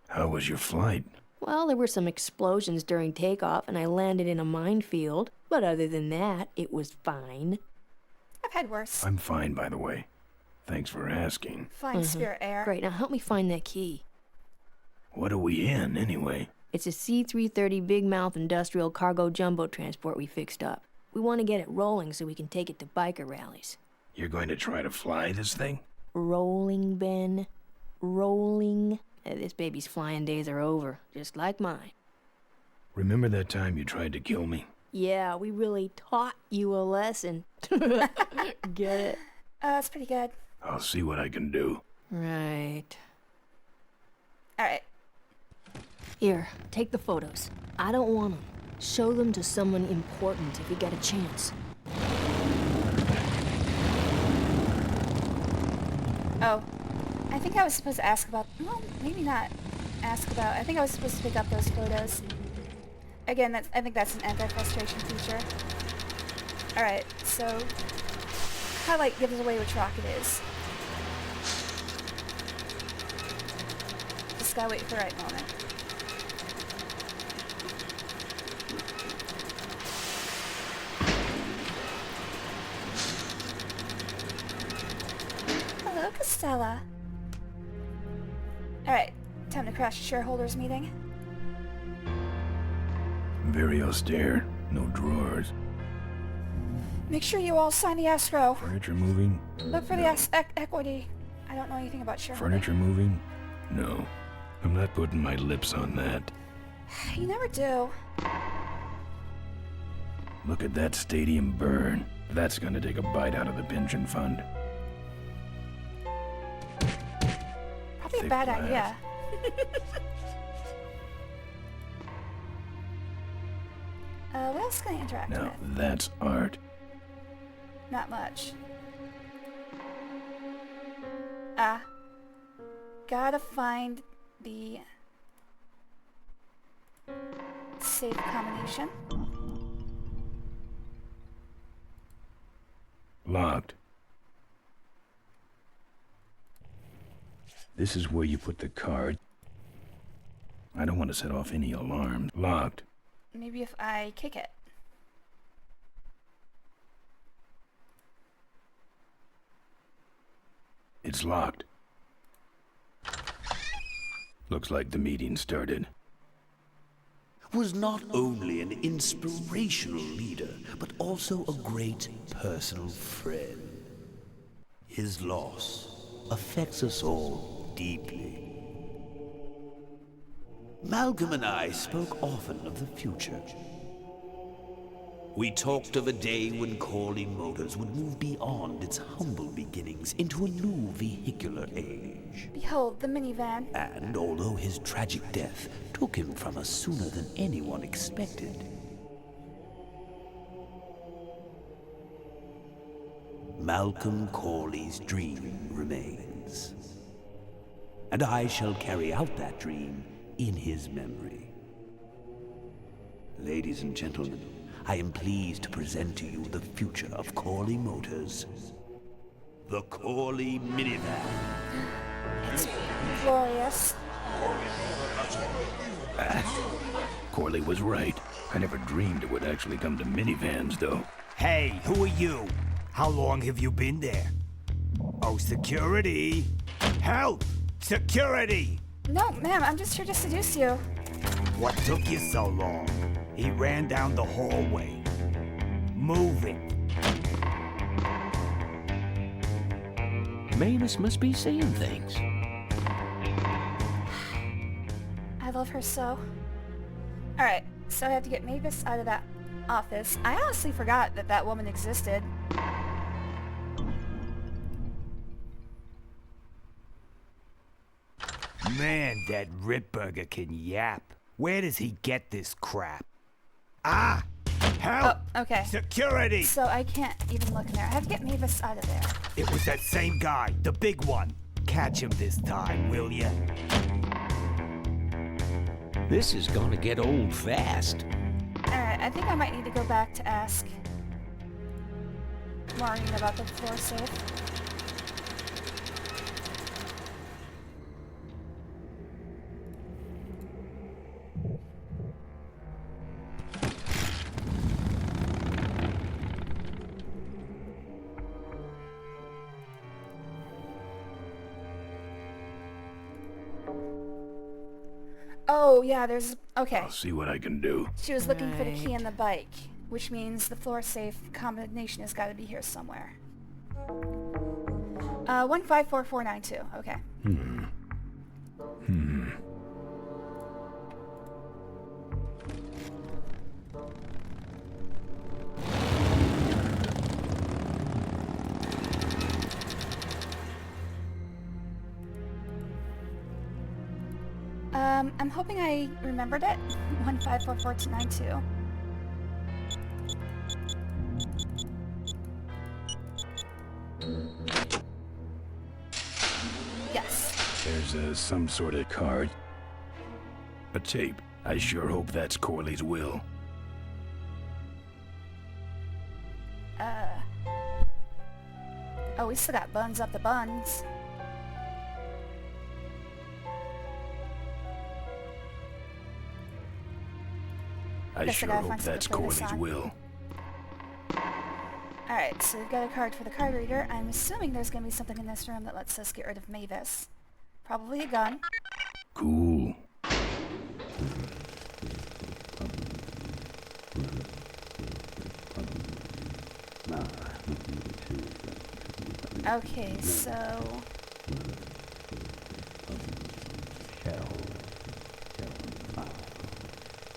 How was your flight? Well, there were some explosions during takeoff, and I landed in a minefield. But other than that, it was fine. I've had worse. I'm fine, by the way. Thanks for asking. Fine spirit air. Great, now help me find that key. What are we in, anyway? It's a C-330 Big Mouth Industrial Cargo Jumbo Transport we fixed up. We want to get it rolling so we can take it to biker rallies. You're going to try to fly this thing? Rolling, Ben. Rolling. This baby's flying days are over, just like mine. Remember that time you tried to kill me? Yeah, we really taught you a lesson. Get it? That's pretty good. I'll see what I can do. Right. Alright. Here, take the photos. I don't want them. Show them to someone important if you get a chance. Oh. I think I was supposed to ask about... Well, maybe not ask about... I think I was supposed to pick up those photos. Again, I think that's an anti-frustration feature. Alright, so... Highlight gives away which rock it is. Just gotta wait for the right moment. Hello, Costella. Alright, time to crash the shareholders meeting. Very austere. No drawers. Make sure you all sign the escrow. Furniture moving? Look for the equity. I don't know anything about shareholders. Furniture moving? No. I'm not putting my lips on that. You never do. Look at that stadium burn. That's gonna take a bite out of the pension fund. Probably a Thick bad glass. idea. What else can I interact Now, with? that's art. Not much. Gotta find the safe combination. Locked. This is where you put the card. I don't want to set off any alarms. Locked. Maybe if I kick it. It's locked. Looks like the meeting started. Was not only an inspirational leader, but also a great personal friend. His loss affects us all deeply. Malcolm and I spoke often of the future. We talked of a day when Corley Motors would move beyond its humble beginnings into a new vehicular age. Behold, the minivan. And although his tragic death took him from us sooner than anyone expected, Malcolm Corley's dream remains. And I shall carry out that dream in his memory. Ladies and gentlemen, I am pleased to present to you the future of Corley Motors. The Corley minivan. It's glorious. Corley was right. I never dreamed it would actually come to minivans, though. Hey, who are you? How long have you been there? Oh, security! Help! Security! No, ma'am, I'm just here to seduce you. What took you so long? He ran down the hallway. Move it. Mavis must be seeing things. I love her so. Alright, so I have to get Mavis out of that office. I honestly forgot that that woman existed. Man, that Ripburger can yap. Where does he get this crap? Ah! Help! Oh, okay. Security! So I can't even look in there. I have to get Mavis out of there. It was that same guy, the big one. Catch him this time, will ya? This is gonna get old fast. Alright, I think I might need to go back to ask Maureen about the floor safe. Oh, yeah, there's... Okay. I'll see what I can do. She was looking for the key in the bike, which means the floor safe combination has got to be here somewhere. 154492. Okay. I'm hoping I remembered it. 154492. Yes. There's some sort of card. A tape. I sure hope that's Corley's will. Oh, we still got buns up the buns. I sure hope that's Corley's will. Alright, so we've got a card for the card reader. I'm assuming there's gonna be something in this room that lets us get rid of Mavis. Probably a gun. Cool. Okay, so...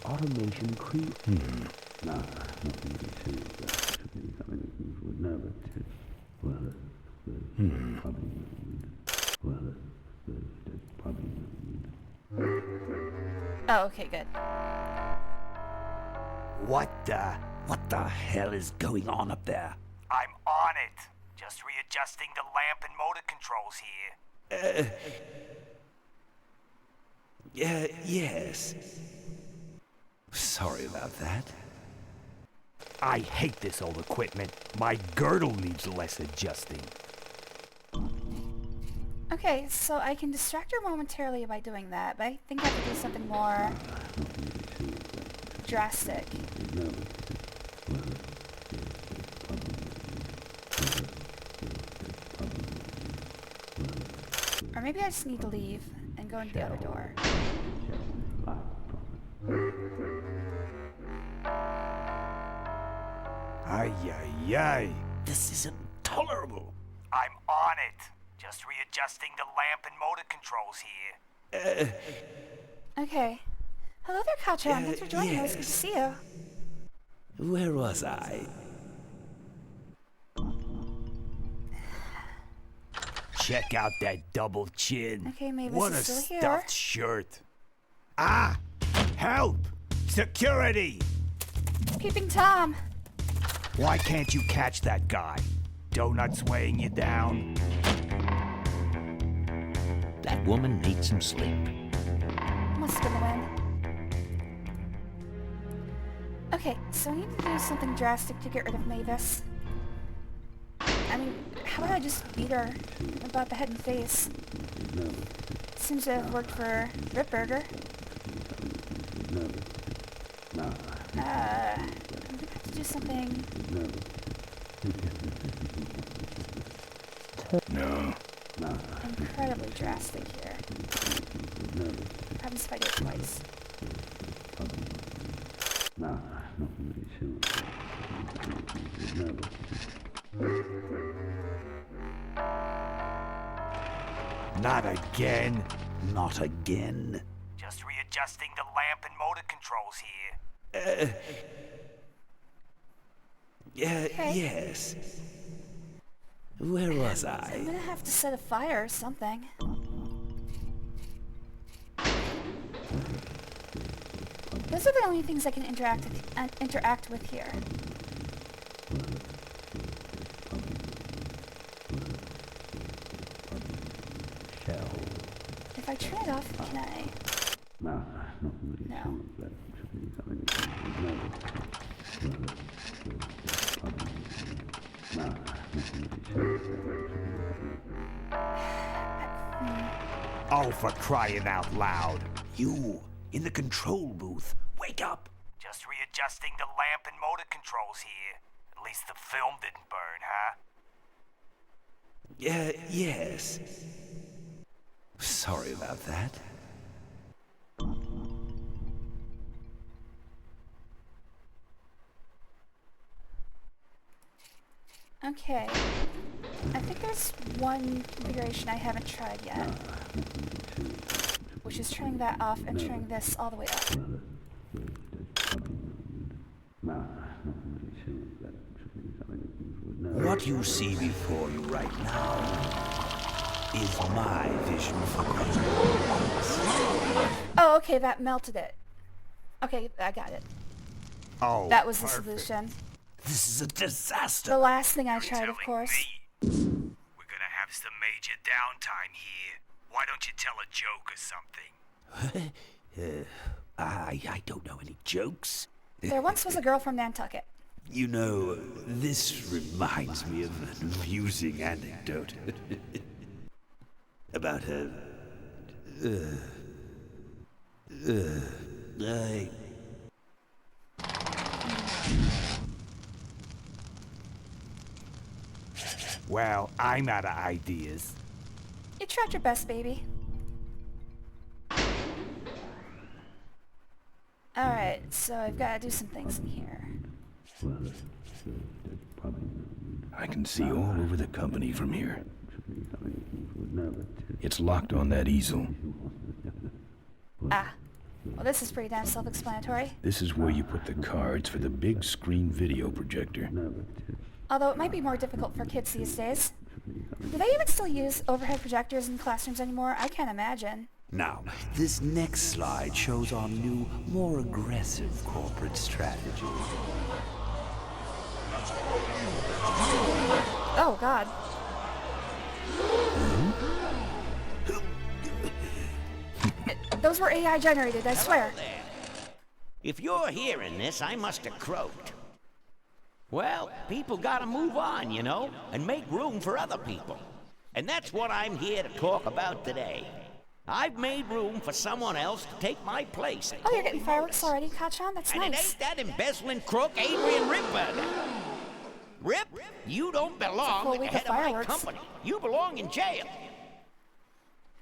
Automation Oh, okay, good. What the hell is going on up there? I'm on it. Just readjusting the lamp and motor controls here. Yes. Sorry about that. I hate this old equipment. My girdle needs less adjusting. Okay, so I can distract her momentarily by doing that, but I think I have to do something more drastic. Or maybe I just need to leave and go into the other door. Ay, ay, ay. This is intolerable. I'm on it. Just readjusting the lamp and motor controls here. Okay. Hello there, Katron. Thanks for joining us. Good to see you. Where was I? Check out that double chin. Okay, Mavis What is a still here. stuffed shirt. Ah! Help! Security! Peeping Tom. Why can't you catch that guy? Donuts weighing you down. That woman needs some sleep. Must have been the wind. Okay, so I need to do something drastic to get rid of Mavis. I mean, how about I just beat her about the head and face? Seems to have worked for Ripburger. I'm gonna have to do something. No. Incredibly drastic here. What happens if I do it twice? Not again. Not again. Just readjusting the lamp and motor controls here. Yes. Where was I'm I? gonna have to set a fire or something. Those are the only things I can interact with here. If I turn it off, can I? No. Oh, for crying out loud. You, in the control booth. Wake up. Just readjusting the lamp and motor controls here. At least the film didn't burn, huh? Yes. Sorry about that. Okay. I think there's one configuration I haven't tried yet. Which is turning that off and turning this all the way up. What you see before you right now is my vision for Oh, okay, that melted it. Okay, I got it. Oh, that was perfect. the solution. This is a disaster. The last thing I tried, of course. We're gonna have some major downtime here. Why don't you tell a joke or something? I don't know any jokes. There once was a girl from Nantucket. You know, this reminds me of an amusing anecdote about her. Well, I'm out of ideas. You tried your best, baby. Alright, so I've got to do some things in here. I can see all over the company from here. It's locked on that easel. Ah. Well, this is pretty damn self-explanatory. This is where you put the cards for the big screen video projector. Although it might be more difficult for kids these days. Do they even still use overhead projectors in classrooms anymore? I can't imagine. Now, this next slide shows our new, more aggressive corporate strategy. Oh, God. Those were AI generated, I swear. If you're hearing this, I must have croaked. Well, people gotta move on, you know, and make room for other people. And that's what I'm here to talk about today. I've made room for someone else to take my place. Oh, you're getting fireworks already, Kachan? That's And nice. it ain't that embezzling crook, Adrian Ripburger. Rip, you don't belong at the head of my company. You belong in jail.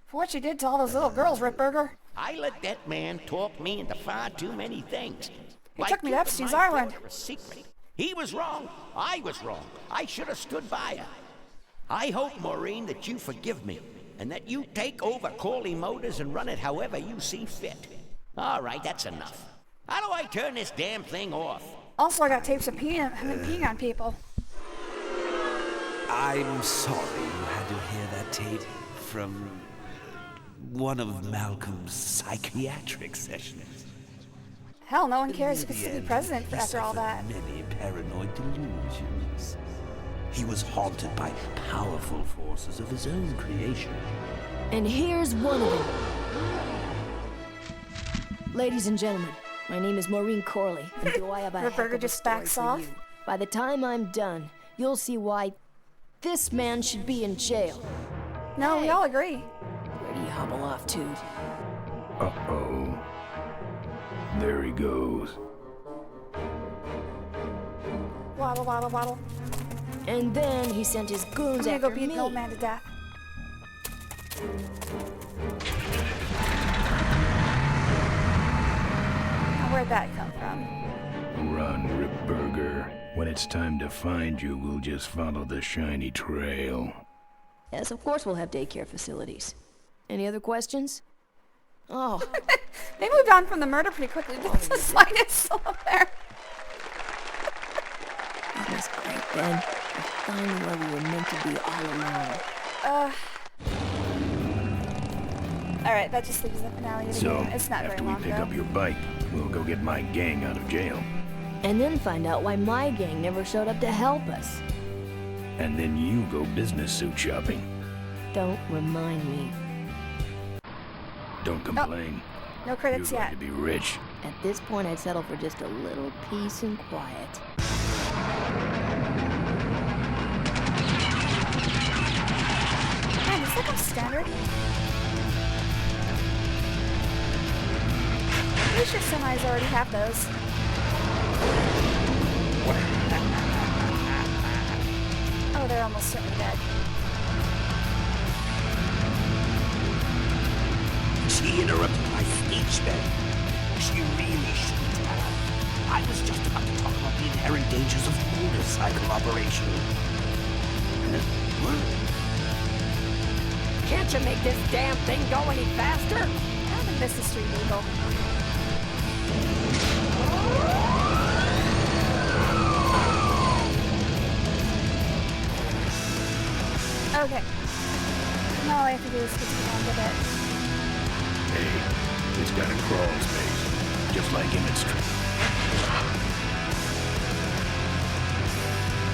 For what you did to all those little girls, Ripburger. I let that man talk me into far too many things. He took me to Epstein's Island. A secret. He was wrong. I was wrong. I should have stood by her. I hope, Maureen, that you forgive me, and that you take over Corley Motors and run it however you see fit. All right, that's enough. How do I turn this damn thing off? Also, I got tapes of him peeing on people. I'm sorry you had to hear that, Tate, from one of Malcolm's psychiatric sessions. Hell, no one cares who gets to be president after all that. Many paranoid delusions. He was haunted by powerful forces of his own creation. And here's one of them. Ladies and gentlemen, my name is Maureen Corley, and do I have a heck of a just story backs for off. you. By the time I'm done, you'll see why this man should be in jail. No, we all agree. Where do you hobble off to? Uh-oh. There he goes. Waddle, waddle, waddle. And then he sent his goons I'm gonna after go beat me. an old man to death. Now, where'd that come from? Run, Rip Burger. When it's time to find you, we'll just follow the shiny trail. Yes, of course we'll have daycare facilities. Any other questions? Oh. They moved on from the murder pretty quickly. The sign is still up there. That was great, Ben. We're finally where we were meant to be all along. Alright, that just leaves the finale of the So, game. It's not after very we long, pick though. up your bike, we'll go get my gang out of jail. And then find out why my gang never showed up to help us. And then you go business suit shopping. Don't remind me. Don't complain. No credits You're yet. going to be rich. At this point, I'd settle for just a little peace and quiet. Man, does that come standard? Pretty sure semis already have those. Oh, they're almost certainly dead. She interrupted my speech, Ben. She really shouldn't have. I was just about to talk about the inherent dangers of motorcycle operation. What? Can't you make this damn thing go any faster? I don't think this is street legal. Okay. Now all I have to do is get to the end of it. Hey, it's got a crawl space, just like Emmett Street.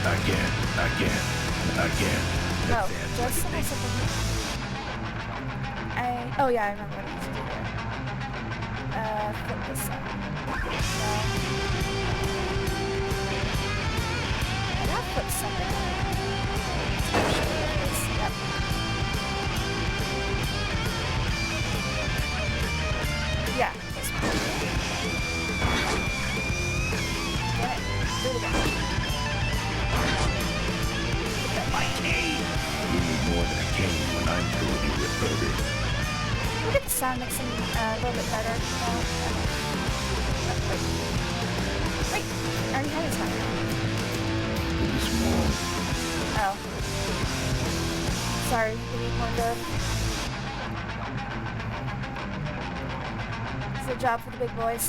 Again. No, just something simple. Oh yeah, I remember what I used to do here. Flip this up. No. I gotta flip something. Yep. Yeah, this one. Get it. Do it again. My cane! You need more than a cane when I'm through with you, Rip Burger. Look at the sound makes them a little bit better. Wait, I already had his one. Pretty small. Oh. Sorry, we need more dough. It's a job for the big boys.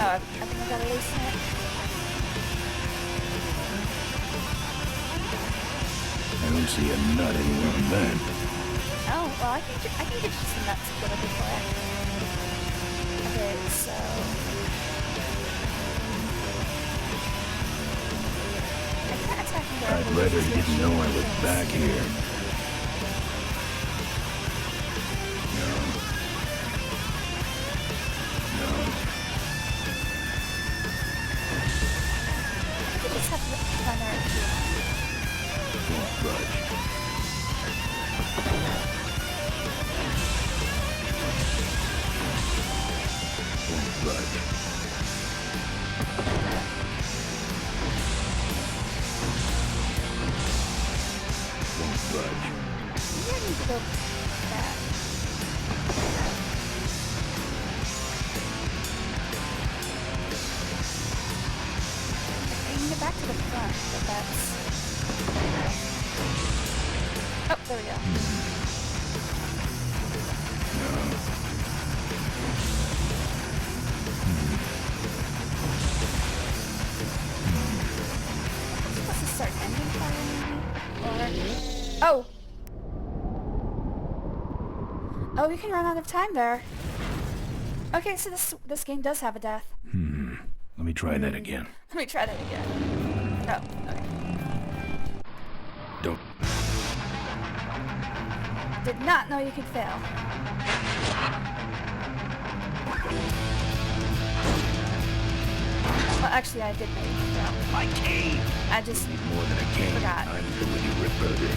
Oh, I think I got a loose in it. I don't see a nut anywhere on that. Oh, well, I can get you some nuts to put before it. Okay, so... I can't attack him there. I'd rather he didn't know I was back here. I just have to run there and shoot. Won't budge. back to the front, but that's... Oh, there we go. I'm supposed to start engine fire, maybe? Or... Oh! Oh, we can run out of time there. Okay, so this game does have a death. Let me try that again. Let me try that again. Oh, okay. Don't. Did not know you could fail. Well, actually, I did know you could fail. My cane! I just More than a game. forgot. I'm through with you, Rip Burger.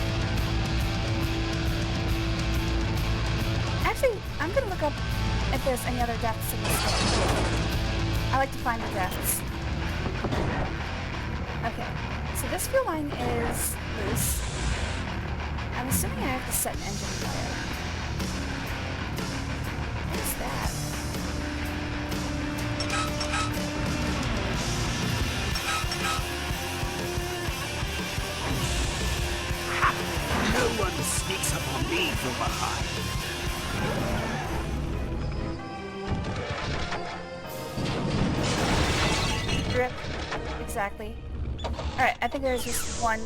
Actually, I'm gonna look up if there's any other deaths in this game. I like to find the deaths. Okay, so this fuel line is loose. I'm assuming I have to set an engine fire. What is that? No one sneaks up on me from behind. Grip. Exactly. Alright, I think there's just one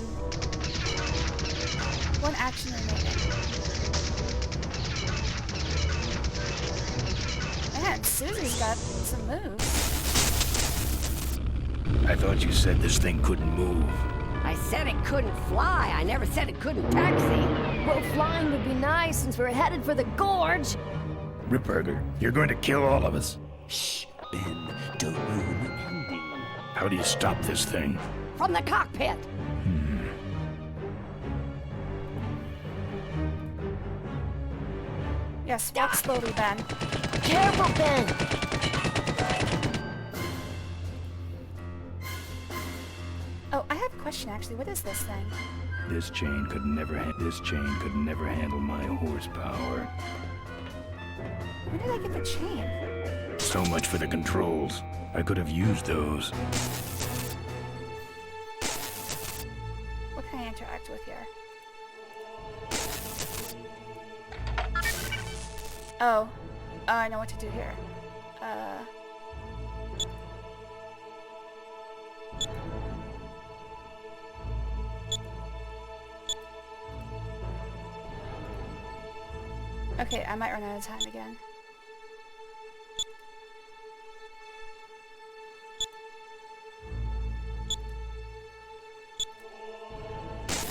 action remaining. Man, Susie's got some moves. I thought you said this thing couldn't move. I said it couldn't fly. I never said it couldn't taxi. Well, flying would be nice since we're headed for the gorge. Rip Burger, you're going to kill all of us. Shh, Ben, don't ruin the ending. How do you stop this thing? From the cockpit. Yes, walk slowly, Ben. Careful, Ben! Oh, I have a question actually. What is this thing? This chain could never handle my horsepower. Where did I get the chain? So much for the controls. I could have used those. What can I interact with here? Oh. Oh, I know what to do here. Okay, I might run out of time again.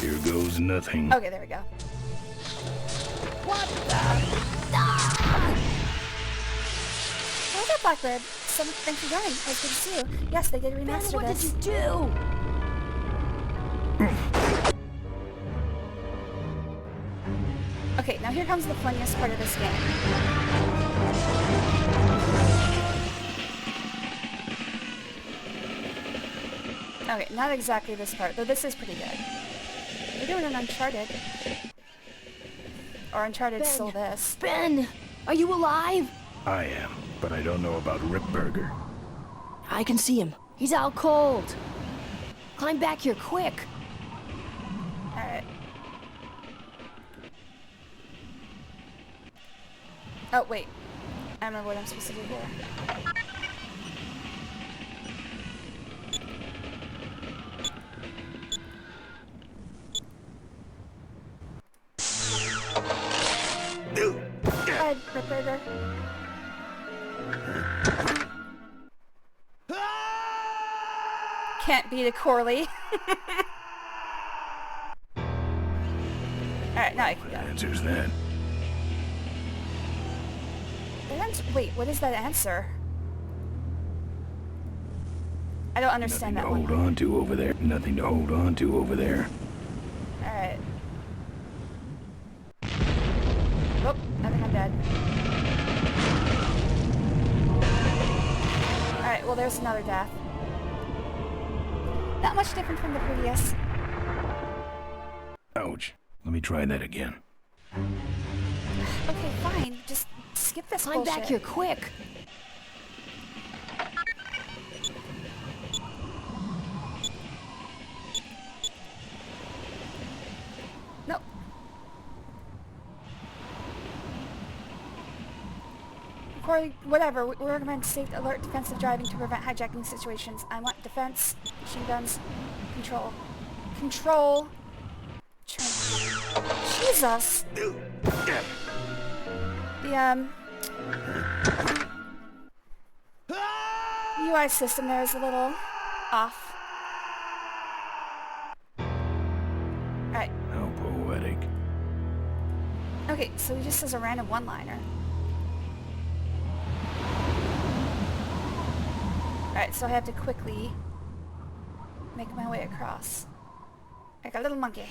Here goes nothing. Okay, there we go. What the? What's up, Blackbird? Thanks for joining. It was good to see you. Yes, they did remaster Ben, what this. did you do? Okay, now here comes the funniest part of this game. Okay, not exactly this part, though this is pretty good. We're doing an Uncharted. Or Uncharted Ben. stole this. Ben, are you alive? I am, but I don't know about Rip Burger. I can see him. He's out cold. Climb back here quick. Alright. Oh, wait. I remember what I'm supposed to do here. Red Rip Burger. Can't beat a Corley. Alright, now I can go. Answers that. Wait, what is that answer? I don't understand Nothing that to one. hold on to over there. Nothing to hold on to over there. Alright. Oh, I think I'm dead. Alright, well there's another death. Not much different from the previous. Ouch. Let me try that again. Okay, fine. Just skip this Climb bullshit. back here quick. or whatever. We recommend safe, alert, defensive driving to prevent hijacking situations. I want defense, machine guns, control. Control. Jesus! The, UI system there is a little off. Alright. How poetic. Okay, so he just says a random one-liner. Alright, so I have to quickly make my way across. Like a little monkey.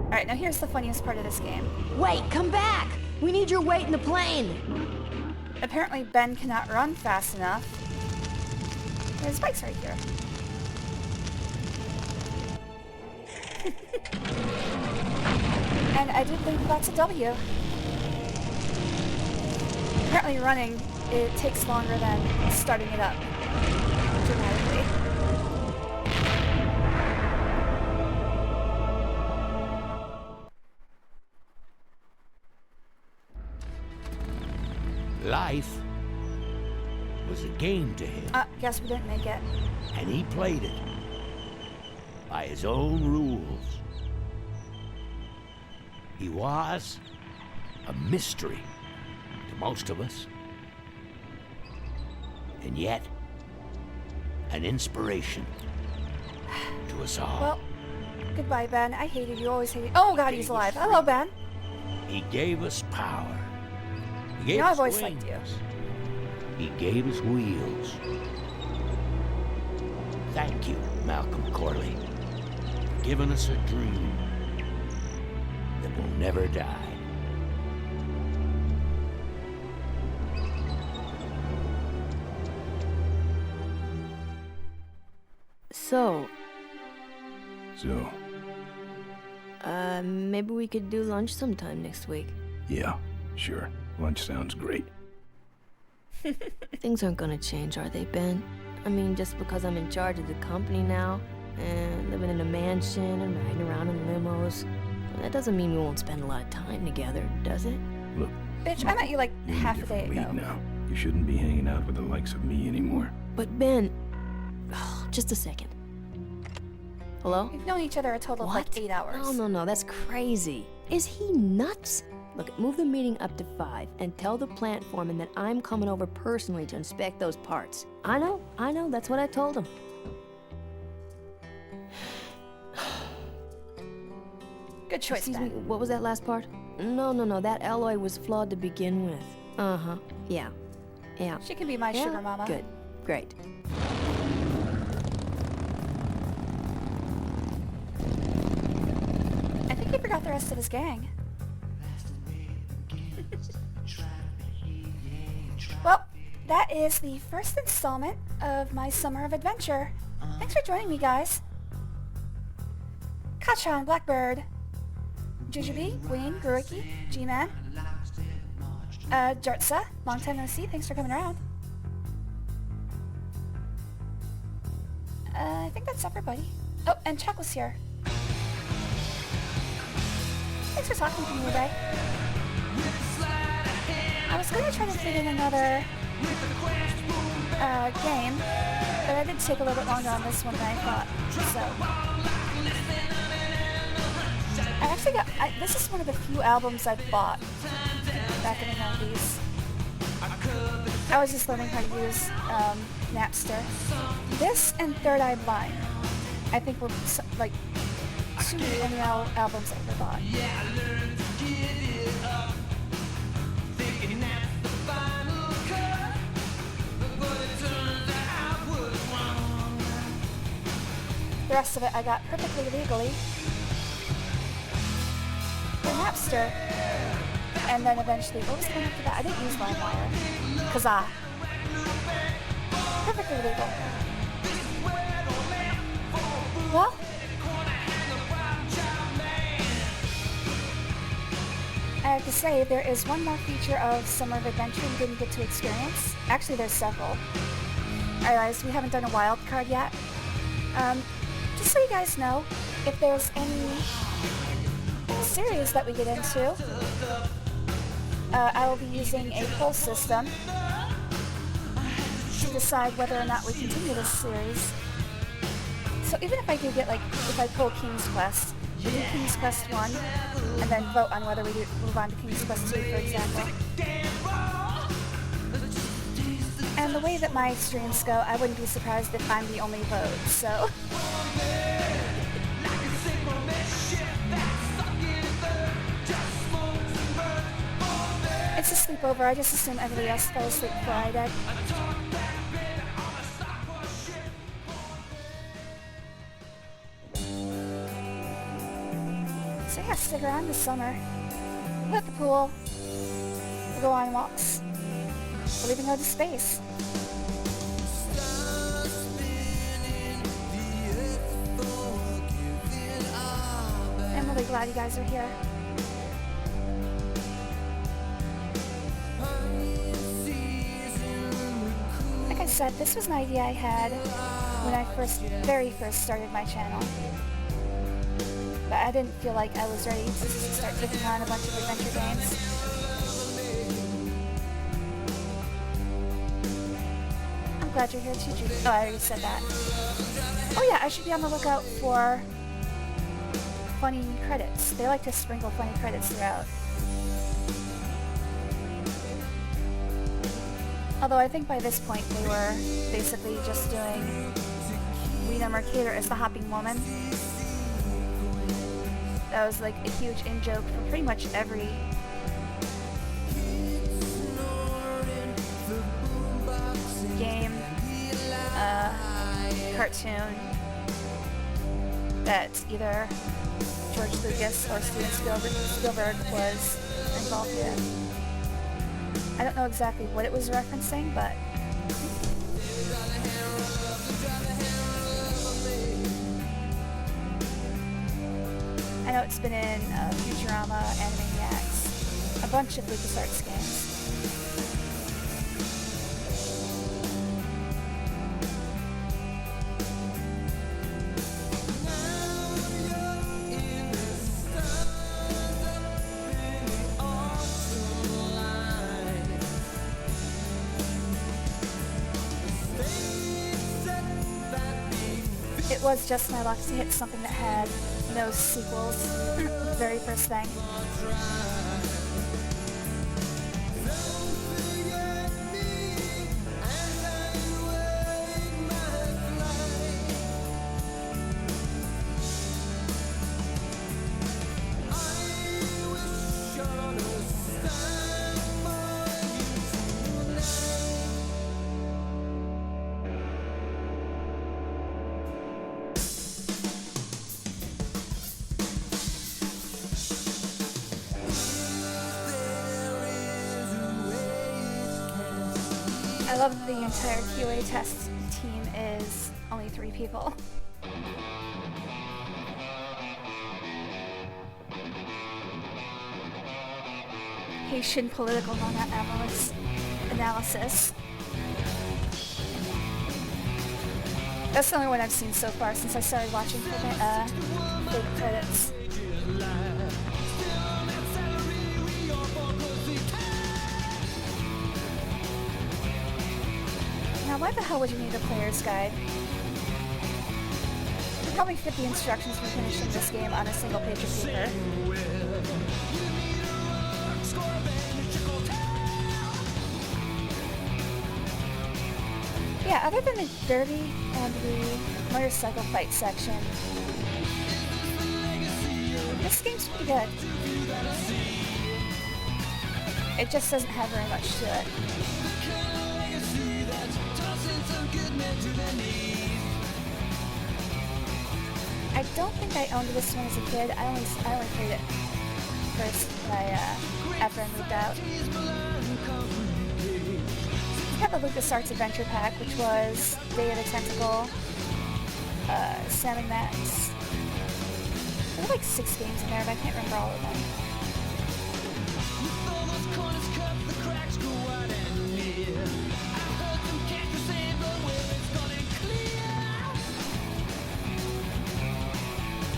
Alright, now here's the funniest part of this game. Wait, come back! We need your weight in the plane! Apparently Ben cannot run fast enough. His bike's right here. And I did think that's a W. Apparently running, it takes longer than starting it up dramatically. Life was a game to him, Guess we didn't make it. and he played it by his own rules. He was a mystery to most of us, and yet an inspiration to us all. Well, goodbye, Ben. I hated you. Always hated. Oh God, he's alive. Hello, Ben. He gave us power. He gave You know, us I've always wings. liked you. He gave us wheels. Thank you, Malcolm Corley, for giving us a dream that will never die. So, So, maybe we could do lunch sometime next week. yeah, sure. Lunch sounds great. Things aren't gonna change, are they, Ben? I mean, just because I'm in charge of the company now, and living in a mansion and riding around in limos, that doesn't mean we won't spend a lot of time together, does it? Look, Bitch, I met you like you're in a half a day different ago. league now. You shouldn't be hanging out with the likes of me anymore. But Ben, just a second. Hello? We've known each other a total of like 8 hours. No, that's crazy. Is he nuts? Look, move the meeting up to 5 and tell the plant foreman that I'm coming over personally to inspect those parts. I know, that's what I told him. Good choice, Excuse Ben. me, what was that last part? No, that alloy was flawed to begin with. Uh-huh, yeah. She can be my sugar mama. Good, great. I think he forgot the rest of his gang. Well, that is the first installment of my Summer of Adventure. Thanks for joining me, guys. Kachan, Blackbird, Jujubee, Wayne, Guruki, G-Man, Jartsa, long time no see, thanks for coming around. I think that's everybody. Oh, and Chuck was here. Thanks for talking to me today. I was going to try to fit in another game, but I did take a little bit longer on this one than I thought, so. I actually got, this is one of the few albums I've bought back in the 90s. I was just learning how to use Napster. This and Third Eye Blind, I think were like two of the only albums I ever bought. The rest of it I got perfectly legally for Napster, and then eventually, what was the one after that? I didn't use LimeWire, Kazaa. Perfectly legal. Well, I have to say, there is one more feature of Summer of Adventure we didn't get to experience. Actually, there's several. I realized we haven't done a wild card yet. Just so you guys know, if there's any series that we get into, I will be using a poll system to decide whether or not we continue this series. So even if I do get, like, if I pull King's Quest, we do King's Quest 1, and then vote on whether we do move on to King's Quest 2, for example. And the way that my streams go, I wouldn't be surprised if I'm the only vote, so... It's a sleepover, I just assume everybody else fell asleep before I did. So yeah, stick around this summer. We'll hit the pool. We'll go on walks. We'll even go to space. I'm really glad you guys are here. Like I said, this was an idea I had when I very first started my channel. But I didn't feel like I was ready to start taking on a bunch of adventure games. I'm glad you're here too, Judy. Oh, I already said that. Oh yeah, I should be on the lookout for funny credits. They like to sprinkle funny credits throughout. Although I think by this point they were basically just doing Rena Mercator as the hopping woman. That was like a huge in-joke for pretty much every game, cartoon that either George Lucas or Steven Spielberg was involved in. I don't know exactly what it was referencing, but I know it's been in Futurama, Animaniacs, a bunch of LucasArts games. It was just my luck to hit something that had no sequels. Very first thing. I love that the entire QA test team is only 3 people. Haitian political analysis. That's the only one I've seen so far since I started watching fake credits. Now, why the hell would you need a player's guide? You could probably fit the instructions for finishing this game on a single page of paper. Yeah, other than the derby and the motorcycle fight section, this game's pretty good. It just doesn't have very much to it. I don't think I owned this one as a kid. I only played it first after I moved out. We had the LucasArts Adventure Pack, which was Day of the Tentacle, Sam and Max. There were like 6 games in there, but I can't remember all of them.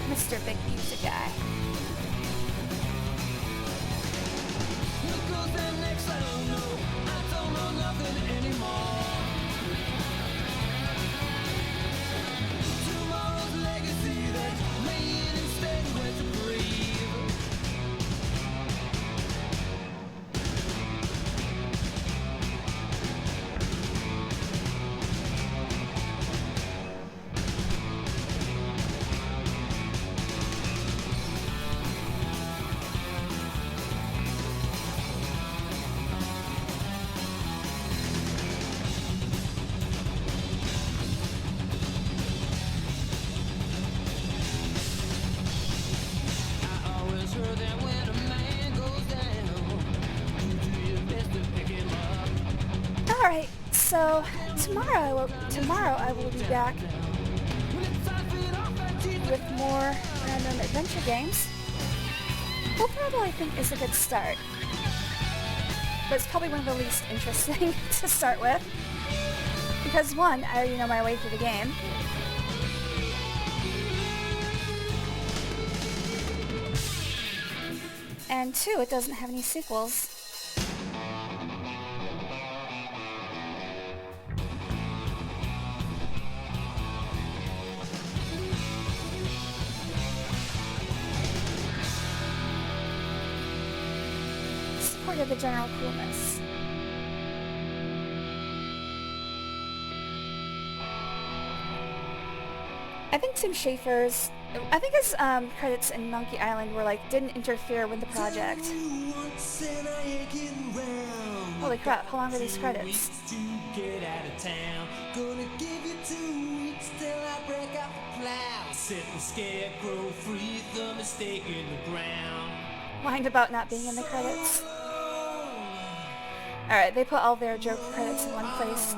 Mr. Big Pizza Guy. So tomorrow I will be back with more random adventure games. Well, Throttle I think is a good start, but it's probably one of the least interesting to start with because one, I already know my way through the game. And two, it doesn't have any sequels. Supported the general coolness. I think Tim Schafer's his credits in Monkey Island were like, didn't interfere with the project. Holy crap, how long are these credits? Whined about not being in the credits. Alright, they put all their joke credits in one place.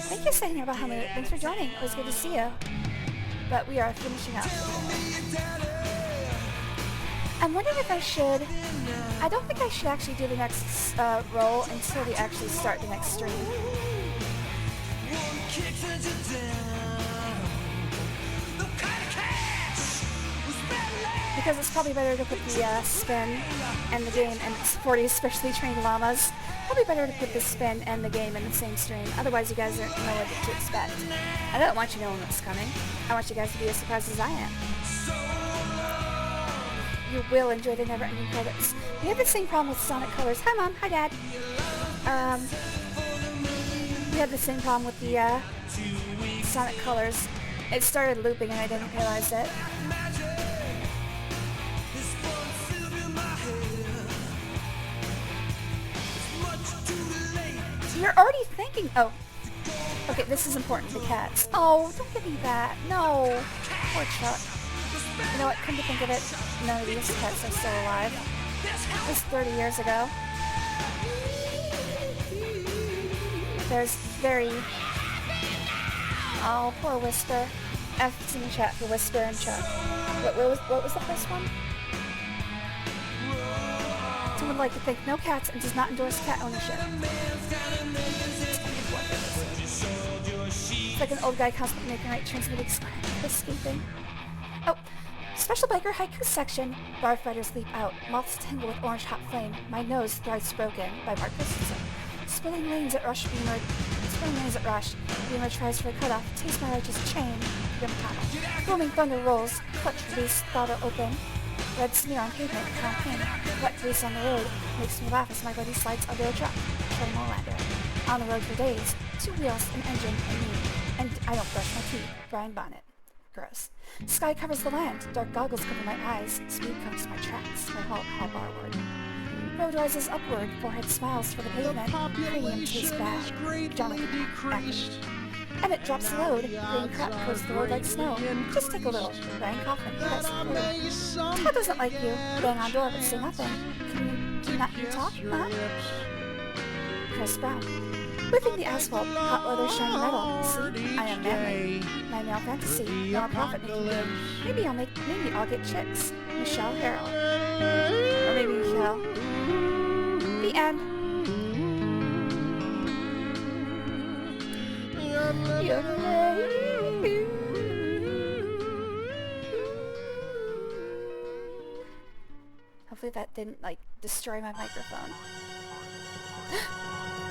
Thank you, Senior Bahamut. Thanks for joining. It was good to see you. But we are finishing up. I'm wondering if I should... I don't think I should actually do the next roll until we actually start the next stream. Because it's probably better to put the spin and the game and 40 specially trained llamas. Probably better to put the spin and the game in the same stream. Otherwise you guys don't know what to expect. I don't want you to know what's coming. I want you guys to be as surprised as I am. You will enjoy the never-ending credits. We have the same problem with Sonic Colors. Hi Mom, hi Dad. We had the same problem with the Sonic Colors. It started looping and I didn't realize it. You're already thinking... Oh. Okay, this is important. The cats. Oh, don't give me that. No. Poor Chuck. You know what? Come to think of it, none of these cats are still alive. It was 30 years ago. There's very... Oh, poor Whisper. F's in the chat for Whisper and Chuck. What was the first one? Someone would like to think no cats and does not endorse cat ownership. It's like an old guy constantly making right transmitting escaping. Oh, special biker haiku section. Bar fighters leap out. Moths tingle with orange hot flame. My nose thrice broken by Mark Christensen. Splitting lanes at Rush Beamer. Beamer tries for a cutoff. Taste my righteous chain. Booming thunder rolls. Clutch release. Throttle open. Red smear on pavement, campaign, wet grease on the road, makes me laugh as my buddy slides under a truck, Troy Molander. On the road for days, 2 wheels, an engine, and me. And I don't brush my teeth. Brian Bonnet. Gross. Sky covers the land, dark goggles cover my eyes, speed comes to my tracks, my hall barward. Road rises upward, forehead smiles for the pavement, premium tastes bad. Jonathan, decreased. Emmett drops the load. Green crap coats the road like snow. Just take a little. Ryan Kaufman, press through. Todd doesn't like you. Bang on door but say nothing. Can you not talk, huh? Chris Brown. Whipping the asphalt, hot leather, shiny metal. See, I am manly. My male fantasy, non-profit making game. Maybe I'll get chicks. Michelle Harrell. Or maybe Michelle. The end. Hopefully that didn't, like, destroy my microphone.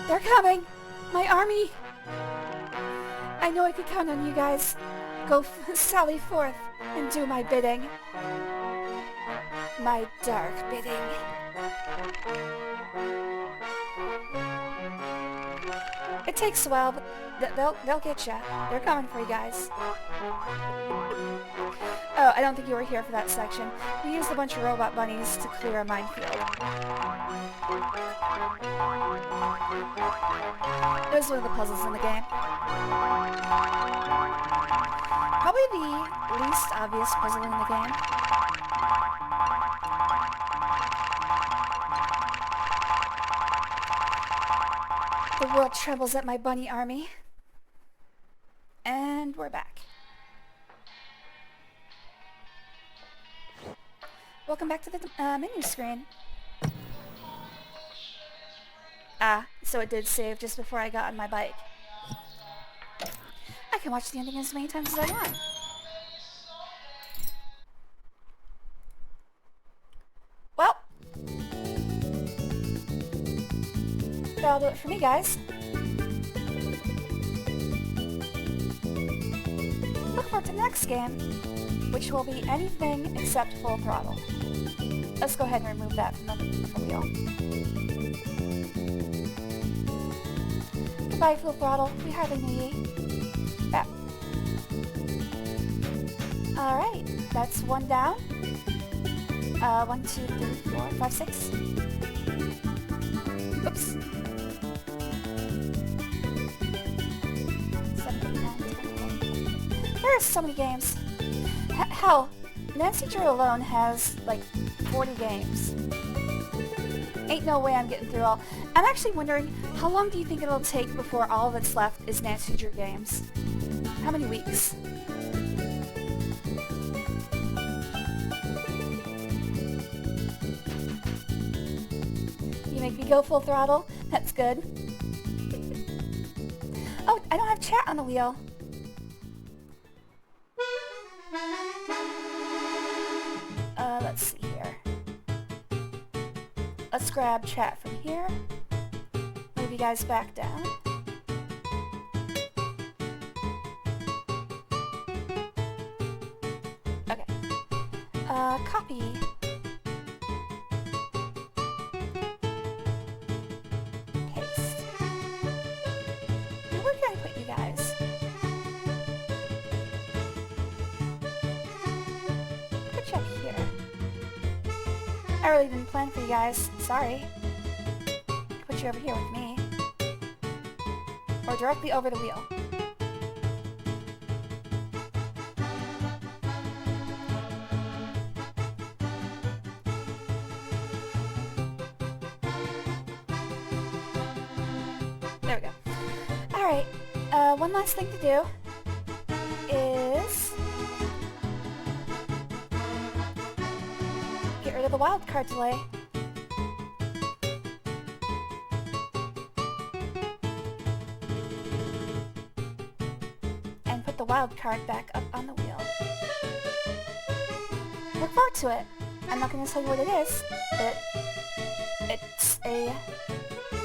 They're coming! My army! I know I could count on you guys. Go sally forth and do my bidding. My dark bidding. It takes a while, but they'll get ya. They're coming for you guys. Oh, I don't think you were here for that section. We used a bunch of robot bunnies to clear a minefield. It was one of the puzzles in the game. Probably the least obvious puzzle in the game. The world trembles at my bunny army. And we're back. Welcome back to the menu screen. Ah, so it did save just before I got on my bike. I can watch the ending as many times as I want. Well, that'll do it for me, guys. Look forward to the next game, which will be anything except Full Throttle. Let's go ahead and remove that from the wheel. Goodbye, Full Throttle. We hardly knew ye. Back. Alright, that's one down. 1, 2, 3, 4, 5, 6. Oops. 7, 8, 9, 10. There are so many games. Hell, Nancy Drew alone has like 40 games. Ain't no way I'm getting through all. I'm actually wondering, how long do you think it'll take before all that's left is Nancy Drew games? How many weeks? You make me go Full Throttle? That's good. Oh, I don't have chat on the wheel. Let's see here. Let's grab chat from here. Move you guys back down. Okay. Copy. Paste. Now where can I put you guys? Put you up here. I really didn't plan for you guys. Sorry. Put you over here with me. Or directly over the wheel. There we go. Alright, one last thing to do is get rid of the wildcard delay. And put the wildcard back up on the wheel. Look forward to it. I'm not going to tell you what it is, but it's a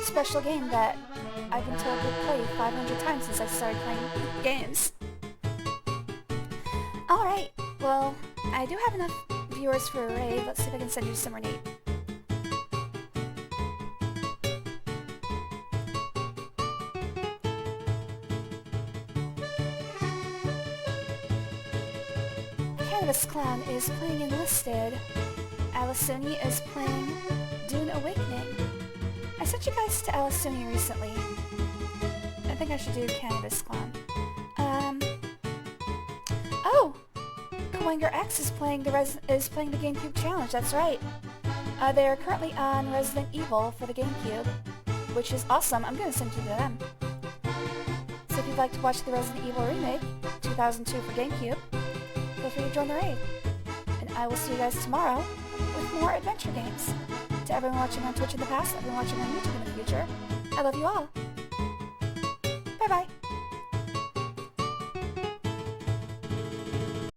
special game that I've been told to play 500 times since I started playing games. Alright, well, I do have enough viewers for a raid. Let's see if I can send you some Renate. Cannabis Clown is playing Enlisted. Alisuni is playing Dune Awakening. I sent you guys to Alisuni recently. I think I should do Cannabis Clown. Oh! Kawanger X is playing the GameCube Challenge, that's right. They are currently on Resident Evil for the GameCube, which is awesome. I'm gonna send you to them. So if you'd like to watch the Resident Evil remake, 2002 for GameCube, feel free to join the raid. And I will see you guys tomorrow with more adventure games. To everyone watching on Twitch in the past, everyone watching on YouTube in the future, I love you all. Bye-bye.